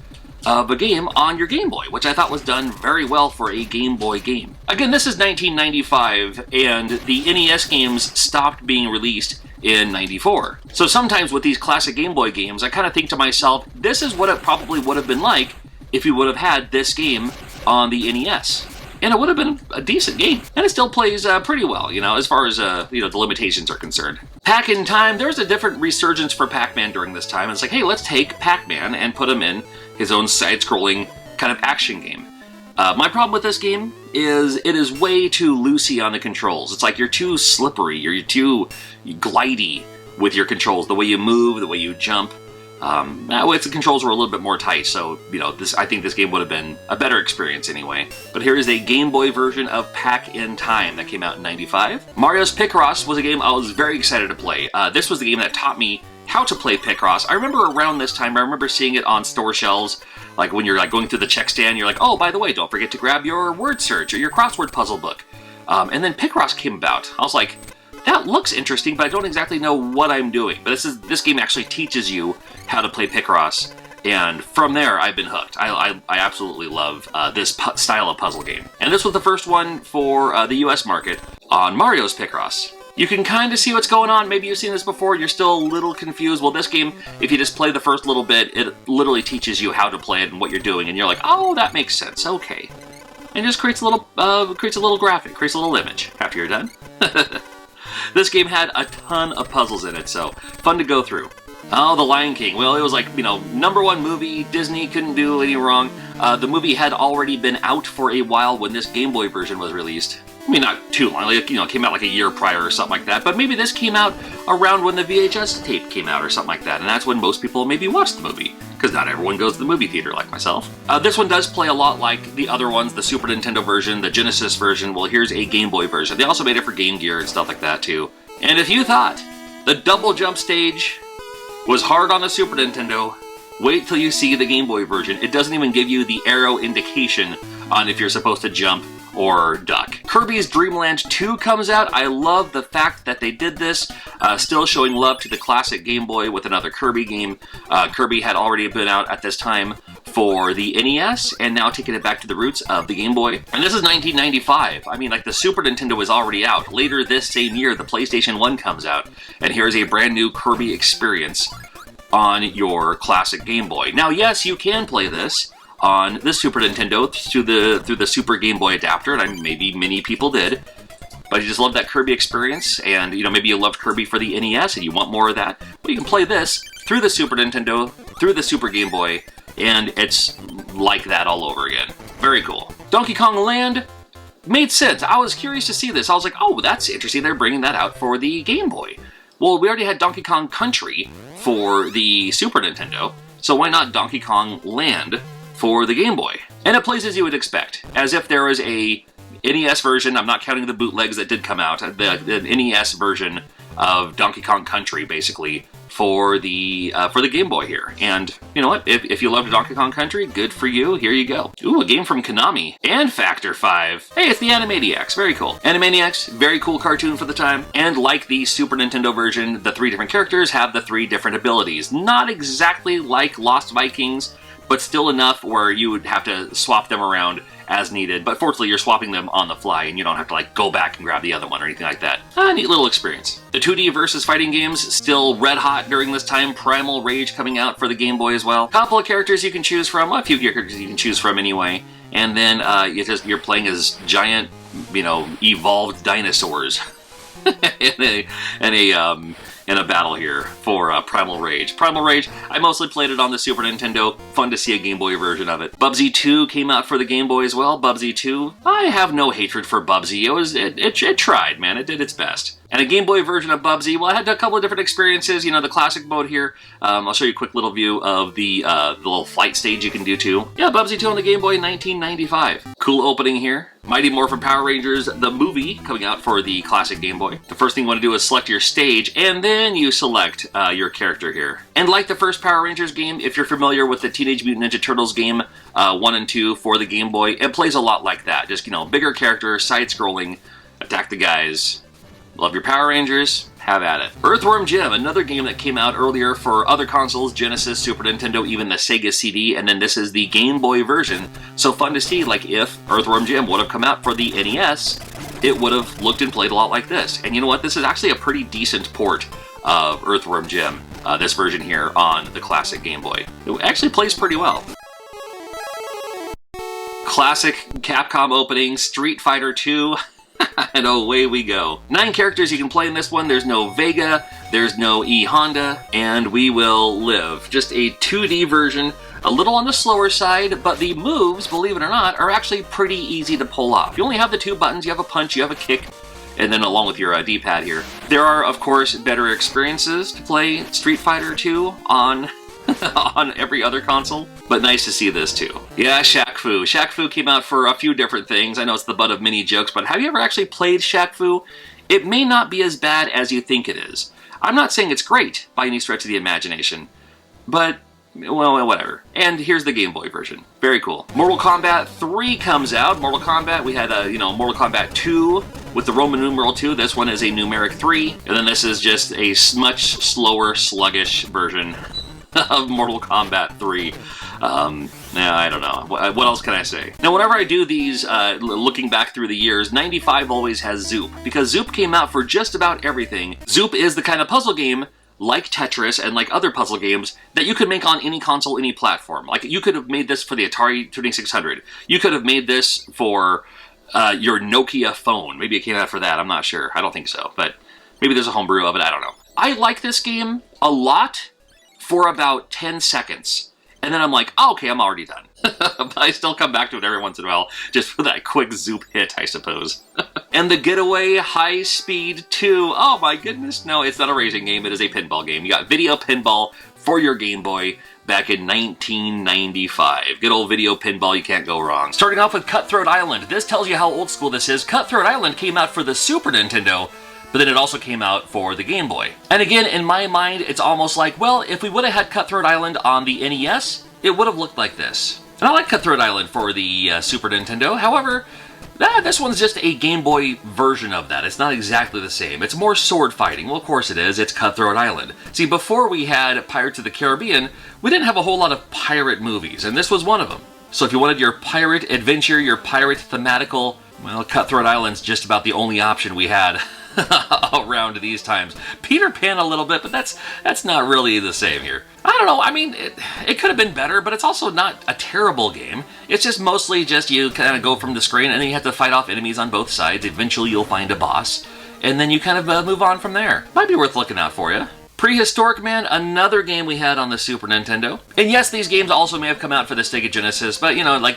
of a game on your Game Boy, which I thought was done very well for a Game Boy game. Again, this is 1995, and the NES games stopped being released in 94. So sometimes with these classic Game Boy games, I kind of think to myself, this is what it probably would have been like if you would have had this game on the NES. And it would have been a decent game. And it still plays pretty well, as far as, the limitations are concerned. Pac-In-Time, there was a different resurgence for Pac-Man during this time. It's like, hey, let's take Pac-Man and put him in his own side-scrolling kind of action game. My problem with this game is it is way too loosey on the controls. It's like you're too slippery, you're too glidey with your controls, the way you move, the way you jump. The controls were a little bit more tight, so, I think this game would have been a better experience anyway. But here is a Game Boy version of Pac-In-Time that came out in 95. Mario's Picross was a game I was very excited to play. This was the game that taught me how to play Picross. I remember around this time, I remember seeing it on store shelves, like when you're like going through the check stand, you're like, oh, by the way, don't forget to grab your word search or your crossword puzzle book. And then Picross came about. I was like, that looks interesting, but I don't exactly know what I'm doing. But this game actually teaches you how to play Picross, and from there, I've been hooked. I absolutely love this style of puzzle game. And this was the first one for the US market on Mario's Picross. You can kind of see what's going on. Maybe you've seen this before, you're still a little confused. Well, this game, if you just play the first little bit, it literally teaches you how to play it and what you're doing, and you're like, oh, that makes sense, okay. And just creates a little graphic, creates a little image after you're done. This game had a ton of puzzles in it, so fun to go through. Oh, The Lion King. Well, it was like, #1 movie. Disney couldn't do any wrong. The movie had already been out for a while when this Game Boy version was released. I mean, not too long. It came out like a year prior or something like that. But maybe this came out around when the VHS tape came out or something like that. And that's when most people maybe watched the movie, because not everyone goes to the movie theater like myself. This one does play a lot like the other ones, the Super Nintendo version, the Genesis version. Well, here's a Game Boy version. They also made it for Game Gear and stuff like that, too. And if you thought the double jump stage was hard on the Super Nintendo, wait till you see the Game Boy version. It doesn't even give you the arrow indication on if you're supposed to jump or duck. Kirby's Dream Land 2 comes out. I love the fact that they did this, still showing love to the classic Game Boy with another Kirby game. Kirby had already been out at this time for the NES, and now taking it back to the roots of the Game Boy. And this is 1995. I mean, like, the Super Nintendo was already out. Later this same year, the PlayStation 1 comes out, and here's a brand new Kirby experience on your classic Game Boy. Now, yes, you can play this on the Super Nintendo through the Super Game Boy adapter, and maybe many people did. But you just love that Kirby experience, and maybe you loved Kirby for the NES and you want more of that. Well, you can play this through the Super Nintendo, through the Super Game Boy, and it's like that all over again. Very cool. Donkey Kong Land made sense. I was curious to see this. I was like, oh, that's interesting. They're bringing that out for the Game Boy. Well, we already had Donkey Kong Country for the Super Nintendo, so why not Donkey Kong Land for the Game Boy? And it plays as you would expect, as if there was a NES version. I'm not counting the bootlegs that did come out. The NES version of Donkey Kong Country, basically, for the Game Boy here. And you know what? If you loved Donkey Kong Country, good for you. Here you go. Ooh, a game from Konami and Factor 5. Hey, it's the Animaniacs. Very cool. Animaniacs, very cool cartoon for the time. And like the Super Nintendo version, the 3 different characters have the 3 different abilities. Not exactly like Lost Vikings, but still enough where you would have to swap them around as needed, but fortunately you're swapping them on the fly and you don't have to like go back and grab the other one or anything like that. Neat little experience. The 2D versus fighting games still red hot during this time. Primal Rage coming out for the Game Boy as well. A couple of characters you can choose from, well, a few characters you can choose from anyway, and then you're playing as giant, you know, evolved dinosaurs in a battle here for Primal Rage. Primal Rage, I mostly played it on the Super Nintendo. Fun to see a Game Boy version of it. Bubsy 2 came out for the Game Boy as well. Bubsy 2, I have no hatred for Bubsy. It tried, man. It did its best. And a Game Boy version of Bubsy, well, I had a couple of different experiences. You know, the classic mode here. I'll show you a quick little view of the little flight stage you can do too. Yeah, Bubsy 2 on the Game Boy, 1995. Cool opening here. Mighty Morphin Power Rangers, the movie, coming out for the classic Game Boy. The first thing you want to do is select your stage, and then you select your character here. And like the first Power Rangers game, if you're familiar with the Teenage Mutant Ninja Turtles game, 1 and 2 for the Game Boy, it plays a lot like that. Just, you know, bigger character, side-scrolling, attack the guys. Love your Power Rangers? Have at it. Earthworm Jim, another game that came out earlier for other consoles, Genesis, Super Nintendo, even the Sega CD, and then this is the Game Boy version. So fun to see, like if Earthworm Jim would have come out for the NES, it would have looked and played a lot like this. And you know what? This is actually a pretty decent port of Earthworm Jim, this version here on the classic Game Boy. It actually plays pretty well. Classic Capcom opening, Street Fighter 2. And away we go. 9 characters you can play in this one. There's no Vega, there's no E Honda, and we will live. Just a 2D version, a little on the slower side, but the moves, believe it or not, are actually pretty easy to pull off. You only have the 2 buttons, you have a punch, you have a kick, and then along with your D-pad here. There are, of course, better experiences to play Street Fighter 2 on on every other console, but nice to see this too. Yeah, Shaq Fu. Shaq Fu came out for a few different things. I know it's the butt of many jokes, but have you ever actually played Shaq Fu? It may not be as bad as you think it is. I'm not saying it's great by any stretch of the imagination, but well, whatever. And here's the Game Boy version. Very cool. Mortal Kombat 3 comes out. Mortal Kombat, we had Mortal Kombat 2 with the Roman numeral 2. This one is a numeric 3, and then this is just a much slower, sluggish version of Mortal Kombat 3. I don't know. What else can I say? Now, whenever I do these, looking back through the years, 95 always has Zoop, because Zoop came out for just about everything. Zoop is the kind of puzzle game, like Tetris and like other puzzle games, that you could make on any console, any platform. Like, you could have made this for the Atari 2600. You could have made this for your Nokia phone. Maybe it came out for that, I'm not sure. I don't think so, but maybe there's a homebrew of it, I don't know. I like this game a lot for about 10 seconds. And then I'm like, oh, okay, I'm already done. But I still come back to it every once in a while, just for that quick Zoop hit, I suppose. And the Getaway High Speed 2. Oh my goodness, no, it's not a racing game, it is a pinball game. You got video pinball for your Game Boy back in 1995. Good old video pinball, you can't go wrong. Starting off with Cutthroat Island. This tells you how old school this is. Cutthroat Island came out for the Super Nintendo, but then it also came out for the Game Boy. And again, in my mind, it's almost like, well, if we would have had Cutthroat Island on the NES, it would have looked like this. And I like Cutthroat Island for the Super Nintendo. However, this one's just a Game Boy version of that. It's not exactly the same. It's more sword fighting. Well, of course it is. It's Cutthroat Island. See, before we had Pirates of the Caribbean, we didn't have a whole lot of pirate movies, and this was one of them. So if you wanted your pirate adventure, your pirate thematical, well, Cutthroat Island's just about the only option we had around these times. Peter Pan a little bit, but that's not really the same here. I don't know, I mean, it could have been better, but it's also not a terrible game. It's just mostly just you kind of go from the screen and then you have to fight off enemies on both sides. Eventually you'll find a boss, and then you kind of move on from there. Might be worth looking out for you. Prehistoric Man, another game we had on the Super Nintendo. And yes, these games also may have come out for the Sega Genesis, but, you know, like,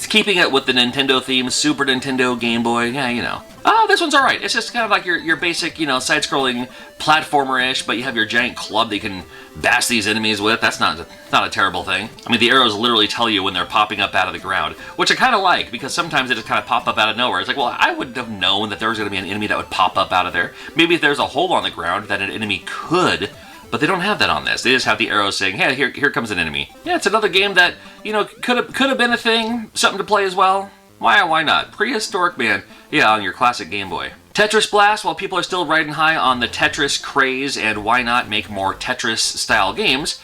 keeping it with the Nintendo theme, Super Nintendo, Game Boy, yeah, you know. Oh, this one's alright. It's just kind of like your basic, you know, side-scrolling platformer-ish, but you have your giant club that you can bash these enemies with. That's not a terrible thing. I mean, the arrows literally tell you when they're popping up out of the ground, which I kind of like, because sometimes they just kind of pop up out of nowhere. It's like, well, I wouldn't have known that there was going to be an enemy that would pop up out of there. Maybe if there's a hole on the ground that an enemy could, but they don't have that on this. They just have the arrows saying, hey, here comes an enemy. Yeah, it's another game that, you know, could have been a thing, something to play as well. Why not? Prehistoric Man, yeah, on your classic Game Boy. Tetris Blast, while people are still riding high on the Tetris craze, and why not make more Tetris-style games,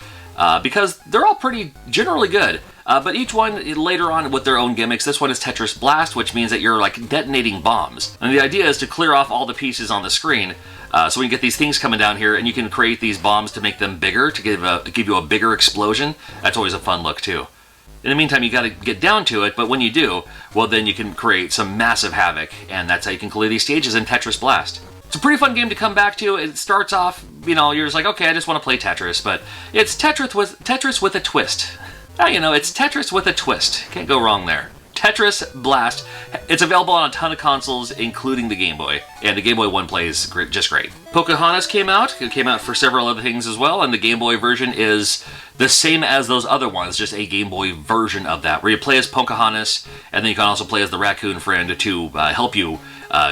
because they're all pretty generally good. But each one later on with their own gimmicks. This one is Tetris Blast, which means that you're like detonating bombs. And the idea is to clear off all the pieces on the screen, so we can get these things coming down here, and you can create these bombs to make them bigger, to give you a bigger explosion. That's always a fun look too. In the meantime, you got to get down to it, but when you do, well, then you can create some massive havoc, and that's how you can clear these stages in Tetris Blast. It's a pretty fun game to come back to. It starts off, you know, you're just like, okay, I just want to play Tetris, but it's Tetris with a twist. You know, it's Tetris with a twist. Can't go wrong there. Tetris Blast. It's available on a ton of consoles, including the Game Boy, and the Game Boy 1 plays just great. Pocahontas came out. It came out for several other things as well, and the Game Boy version is the same as those other ones, just a Game Boy version of that, where you play as Pocahontas, and then you can also play as the raccoon friend to help you,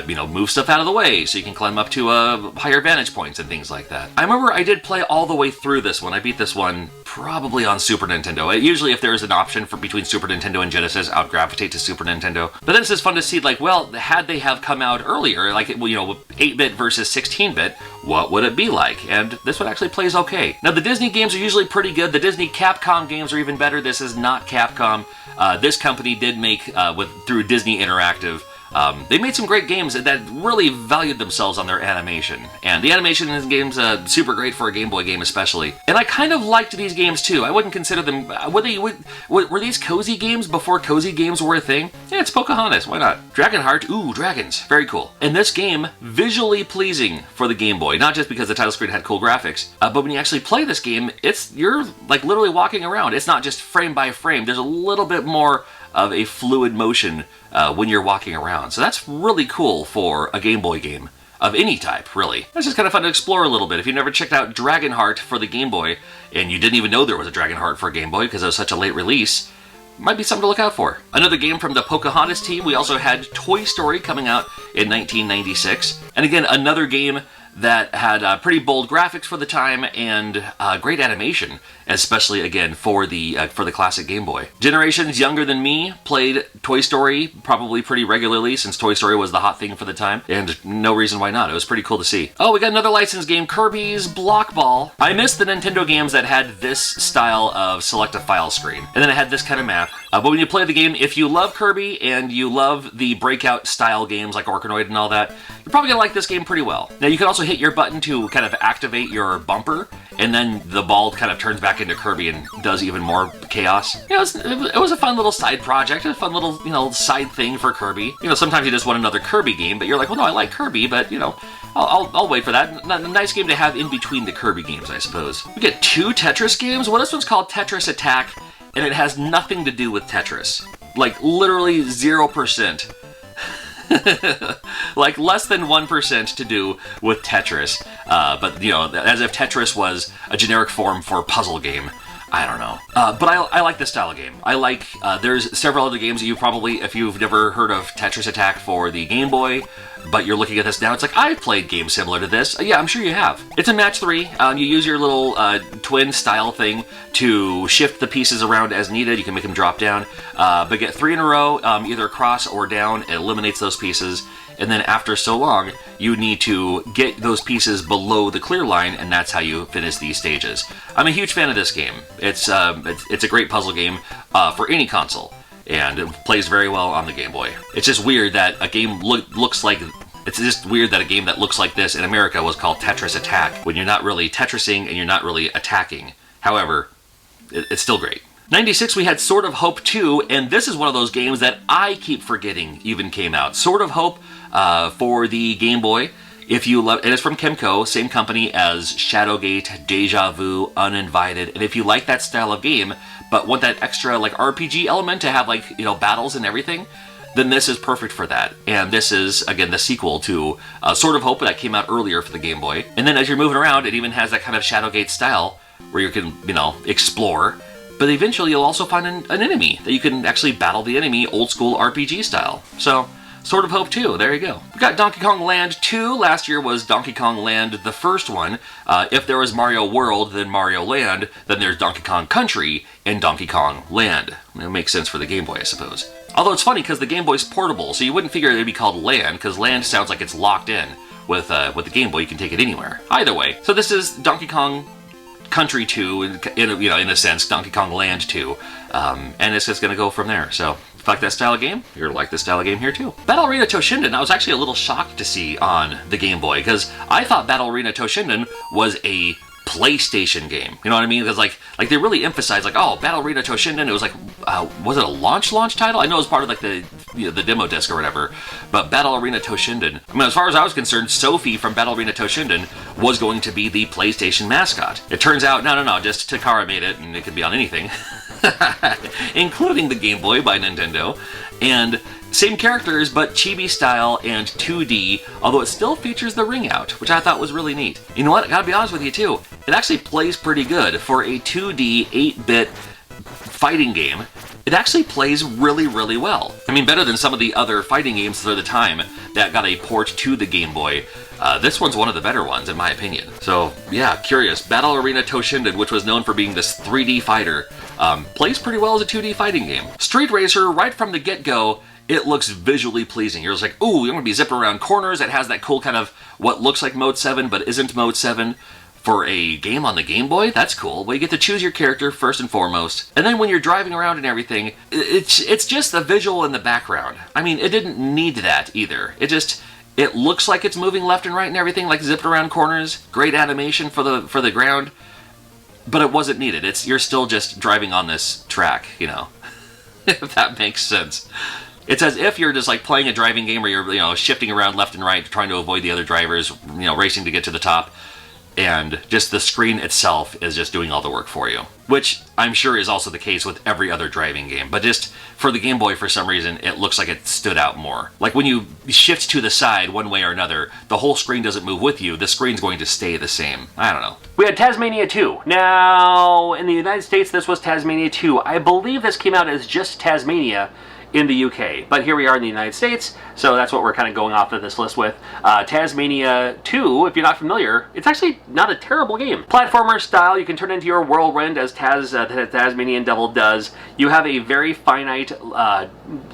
you know, move stuff out of the way so you can climb up to higher vantage points and things like that. I remember I did play all the way through this one. I beat this one probably on Super Nintendo. Usually if there is an option for between Super Nintendo and Genesis, I would gravitate to Super Nintendo. But then it's just fun to see, like, well, had they have come out earlier, like, you know, 8-bit versus 16-bit, what would it be like? And this one actually plays okay. Now, the Disney games are usually pretty good. The Disney Capcom games are even better. This is not Capcom. This company did make, through Disney Interactive, they made some great games that really valued themselves on their animation. And the animation in these games, super great for a Game Boy game especially. And I kind of liked these games too. I wouldn't consider them, were these cozy games before cozy games were a thing? Yeah, it's Pocahontas, why not? Dragonheart, ooh, dragons, very cool. And this game, visually pleasing for the Game Boy, not just because the title screen had cool graphics, but when you actually play this game, you're like literally walking around. It's not just frame by frame. There's a little bit more of a fluid motion when you're walking around. So that's really cool for a Game Boy game of any type, really. It's just kind of fun to explore a little bit. If you've never checked out Dragonheart for the Game Boy, and you didn't even know there was a Dragonheart for a Game Boy because it was such a late release, might be something to look out for. Another game from the Pocahontas team, we also had Toy Story coming out in 1996. And again, another game that had pretty bold graphics for the time and great animation, especially again for the classic Game Boy. Generations younger than me played Toy Story probably pretty regularly since Toy Story was the hot thing for the time, and no reason why not. It was pretty cool to see. Oh, we got another licensed game, Kirby's Block Ball. I miss the Nintendo games that had this style of select a file screen, and then it had this kind of map. But when you play the game, if you love Kirby and you love the breakout style games like Orkanoid and all that, you're probably gonna like this game pretty well. Now you can also hit your button to kind of activate your bumper, and then the ball kind of turns back into Kirby and does even more chaos. You know, it was a fun little side project, a fun little, you know, side thing for Kirby. You know, sometimes you just want another Kirby game, but you're like, well, no, I like Kirby, but, you know, I'll wait for that. A nice game to have in between the Kirby games, I suppose. We get 2 Tetris games. Well, this one's called Tetris Attack, and it has nothing to do with Tetris. Like, literally 0%. Like less than 1% to do with Tetris, but you know, as if Tetris was a generic form for puzzle game. I don't know. But I like this style of game. I like, there's several other games that you probably, if you've never heard of Tetris Attack for the Game Boy, but you're looking at this now, it's like, I've played games similar to this. Yeah, I'm sure you have. It's a match 3. You use your little twin style thing to shift the pieces around as needed. You can make them drop down, but get 3 in a row, either across or down. It eliminates those pieces. And then after so long, you need to get those pieces below the clear line, and that's how you finish these stages. I'm a huge fan of this game. It's a great puzzle game for any console, and it plays very well on the Game Boy. It's just weird that a game looks like... It's just weird that a game that looks like this in America was called Tetris Attack, when you're not really Tetrising and you're not really attacking. However, it's still great. 96, we had Sword of Hope 2, and this is one of those games that I keep forgetting even came out. Sword of Hope for the Game Boy. If you love, it is from Kemco, same company as Shadowgate, Deja Vu, Uninvited, and if you like that style of game, but want that extra like RPG element to have like, you know, battles and everything, then this is perfect for that. And this is, again, the sequel to Sword of Hope that came out earlier for the Game Boy. And then as you're moving around, it even has that kind of Shadowgate style where you can, you know, explore. But eventually you'll also find an enemy that you can actually battle the enemy old school RPG style. So, Sword of Hope 2, there you go. We got Donkey Kong Land 2. Last year was Donkey Kong Land, the first one. If there was Mario World, then Mario Land, then there's Donkey Kong Country and Donkey Kong Land. It makes sense for the Game Boy, I suppose. Although it's funny because the Game Boy's portable, so you wouldn't figure it'd be called Land, because Land sounds like it's locked in. With the Game Boy, you can take it anywhere. Either way, so this is Donkey Kong Country 2, in a sense, Donkey Kong Land 2, and it's just going to go from there. So, if you like that style of game, you're going to like this style of game here too. Battle Arena Toshinden, I was actually a little shocked to see on the Game Boy, because I thought Battle Arena Toshinden was a PlayStation game. You know what I mean? Because like they really emphasized like, oh, Battle Arena Toshinden. It was like, was it a launch title? I know it was part of like the demo disc or whatever. But Battle Arena Toshinden. I mean, as far as I was concerned, Sophie from Battle Arena Toshinden was going to be the PlayStation mascot. It turns out, no, just Takara made it, and it could be on anything, including the Game Boy by Nintendo. And same characters, but chibi style and 2D, although it still features the ring out, which I thought was really neat. You know what? I gotta be honest with you too. It actually plays pretty good for a 2D 8-bit fighting game. It actually plays really, really well. I mean, better than some of the other fighting games of the time that got a port to the Game Boy. This one's one of the better ones, in my opinion. So, yeah, curious. Battle Arena Toshinden, which was known for being this 3D fighter, plays pretty well as a 2D fighting game. Street Racer, right from the get-go, it looks visually pleasing. You're just like, ooh, you're going to be zipping around corners. It has that cool kind of what looks like Mode 7 but isn't Mode 7. For a game on the Game Boy, that's cool. Well, you get to choose your character first and foremost. And then when you're driving around and everything, it's just a visual in the background. I mean, it didn't need that either. It looks like it's moving left and right and everything, like zipping around corners. Great animation for the ground. But it wasn't needed. You're still just driving on this track, you know. If that makes sense. It's as if you're just like playing a driving game where you're, you know, shifting around left and right, trying to avoid the other drivers, you know, racing to get to the top. And just the screen itself is just doing all the work for you. Which I'm sure is also the case with every other driving game. But just for the Game Boy, for some reason, it looks like it stood out more. Like when you shift to the side one way or another, the whole screen doesn't move with you. The screen's going to stay the same. I don't know. We had Tasmania 2. Now, in the United States, this was Tasmania 2. I believe this came out as just Tasmania in the UK, but here we are in the United States, so that's what we're kind of going off of this list with. Tasmania 2, if you're not familiar, it's actually not a terrible game. Platformer style, you can turn into your whirlwind as the Tasmanian Devil does. You have a very finite,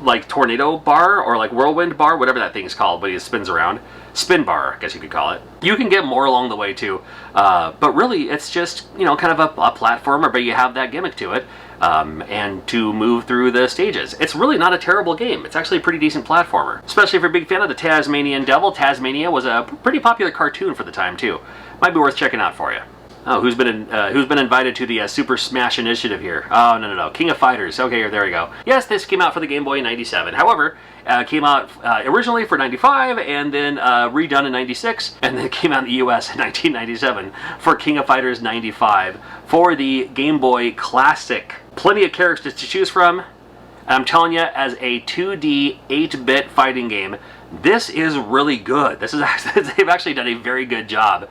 like tornado bar, or like whirlwind bar, whatever that thing's called, but it spins around. Spin bar, I guess you could call it. You can get more along the way too, but really it's just, you know, kind of a platformer, but you have that gimmick to it. And to move through the stages. It's really not a terrible game. It's actually a pretty decent platformer. Especially if you're a big fan of the Tasmanian Devil. Tasmania was a pretty popular cartoon for the time too. Might be worth checking out for you. Oh, who's been invited to the Super Smash Initiative here? Oh, no. King of Fighters. Okay, there we go. Yes, this came out for the Game Boy in '97. However, came out originally for '95 and then redone in '96, and then came out in the US in 1997 for King of Fighters '95 for the Game Boy Classic. Plenty of characters to choose from. And I'm telling you, as a 2D 8-bit fighting game, this is really good. This is actually, they've actually done a very good job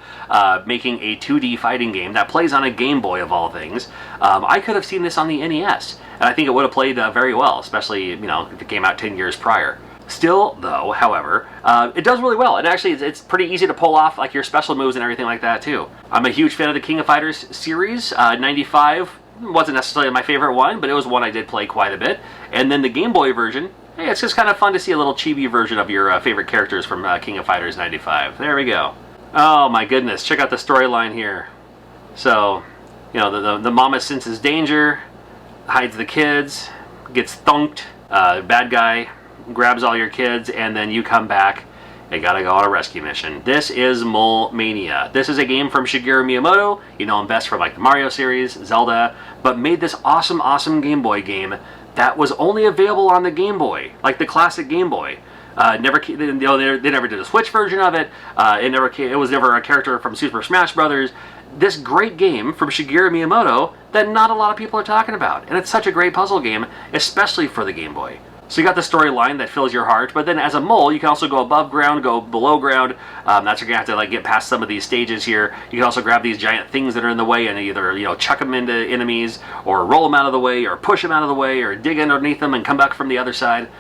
making a 2D fighting game that plays on a Game Boy of all things. I could have seen this on the NES, and I think it would have played very well, especially, you know, if it came out 10 years prior. Still, though, however, it does really well. And actually, it's pretty easy to pull off like your special moves and everything like that, too. I'm a huge fan of the King of Fighters series. '95 wasn't necessarily my favorite one, but it was one I did play quite a bit. And then the Game Boy version, hey, it's just kind of fun to see a little chibi version of your favorite characters from King of Fighters '95. There we go. Oh my goodness, check out the storyline here. So, you know, the mama senses danger, hides the kids, gets thunked, bad guy grabs all your kids, and then you come back and gotta go on a rescue mission. This is Mole Mania. This is a game from Shigeru Miyamoto. You know him best for like the Mario series, Zelda, but made this awesome Game Boy game that was only available on the Game Boy, like the classic Game Boy. They never did a Switch version of it. It was never a character from Super Smash Brothers. This great game from Shigeru Miyamoto that not a lot of people are talking about, and it's such a great puzzle game, especially for the Game Boy. So you got the storyline that fills your heart, but then as a mole, you can also go above ground, go below ground. That's you're gonna have to like get past some of these stages here. You can also grab these giant things that are in the way and either chuck them into enemies, or roll them out of the way, or push them out of the way, or dig underneath them and come back from the other side.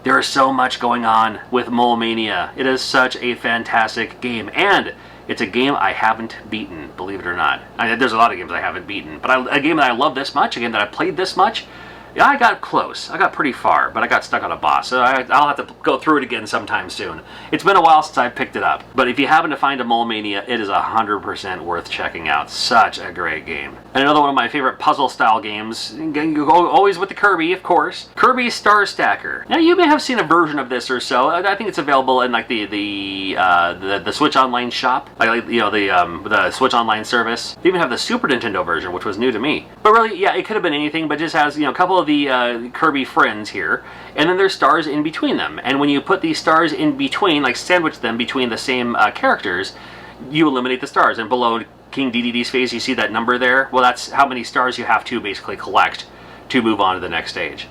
There is so much going on with Mole Mania. It is such a fantastic game, and it's a game I haven't beaten, believe it or not. There's a lot of games I haven't beaten, but a game that I love this much, a game that I played this much. Yeah, I got close. I got pretty far, but I got stuck on a boss, so I'll have to go through it again sometime soon. It's been a while since I picked it up, but if you happen to find a Mole Mania, it is 100% worth checking out. Such a great game. And another one of my favorite puzzle-style games, always with the Kirby, of course, Kirby Star Stacker. Now, you may have seen a version of this or so. I think it's available in like the Switch Online shop, the Switch Online service. They even have the Super Nintendo version, which was new to me. But really, yeah, it could have been anything, but just has a couple of the Kirby friends here, and then there's stars in between them. And when you put these stars in between, like sandwich them between the same characters, you eliminate the stars. And below King DDD's face, you see that number there? Well, that's how many stars you have to basically collect to move on to the next stage.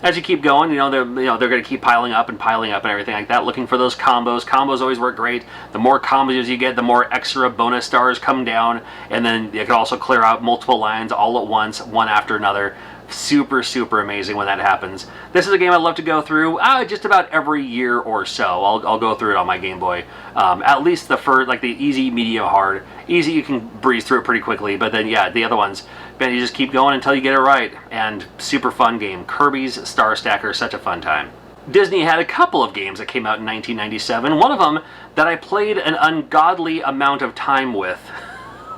As you keep going, they're going to keep piling up and everything like that, looking for those combos. Combos always work great. The more combos you get, the more extra bonus stars come down, and then you can also clear out multiple lines all at once, one after another. Super, super amazing when that happens. This is a game I love to go through just about every year or so. I'll go through it on my Game Boy. At least the first, like the easy, medium, hard. Easy, you can breeze through it pretty quickly, but then yeah, the other ones, man, you just keep going until you get it right. And super fun game. Kirby's Star Stacker, such a fun time. Disney had a couple of games that came out in 1997. One of them that I played an ungodly amount of time with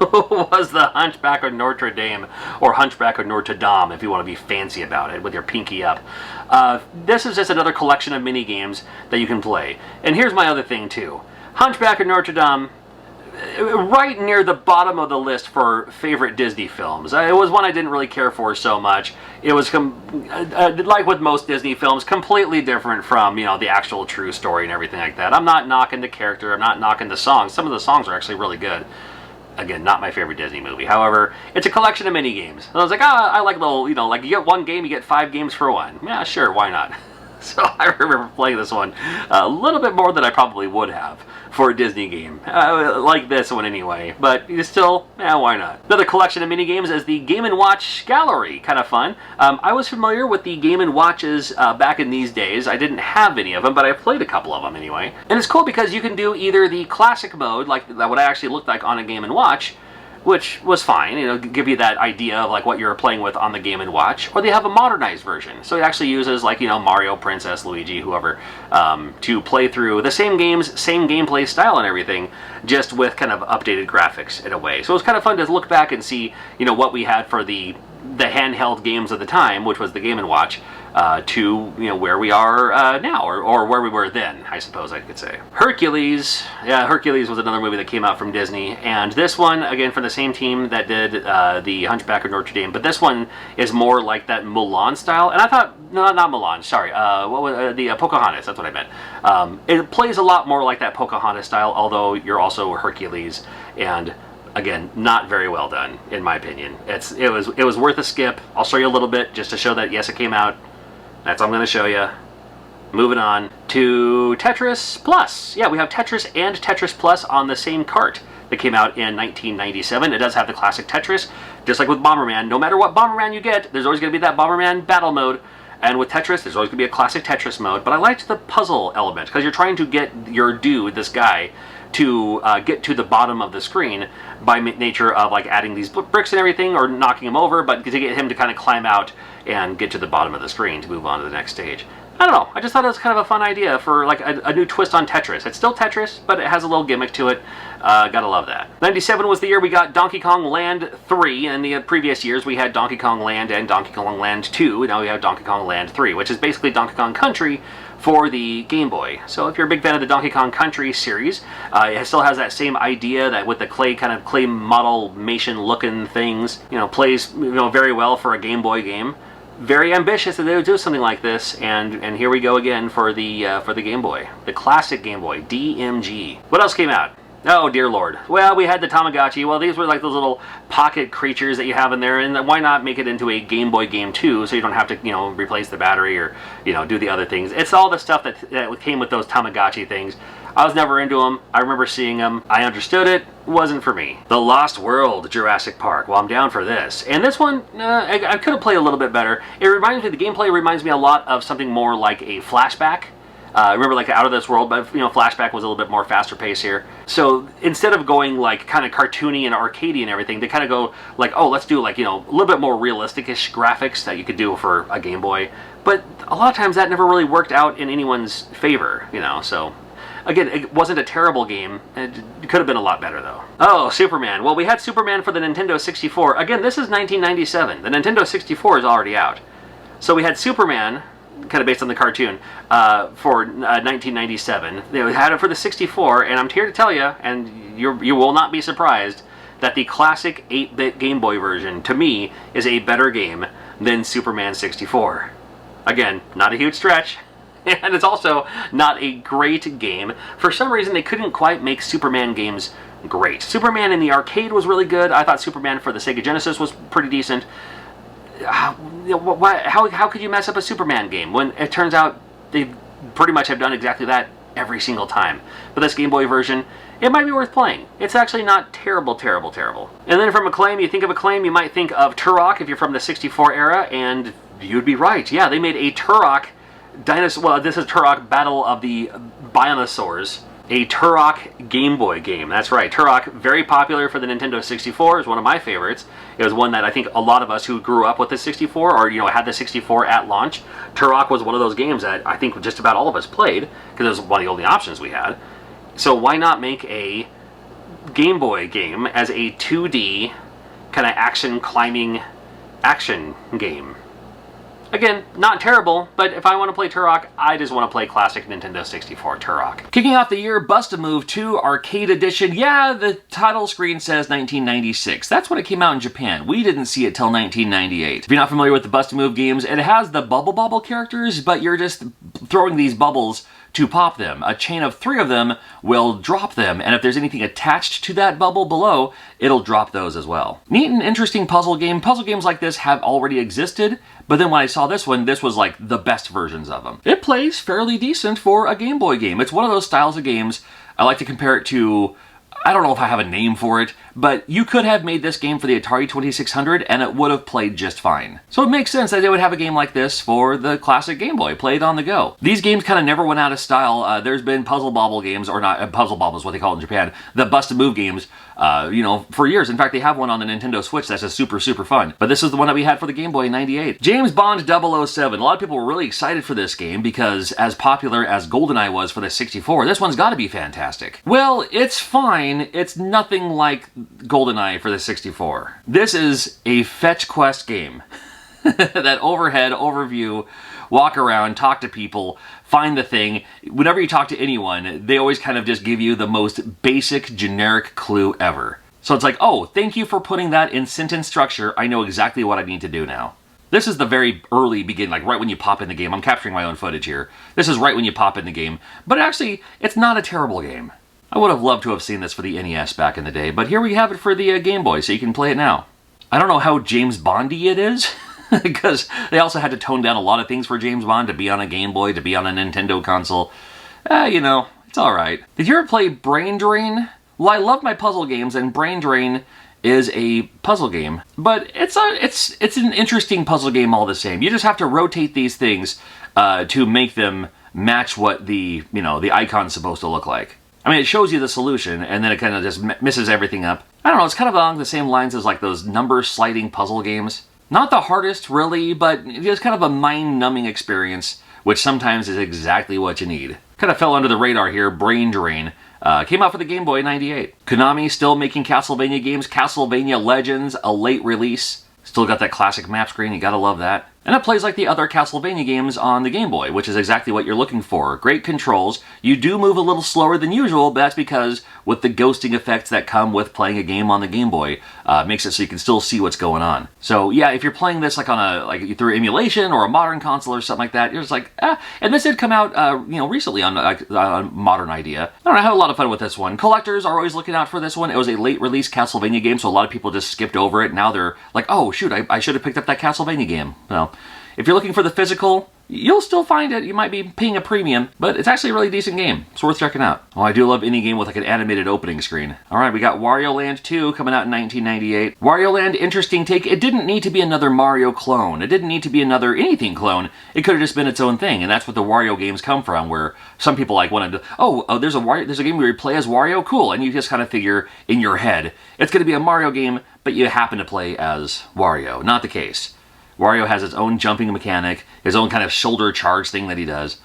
was the Hunchback of Notre Dame, or Hunchback of Notre Dame, if you want to be fancy about it, with your pinky up. This is just another collection of mini games that you can play. And here's my other thing, too. Hunchback of Notre Dame, right near the bottom of the list for favorite Disney films. It was one I didn't really care for so much. It was, like with most Disney films, completely different from, the actual true story and everything like that. I'm not knocking the character, I'm not knocking the songs. Some of the songs are actually really good. Again, not my favorite Disney movie. However, it's a collection of mini games. And I was like, I like little, like you get one game, you get 5 games for one. Yeah, sure, why not? So I remember playing this one a little bit more than I probably would have for a Disney game. Like this one anyway, but still, why not? Another collection of mini games is the Game & Watch Gallery. Kind of fun. I was familiar with the Game & Watches back in these days. I didn't have any of them, but I played a couple of them anyway. And it's cool because you can do either the classic mode, like what I actually looked like on a Game & Watch, which was fine, give you that idea of like what you're playing with on the Game & Watch, or they have a modernized version. So it actually uses like, Mario, Princess, Luigi, whoever, to play through the same games, same gameplay style and everything, just with kind of updated graphics in a way. So it was kind of fun to look back and see, what we had for the handheld games of the time, which was the Game & Watch, to where we are now, or where we were then, I suppose I could say. Hercules, yeah, Hercules was another movie that came out from Disney, and this one, again, from the same team that did the Hunchback of Notre Dame, but this one is more like that Mulan style, and I thought, no, not Mulan, sorry, what was the Pocahontas, that's what I meant. It plays a lot more like that Pocahontas style, although you're also Hercules, and again, not very well done, in my opinion. It was worth a skip. I'll show you a little bit just to show that, yes, it came out. That's all I'm going to show you. Moving on to Tetris Plus. Yeah, we have Tetris and Tetris Plus on the same cart that came out in 1997. It does have the classic Tetris, just like with Bomberman. No matter what Bomberman you get, there's always going to be that Bomberman battle mode. And with Tetris, there's always going to be a classic Tetris mode. But I liked the puzzle element, because you're trying to get your dude, this guy, to get to the bottom of the screen by nature of like adding these bricks and everything, or knocking him over, but to get him to kind of climb out and get to the bottom of the screen to move on to the next stage. I don't know, I just thought it was kind of a fun idea for like a new twist on Tetris. It's still Tetris, but it has a little gimmick to it. Gotta love that. 97 was the year we got Donkey Kong Land 3. In the previous years we had Donkey Kong Land and Donkey Kong Land 2. Now we have Donkey Kong Land 3, which is basically Donkey Kong Country for the Game Boy. So if you're a big fan of the Donkey Kong Country series, it still has that same idea that with the clay model-mation looking things, plays very well for a Game Boy game. Very ambitious that they would do something like this, and here we go again for the Game Boy, the classic Game Boy, DMG. What else came out? Oh, dear Lord. Well, we had the Tamagotchi. Well, these were like those little pocket creatures that you have in there, and why not make it into a Game Boy game too, so you don't have to, you know, replace the battery or, you know, do the other things. It's all the stuff that came with those Tamagotchi things. I was never into them. I remember seeing them. I understood it. Wasn't for me. The Lost World Jurassic Park. Well, I'm down for this. And this one, I could have played a little bit better. It reminds me, the gameplay reminds me a lot of something more like a Flashback. Remember, like Out of This World, but you know, Flashback was a little bit more faster pace here. So instead of going like kind of cartoony and arcadey and everything, they kind of go like, oh, let's do like, you know, a little bit more realistic-ish graphics that you could do for a Game Boy. But a lot of times that never really worked out in anyone's favor, you know. So again, it wasn't a terrible game. It could have been a lot better though. Oh, Superman. Well, we had Superman for the Nintendo 64. Again, this is 1997. The Nintendo 64 is already out. So we had Superman, kind of based on the cartoon, for 1997. They had it for the 64, and I'm here to tell you, and you will not be surprised, that the classic 8-bit Game Boy version, to me, is a better game than Superman 64. Again, not a huge stretch, and it's also not a great game. For some reason, they couldn't quite make Superman games great. Superman in the arcade was really good. I thought Superman for the Sega Genesis was pretty decent. How could you mess up a Superman game when it turns out they pretty much have done exactly that every single time? But this Game Boy version, it might be worth playing. It's actually not terrible, terrible, terrible. And then from Acclaim, you think of Acclaim, you might think of Turok if you're from the 64 era, and you'd be right. Yeah, they made a Turok dinosaur. Well, this is Turok Battle of the Bionosaurs. A Turok Game Boy game. That's right. Turok, very popular for the Nintendo 64, is one of my favorites. It was one that I think a lot of us who grew up with the 64, or, you know, had the 64 at launch, Turok was one of those games that I think just about all of us played, because it was one of the only options we had. So why not make a Game Boy game as a 2D kind of action climbing action game? Again, not terrible, but if I want to play Turok, I just want to play classic Nintendo 64 Turok. Kicking off the year, Bust-A-Move 2 Arcade Edition. Yeah, the title screen says 1996. That's when it came out in Japan. We didn't see it till 1998. If you're not familiar with the Bust-A-Move games, it has the Bubble Bobble characters, but you're just throwing these bubbles to pop them. A chain of 3 of them will drop them, and if there's anything attached to that bubble below, it'll drop those as well. Neat and interesting puzzle game. Puzzle games like this have already existed, but then when I saw this one, this was like the best versions of them. It plays fairly decent for a Game Boy game. It's one of those styles of games, I like to compare it to, I don't know if I have a name for it, but you could have made this game for the Atari 2600 and it would have played just fine. So it makes sense that they would have a game like this for the classic Game Boy, played on the go. These games kind of never went out of style. There's been Puzzle Bobble games, or not, Puzzle Bobble is what they call it in Japan, the Bust-A-Move games, you know, for years. In fact, they have one on the Nintendo Switch that's just super, super fun. But this is the one that we had for the Game Boy in '98. James Bond 007. A lot of people were really excited for this game because as popular as GoldenEye was for the 64, this one's got to be fantastic. Well, it's fine. It's nothing like GoldenEye for the 64. This is a fetch quest game. That overhead overview, walk around, talk to people, find the thing. Whenever you talk to anyone, they always kind of just give you the most basic, generic clue ever. So it's like, oh, thank you for putting that in sentence structure. I know exactly what I need to do now. This is the very early beginning, like right when you pop in the game. I'm capturing my own footage here. This is right when you pop in the game. But actually, it's not a terrible game. I would have loved to have seen this for the NES back in the day, but here we have it for the Game Boy, so you can play it now. I don't know how James Bondy it is, because they also had to tone down a lot of things for James Bond to be on a Game Boy, to be on a Nintendo console. You know, it's alright. Did you ever play Brain Drain? Well, I love my puzzle games, and Brain Drain is a puzzle game, but it's an interesting puzzle game all the same. You just have to rotate these things to make them match what the icon's supposed to look like. I mean, it shows you the solution, and then it kind of just misses everything up. I don't know, it's kind of along the same lines as like those number sliding puzzle games. Not the hardest, really, but it's kind of a mind-numbing experience, which sometimes is exactly what you need. Kind of fell under the radar here, Brain Drain. Came out for the Game Boy in '98. Konami still making Castlevania games. Castlevania Legends, a late release. Still got that classic map screen, you gotta love that. And it plays like the other Castlevania games on the Game Boy, which is exactly what you're looking for. Great controls. You do move a little slower than usual, but that's because with the ghosting effects that come with playing a game on the Game Boy, makes it so you can still see what's going on. So yeah, if you're playing this like on a through emulation or a modern console or something like that, you're just like, ah. And this did come out, recently on a modern idea. I don't know, I had a lot of fun with this one. Collectors are always looking out for this one. It was a late release Castlevania game, so a lot of people just skipped over it. Now they're like, oh shoot, I should have picked up that Castlevania game. Well, if you're looking for the physical, you'll still find it. You might be paying a premium, but it's actually a really decent game. It's worth checking out. Oh, I do love any game with like an animated opening screen. All right, we got Wario Land 2 coming out in 1998. Wario Land, interesting take. It didn't need to be another Mario clone. It didn't need to be another anything clone. It could have just been its own thing, and that's what the Wario games come from, where some people like wanted to, oh, there's a game where you play as Wario? Cool. And you just kind of figure in your head, it's going to be a Mario game, but you happen to play as Wario. Not the case. Wario has its own jumping mechanic, his own kind of shoulder charge thing that he does.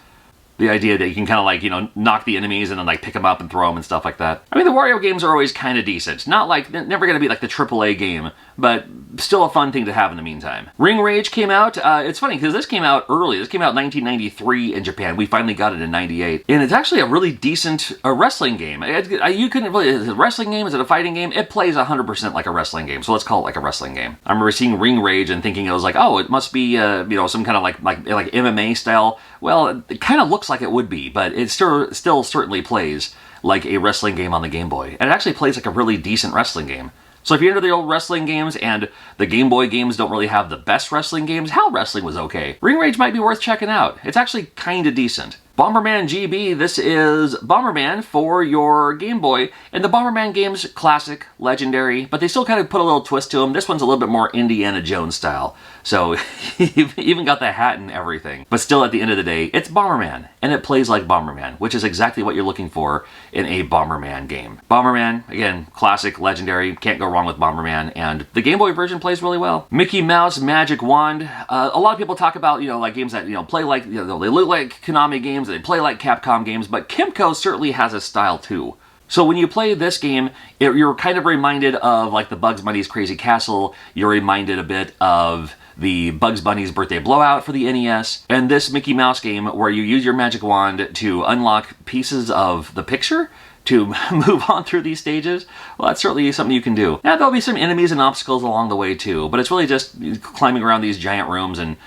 The idea that you can kind of like, knock the enemies and then like pick them up and throw them and stuff like that. I mean, the Wario games are always kind of decent. Not like, never going to be like the AAA game, but still a fun thing to have in the meantime. Ring Rage came out. It's funny because this came out early. This came out in 1993 in Japan. We finally got it in 98. And it's actually a really decent wrestling game. You couldn't really, is it a wrestling game? Is it a fighting game? It plays 100% like a wrestling game. So let's call it like a wrestling game. I remember seeing Ring Rage and thinking it was like, oh, it must be, some kind of like MMA style. Well, it kind of looks like it would be, but it still certainly plays like a wrestling game on the Game Boy. And it actually plays like a really decent wrestling game. So if you're into the old wrestling games and the Game Boy games don't really have the best wrestling games, How Wrestling was okay. Ring Rage might be worth checking out. It's actually kind of decent. Bomberman GB, this is Bomberman for your Game Boy. And the Bomberman games, classic, legendary, but they still kind of put a little twist to them. This one's a little bit more Indiana Jones style. So you've even got the hat and everything. But still, at the end of the day, it's Bomberman. And it plays like Bomberman, which is exactly what you're looking for in a Bomberman game. Bomberman, again, classic, legendary, can't go wrong with Bomberman. And the Game Boy version plays really well. Mickey Mouse Magic Wand. A lot of people talk about, like games that, play like, they look like Konami games, they play like Capcom games, but Kimco certainly has a style too. So when you play this game, you're kind of reminded of like the Bugs Bunny's Crazy Castle, you're reminded a bit of the Bugs Bunny's Birthday Blowout for the NES, and this Mickey Mouse game where you use your magic wand to unlock pieces of the picture to move on through these stages. Well, that's certainly something you can do. Now, there'll be some enemies and obstacles along the way too, but it's really just climbing around these giant rooms and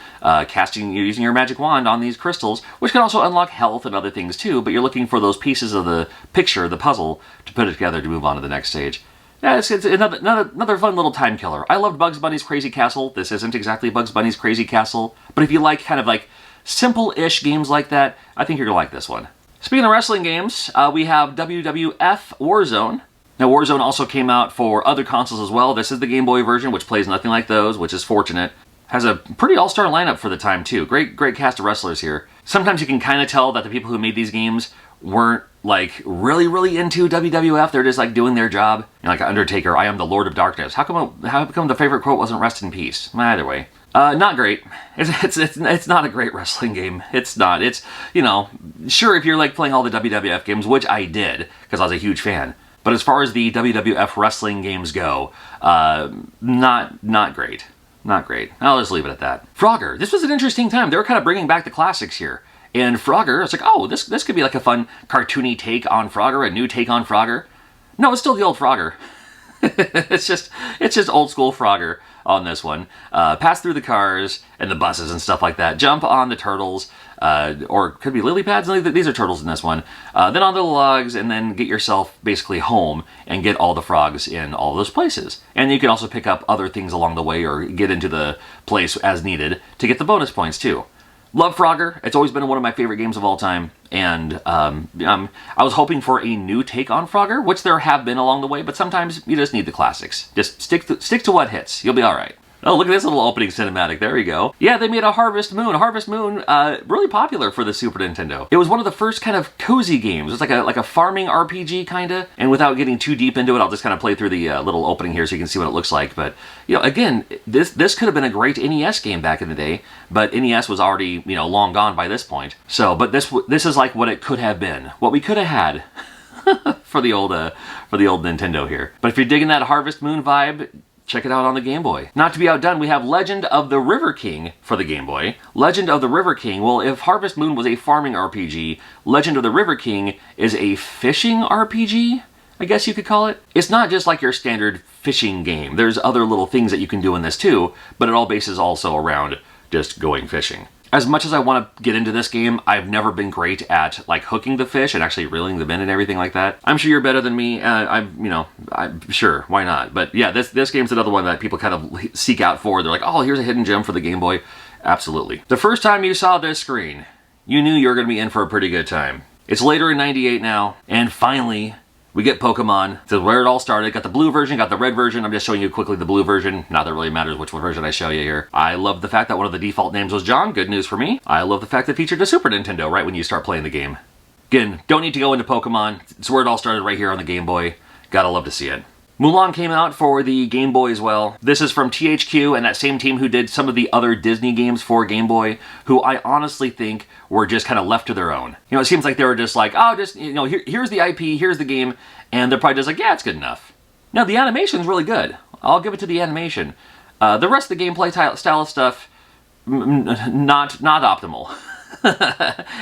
using your magic wand on these crystals, which can also unlock health and other things too, but you're looking for those pieces of the picture, the puzzle, to put it together to move on to the next stage. Yeah, it's another fun little time killer. I loved Bugs Bunny's Crazy Castle. This isn't exactly Bugs Bunny's Crazy Castle, but if you like kind of like simple-ish games like that, I think you're gonna like this one. Speaking of wrestling games, we have WWF Warzone. Now, Warzone also came out for other consoles as well. This is the Game Boy version, which plays nothing like those, which is fortunate. Has a pretty all-star lineup for the time, too. Great cast of wrestlers here. Sometimes you can kind of tell that the people who made these games weren't, like, really into WWF. They're just, like, doing their job. Like Undertaker, I am the Lord of Darkness. How come the favorite quote wasn't rest in peace? Either way. Not great. It's not a great wrestling game. It's not. It's, sure, if you're like playing all the WWF games, which I did, because I was a huge fan. But as far as the WWF wrestling games go, not great. Not great. I'll just leave it at that. Frogger. This was an interesting time. They were kind of bringing back the classics here. And Frogger, it's like, oh, this could be like a fun cartoony take on Frogger, a new take on Frogger. No, it's still the old Frogger. it's just old school Frogger on this one. Pass through the cars and the buses and stuff like that. Jump on the turtles, or could be lily pads. These are turtles in this one. Then on the logs, and then get yourself basically home and get all the frogs in all those places. And you can also pick up other things along the way or get into the place as needed to get the bonus points too. Love Frogger. It's always been one of my favorite games of all time. And I was hoping for a new take on Frogger, which there have been along the way, but sometimes you just need the classics. Just stick to what hits. You'll be all right. Oh, look at this little opening cinematic. There you go. Yeah, they made a Harvest Moon. Harvest Moon, really popular for the Super Nintendo. It was one of the first kind of cozy games. It's like a farming RPG, kind of. And without getting too deep into it, I'll just kind of play through the little opening here so you can see what it looks like. But, again, this could have been a great NES game back in the day, but NES was already, long gone by this point. So, but this is like what it could have been. What we could have had for the old Nintendo here. But if you're digging that Harvest Moon vibe, check it out on the Game Boy. Not to be outdone, we have Legend of the River King for the Game Boy. Legend of the River King, well, if Harvest Moon was a farming RPG, Legend of the River King is a fishing RPG, I guess you could call it. It's not just like your standard fishing game. There's other little things that you can do in this too, but it all bases also around just going fishing. As much as I want to get into this game, I've never been great at like hooking the fish and actually reeling them in and everything like that. I'm sure you're better than me. I'm sure, why not? But yeah, this game's another one that people kind of seek out for. They're like, oh, here's a hidden gem for the Game Boy. Absolutely. The first time you saw this screen, you knew you were going to be in for a pretty good time. It's later in '98 now, and finally, we get Pokemon. This is where it all started. Got the blue version, got the red version. I'm just showing you quickly the blue version. Not that it really matters which version I show you here. I love the fact that one of the default names was John. Good news for me. I love the fact that it featured a Super Nintendo right when you start playing the game. Again, don't need to go into Pokemon. It's where it all started right here on the Game Boy. Gotta love to see it. Mulan came out for the Game Boy as well. This is from THQ and that same team who did some of the other Disney games for Game Boy, who I honestly think were just kind of left to their own. You know, it seems like they were just like, oh, just, you know, here's the IP, here's the game, and they're probably just like, yeah, it's good enough. Now, the animation's really good. I'll give it to the animation. The rest of the gameplay style stuff, not optimal.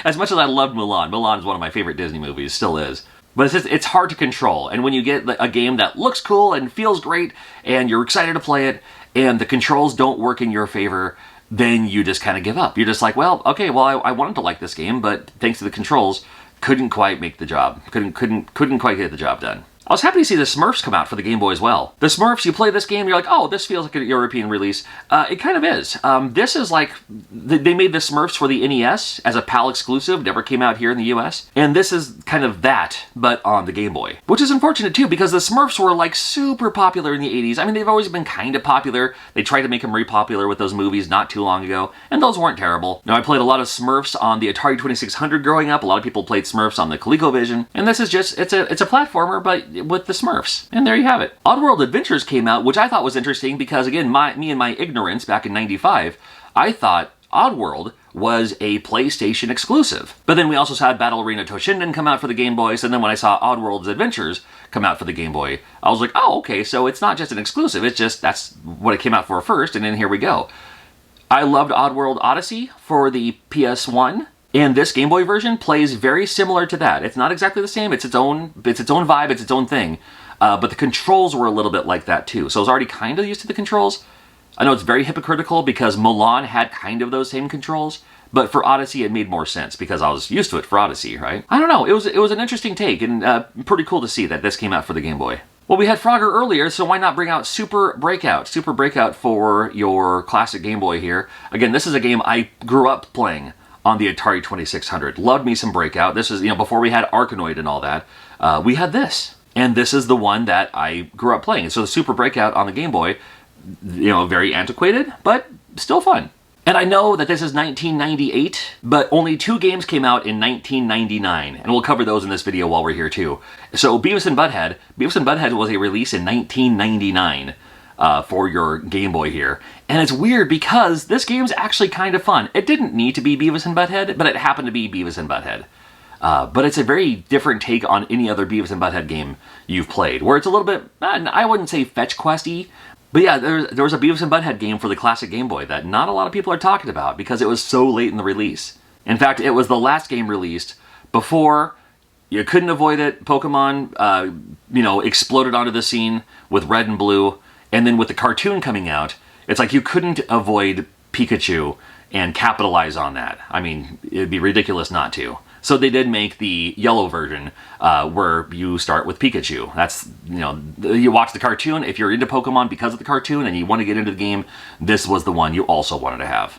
As much as I loved Mulan, Mulan is one of my favorite Disney movies, still is. But it's hard to control, and when you get a game that looks cool and feels great, and you're excited to play it, and the controls don't work in your favor, then you just kind of give up. You're just like, well, okay, well, I wanted to like this game, but thanks to the controls, couldn't quite make the job. Couldn't quite get the job done. I was happy to see the Smurfs come out for the Game Boy as well. The Smurfs, you play this game, you're like, oh, this feels like a European release. It kind of is. This is like, they made the Smurfs for the NES as a PAL exclusive, never came out here in the US. And this is kind of that, but on the Game Boy. Which is unfortunate too, because the Smurfs were like super popular in the 80s. I mean, they've always been kind of popular. They tried to make them re-popular with those movies not too long ago, and those weren't terrible. Now, I played a lot of Smurfs on the Atari 2600 growing up. A lot of people played Smurfs on the ColecoVision. And this is just, it's a platformer, but with the Smurfs. And there you have it. Oddworld Adventures came out, which I thought was interesting because, again, me and my ignorance back in '95, I thought Oddworld was a PlayStation exclusive. But then we also saw Battle Arena Toshinden come out for the Game Boys, and then when I saw Oddworld's Adventures come out for the Game Boy, I was like, oh, okay, so it's not just an exclusive, it's just that's what it came out for first, and then here we go. I loved Oddworld Odyssey for the PS1. And this Game Boy version plays very similar to that. It's not exactly the same. It's its own vibe. It's its own thing. But the controls were a little bit like that too. So I was already kind of used to the controls. I know it's very hypocritical because Mulan had kind of those same controls. But for Odyssey, it made more sense because I was used to it for Odyssey, right? I don't know. It was an interesting take and pretty cool to see that this came out for the Game Boy. Well, we had Frogger earlier, so why not bring out Super Breakout? Super Breakout for your classic Game Boy here. Again, this is a game I grew up playing on the Atari 2600. Loved me some Breakout. This is, you know, before we had Arkanoid and all that. We had this. And this is the one that I grew up playing. So the Super Breakout on the Game Boy, you know, very antiquated, but still fun. And I know that this is 1998, but only 2 games came out in 1999. And we'll cover those in this video while we're here too. So Beavis and Butthead was a release in 1999. For your Game Boy here. And it's weird because this game's actually kind of fun. It didn't need to be Beavis and Butthead, but it happened to be Beavis and Butthead. But it's a very different take on any other Beavis and Butthead game you've played, where it's a little bit, I wouldn't say fetch questy, but yeah, there was a Beavis and Butthead game for the classic Game Boy that not a lot of people are talking about because it was so late in the release. In fact, it was the last game released before you couldn't avoid it. Pokemon, exploded onto the scene with Red and Blue. And then with the cartoon coming out, it's like you couldn't avoid Pikachu and capitalize on that. I mean, it'd be ridiculous not to. So they did make the yellow version where you start with Pikachu. That's, you know, you watch the cartoon. If you're into Pokemon because of the cartoon and you want to get into the game, this was the one you also wanted to have.